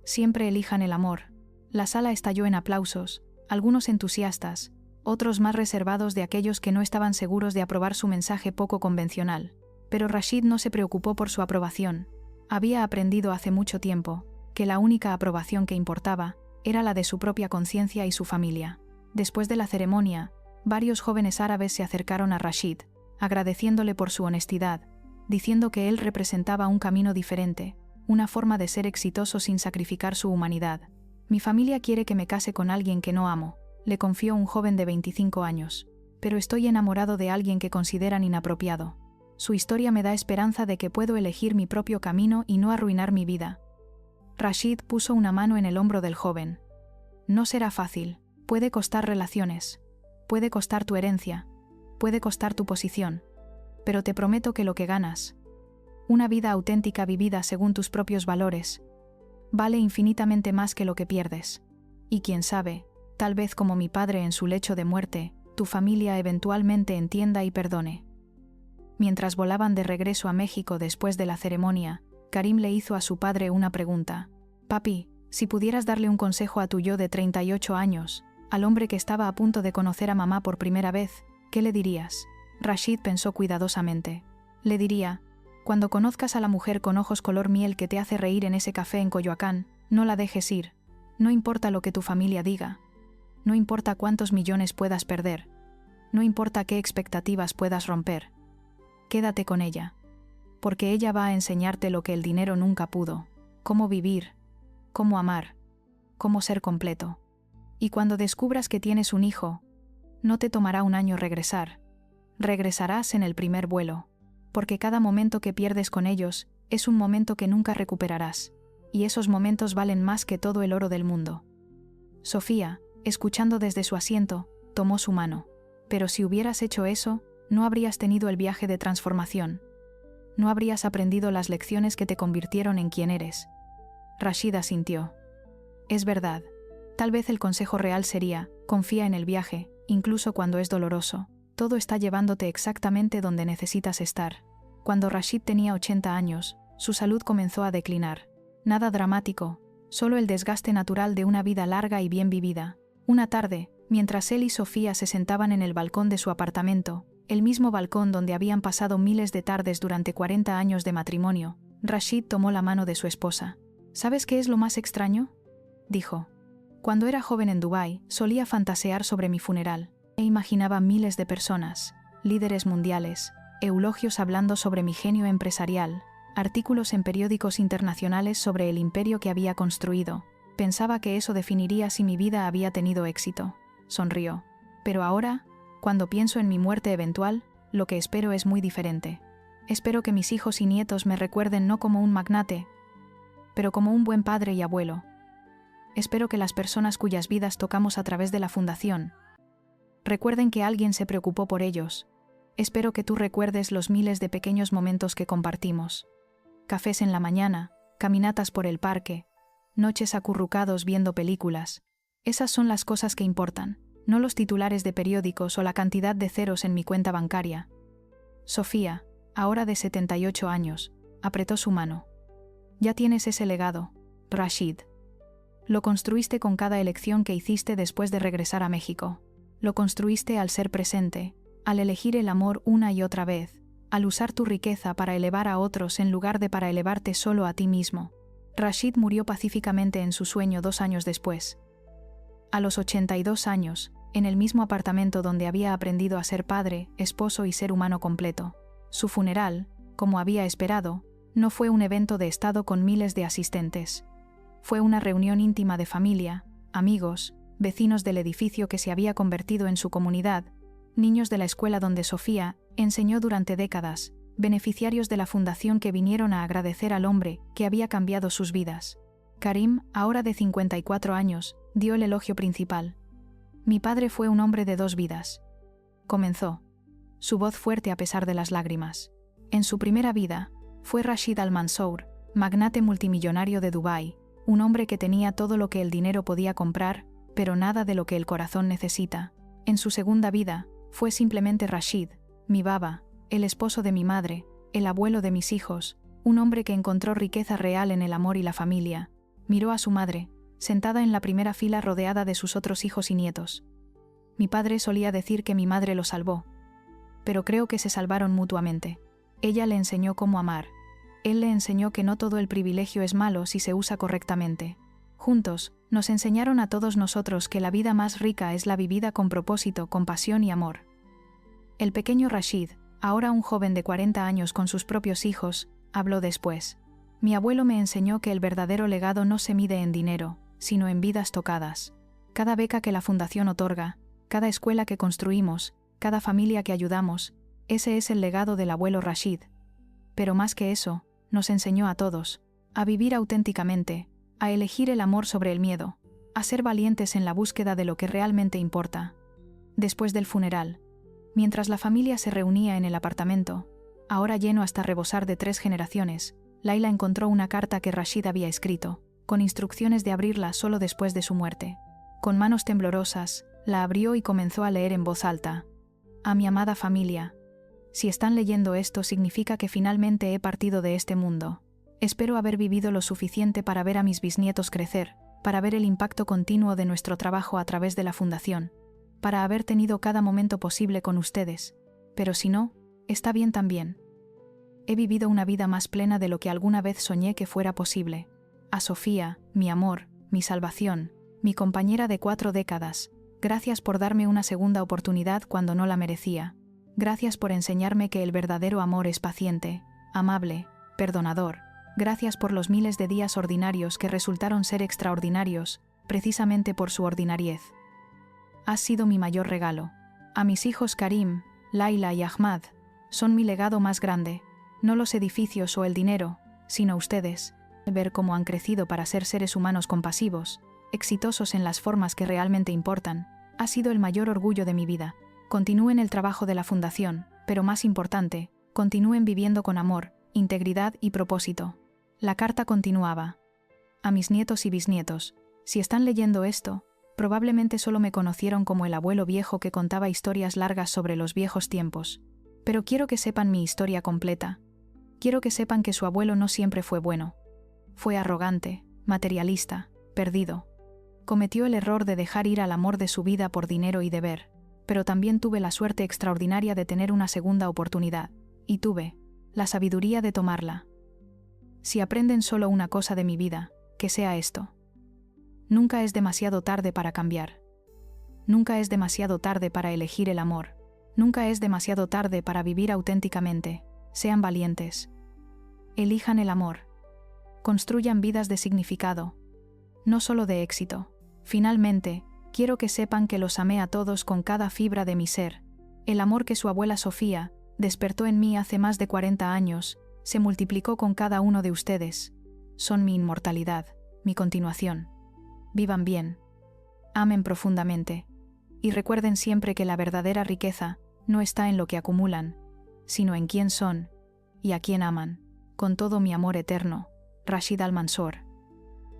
Siempre elijan el amor. La sala estalló en aplausos, algunos entusiastas, otros más reservados de aquellos que no estaban seguros de aprobar su mensaje poco convencional. Pero Rashid no se preocupó por su aprobación. Había aprendido hace mucho tiempo que la única aprobación que importaba era la de su propia conciencia y su familia. Después de la ceremonia, varios jóvenes árabes se acercaron a Rashid, agradeciéndole por su honestidad, diciendo que él representaba un camino diferente, una forma de ser exitoso sin sacrificar su humanidad. Mi familia quiere que me case con alguien que no amo, le confió un joven de 25 años, pero estoy enamorado de alguien que consideran inapropiado. Su historia me da esperanza de que puedo elegir mi propio camino y no arruinar mi vida. Rashid puso una mano en el hombro del joven. No será fácil, puede costar relaciones, puede costar tu herencia, puede costar tu posición, pero te prometo que lo que ganas, una vida auténtica vivida según tus propios valores, vale infinitamente más que lo que pierdes. Y quién sabe, tal vez como mi padre en su lecho de muerte, tu familia eventualmente entienda y perdone. Mientras volaban de regreso a México después de la ceremonia, Karim le hizo a su padre una pregunta. Papi, si pudieras darle un consejo a tu yo de 38 años, al hombre que estaba a punto de conocer a mamá por primera vez, ¿qué le dirías? Rashid pensó cuidadosamente. Le diría, cuando conozcas a la mujer con ojos color miel que te hace reír en ese café en Coyoacán, no la dejes ir. No importa lo que tu familia diga. No importa cuántos millones puedas perder. No importa qué expectativas puedas romper. Quédate con ella. Porque ella va a enseñarte lo que el dinero nunca pudo. Cómo vivir. Cómo amar. Cómo ser completo. Y cuando descubras que tienes un hijo, no te tomará un año regresar. Regresarás en el primer vuelo. Porque cada momento que pierdes con ellos es un momento que nunca recuperarás. Y esos momentos valen más que todo el oro del mundo. Sofía, escuchando desde su asiento, tomó su mano. Pero si hubieras hecho eso, no habrías tenido el viaje de transformación. No habrías aprendido las lecciones que te convirtieron en quien eres. Rashid asintió. Es verdad. Tal vez el consejo real sería, confía en el viaje, incluso cuando es doloroso. Todo está llevándote exactamente donde necesitas estar. Cuando Rashid tenía 80 años, su salud comenzó a declinar. Nada dramático, solo el desgaste natural de una vida larga y bien vivida. Una tarde, mientras él y Sofía se sentaban en el balcón de su apartamento, el mismo balcón donde habían pasado miles de tardes durante 40 años de matrimonio, Rashid tomó la mano de su esposa. ¿Sabes qué es lo más extraño?, dijo. Cuando era joven en Dubái, solía fantasear sobre mi funeral, e imaginaba miles de personas, líderes mundiales, eulogios hablando sobre mi genio empresarial, artículos en periódicos internacionales sobre el imperio que había construido. Pensaba que eso definiría si mi vida había tenido éxito. Sonrió. Pero ahora, cuando pienso en mi muerte eventual, lo que espero es muy diferente. Espero que mis hijos y nietos me recuerden no como un magnate, pero como un buen padre y abuelo. Espero que las personas cuyas vidas tocamos a través de la fundación recuerden que alguien se preocupó por ellos. Espero que tú recuerdes los miles de pequeños momentos que compartimos. Cafés en la mañana, caminatas por el parque, noches acurrucados viendo películas. Esas son las cosas que importan, no los titulares de periódicos o la cantidad de ceros en mi cuenta bancaria. Sofía, ahora de 78 años, apretó su mano. Ya tienes ese legado, Rashid. Lo construiste con cada elección que hiciste después de regresar a México. Lo construiste al ser presente, al elegir el amor una y otra vez, al usar tu riqueza para elevar a otros en lugar de para elevarte solo a ti mismo. Rashid murió pacíficamente en su sueño 2 años después. A los 82 años, en el mismo apartamento donde había aprendido a ser padre, esposo y ser humano completo. Su funeral, como había esperado, no fue un evento de estado con miles de asistentes. Fue una reunión íntima de familia, amigos, vecinos del edificio que se había convertido en su comunidad, niños de la escuela donde Sofía enseñó durante décadas, beneficiarios de la fundación que vinieron a agradecer al hombre que había cambiado sus vidas. Karim, ahora de 54 años, dio el elogio principal. Mi padre fue un hombre de 2 vidas. Comenzó. Su voz fuerte a pesar de las lágrimas. En su primera vida, fue Rashid Al Mansour, magnate multimillonario de Dubái, un hombre que tenía todo lo que el dinero podía comprar, pero nada de lo que el corazón necesita. En su segunda vida, fue simplemente Rashid, mi baba, el esposo de mi madre, el abuelo de mis hijos, un hombre que encontró riqueza real en el amor y la familia. Miró a su madre, sentada en la primera fila rodeada de sus otros hijos y nietos. Mi padre solía decir que mi madre lo salvó. Pero creo que se salvaron mutuamente. Ella le enseñó cómo amar. Él le enseñó que no todo el privilegio es malo si se usa correctamente. Juntos, nos enseñaron a todos nosotros que la vida más rica es la vivida con propósito, con pasión y amor. El pequeño Rashid, ahora un joven de 40 años con sus propios hijos, habló después. Mi abuelo me enseñó que el verdadero legado no se mide en dinero, sino en vidas tocadas. Cada beca que la Fundación otorga, cada escuela que construimos, cada familia que ayudamos, ese es el legado del abuelo Rashid. Pero más que eso, nos enseñó a todos, a vivir auténticamente, a elegir el amor sobre el miedo, a ser valientes en la búsqueda de lo que realmente importa. Después del funeral, mientras la familia se reunía en el apartamento, ahora lleno hasta rebosar de 3 generaciones, Laila encontró una carta que Rashid había escrito, con instrucciones de abrirla solo después de su muerte. Con manos temblorosas, la abrió y comenzó a leer en voz alta. A mi amada familia. Si están leyendo esto significa que finalmente he partido de este mundo. Espero haber vivido lo suficiente para ver a mis bisnietos crecer, para ver el impacto continuo de nuestro trabajo a través de la Fundación, para haber tenido cada momento posible con ustedes. Pero si no, está bien también. He vivido una vida más plena de lo que alguna vez soñé que fuera posible. A Sofía, mi amor, mi salvación, mi compañera de 4 décadas, gracias por darme una segunda oportunidad cuando no la merecía. Gracias por enseñarme que el verdadero amor es paciente, amable, perdonador. Gracias por los miles de días ordinarios que resultaron ser extraordinarios, precisamente por su ordinariez. Has sido mi mayor regalo. A mis hijos Karim, Laila y Ahmad, son mi legado más grande. No los edificios o el dinero, sino ustedes. Ver cómo han crecido para ser seres humanos compasivos, exitosos en las formas que realmente importan, ha sido el mayor orgullo de mi vida. Continúen el trabajo de la Fundación, pero más importante, continúen viviendo con amor, integridad y propósito. La carta continuaba. A mis nietos y bisnietos, si están leyendo esto, probablemente solo me conocieron como el abuelo viejo que contaba historias largas sobre los viejos tiempos. Pero quiero que sepan mi historia completa. Quiero que sepan que su abuelo no siempre fue bueno. Fue arrogante, materialista, perdido. Cometió el error de dejar ir al amor de su vida por dinero y deber, pero también tuve la suerte extraordinaria de tener una segunda oportunidad, y tuve la sabiduría de tomarla. Si aprenden solo una cosa de mi vida, que sea esto. Nunca es demasiado tarde para cambiar. Nunca es demasiado tarde para elegir el amor. Nunca es demasiado tarde para vivir auténticamente. Sean valientes. Elijan el amor. Construyan vidas de significado. No solo de éxito. Finalmente, quiero que sepan que los amé a todos con cada fibra de mi ser. El amor que su abuela Sofía despertó en mí hace más de 40 años, se multiplicó con cada uno de ustedes. Son mi inmortalidad, mi continuación. Vivan bien. Amen profundamente. Y recuerden siempre que la verdadera riqueza no está en lo que acumulan, sino en quién son y a quién aman. Con todo mi amor eterno, Rashid Al-Mansur.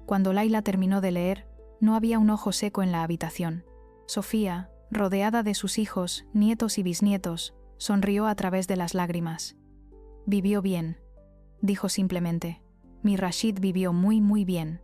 Cuando Laila terminó de leer, no había un ojo seco en la habitación. Sofía, rodeada de sus hijos, nietos y bisnietos, sonrió a través de las lágrimas. Vivió bien, dijo simplemente. Mi Rashid vivió muy muy bien.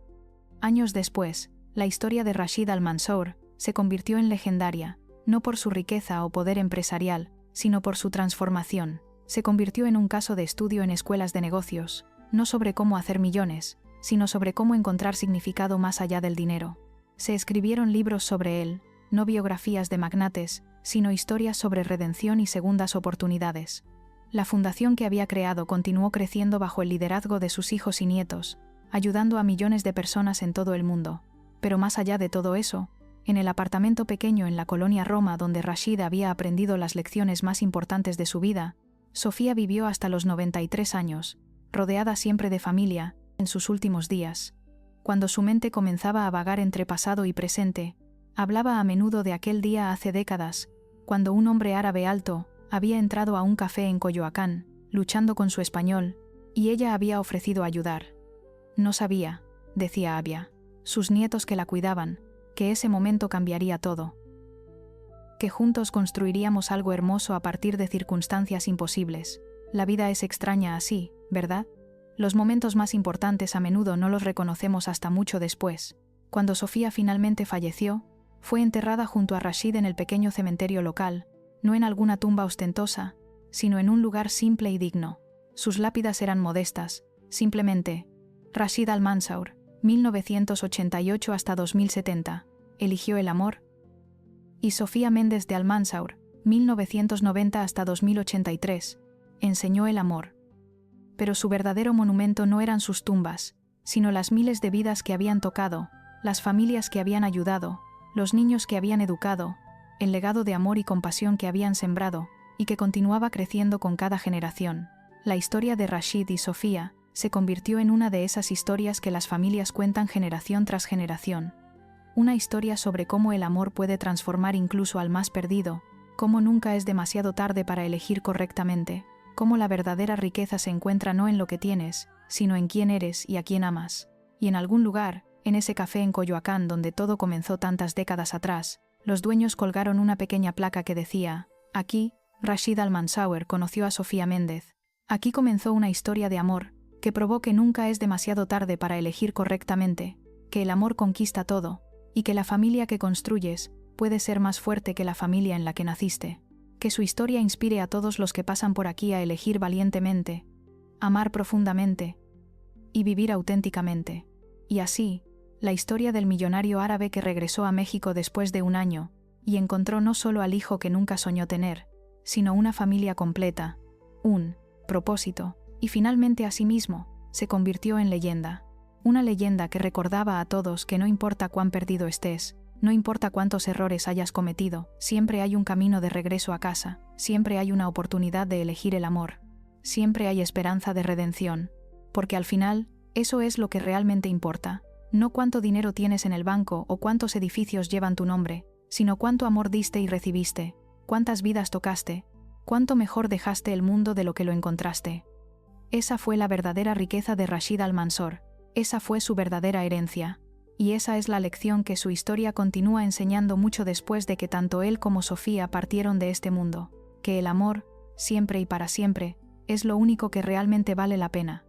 Años después, la historia de Rashid Al-Mansur se convirtió en legendaria, no por su riqueza o poder empresarial, sino por su transformación. Se convirtió en un caso de estudio en escuelas de negocios, no sobre cómo hacer millones, sino sobre cómo encontrar significado más allá del dinero. Se escribieron libros sobre él, no biografías de magnates, sino historias sobre redención y segundas oportunidades. La fundación que había creado continuó creciendo bajo el liderazgo de sus hijos y nietos, ayudando a millones de personas en todo el mundo. Pero más allá de todo eso, en el apartamento pequeño en la colonia Roma donde Rashid había aprendido las lecciones más importantes de su vida, Sofía vivió hasta los 93 años, rodeada siempre de familia, en sus últimos días. Cuando su mente comenzaba a vagar entre pasado y presente, hablaba a menudo de aquel día hace décadas, cuando un hombre árabe alto había entrado a un café en Coyoacán, luchando con su español, y ella había ofrecido ayudar. No sabía, decía Abia, sus nietos que la cuidaban, que ese momento cambiaría todo. Que juntos construiríamos algo hermoso a partir de circunstancias imposibles. La vida es extraña así, ¿verdad? Los momentos más importantes a menudo no los reconocemos hasta mucho después. Cuando Sofía finalmente falleció, fue enterrada junto a Rashid en el pequeño cementerio local, no en alguna tumba ostentosa, sino en un lugar simple y digno. Sus lápidas eran modestas, simplemente: Rashid Al-Mansour, 1988 hasta 2070, eligió el amor. Y Sofía Méndez de Al-Mansour, 1990 hasta 2083, enseñó el amor. Pero su verdadero monumento no eran sus tumbas, sino las miles de vidas que habían tocado, las familias que habían ayudado, los niños que habían educado, el legado de amor y compasión que habían sembrado, y que continuaba creciendo con cada generación. La historia de Rashid y Sofía se convirtió en una de esas historias que las familias cuentan generación tras generación. Una historia sobre cómo el amor puede transformar incluso al más perdido, cómo nunca es demasiado tarde para elegir correctamente, cómo la verdadera riqueza se encuentra no en lo que tienes, sino en quién eres y a quién amas. Y en algún lugar, en ese café en Coyoacán donde todo comenzó tantas décadas atrás, los dueños colgaron una pequeña placa que decía: aquí, Rashid Al-Mansour conoció a Sofía Méndez. Aquí comenzó una historia de amor, que probó que nunca es demasiado tarde para elegir correctamente, que el amor conquista todo, y que la familia que construyes puede ser más fuerte que la familia en la que naciste. Que su historia inspire a todos los que pasan por aquí a elegir valientemente, amar profundamente y vivir auténticamente. Y así, la historia del millonario árabe que regresó a México después de un año y encontró no solo al hijo que nunca soñó tener, sino una familia completa, un propósito, y finalmente a sí mismo, se convirtió en leyenda. Una leyenda que recordaba a todos que no importa cuán perdido estés, no importa cuántos errores hayas cometido, siempre hay un camino de regreso a casa, siempre hay una oportunidad de elegir el amor, siempre hay esperanza de redención, porque al final, eso es lo que realmente importa, no cuánto dinero tienes en el banco o cuántos edificios llevan tu nombre, sino cuánto amor diste y recibiste, cuántas vidas tocaste, cuánto mejor dejaste el mundo de lo que lo encontraste. Esa fue la verdadera riqueza de Rashid Al-Mansour, esa fue su verdadera herencia. Y esa es la lección que su historia continúa enseñando mucho después de que tanto él como Sofía partieron de este mundo, que el amor, siempre y para siempre, es lo único que realmente vale la pena.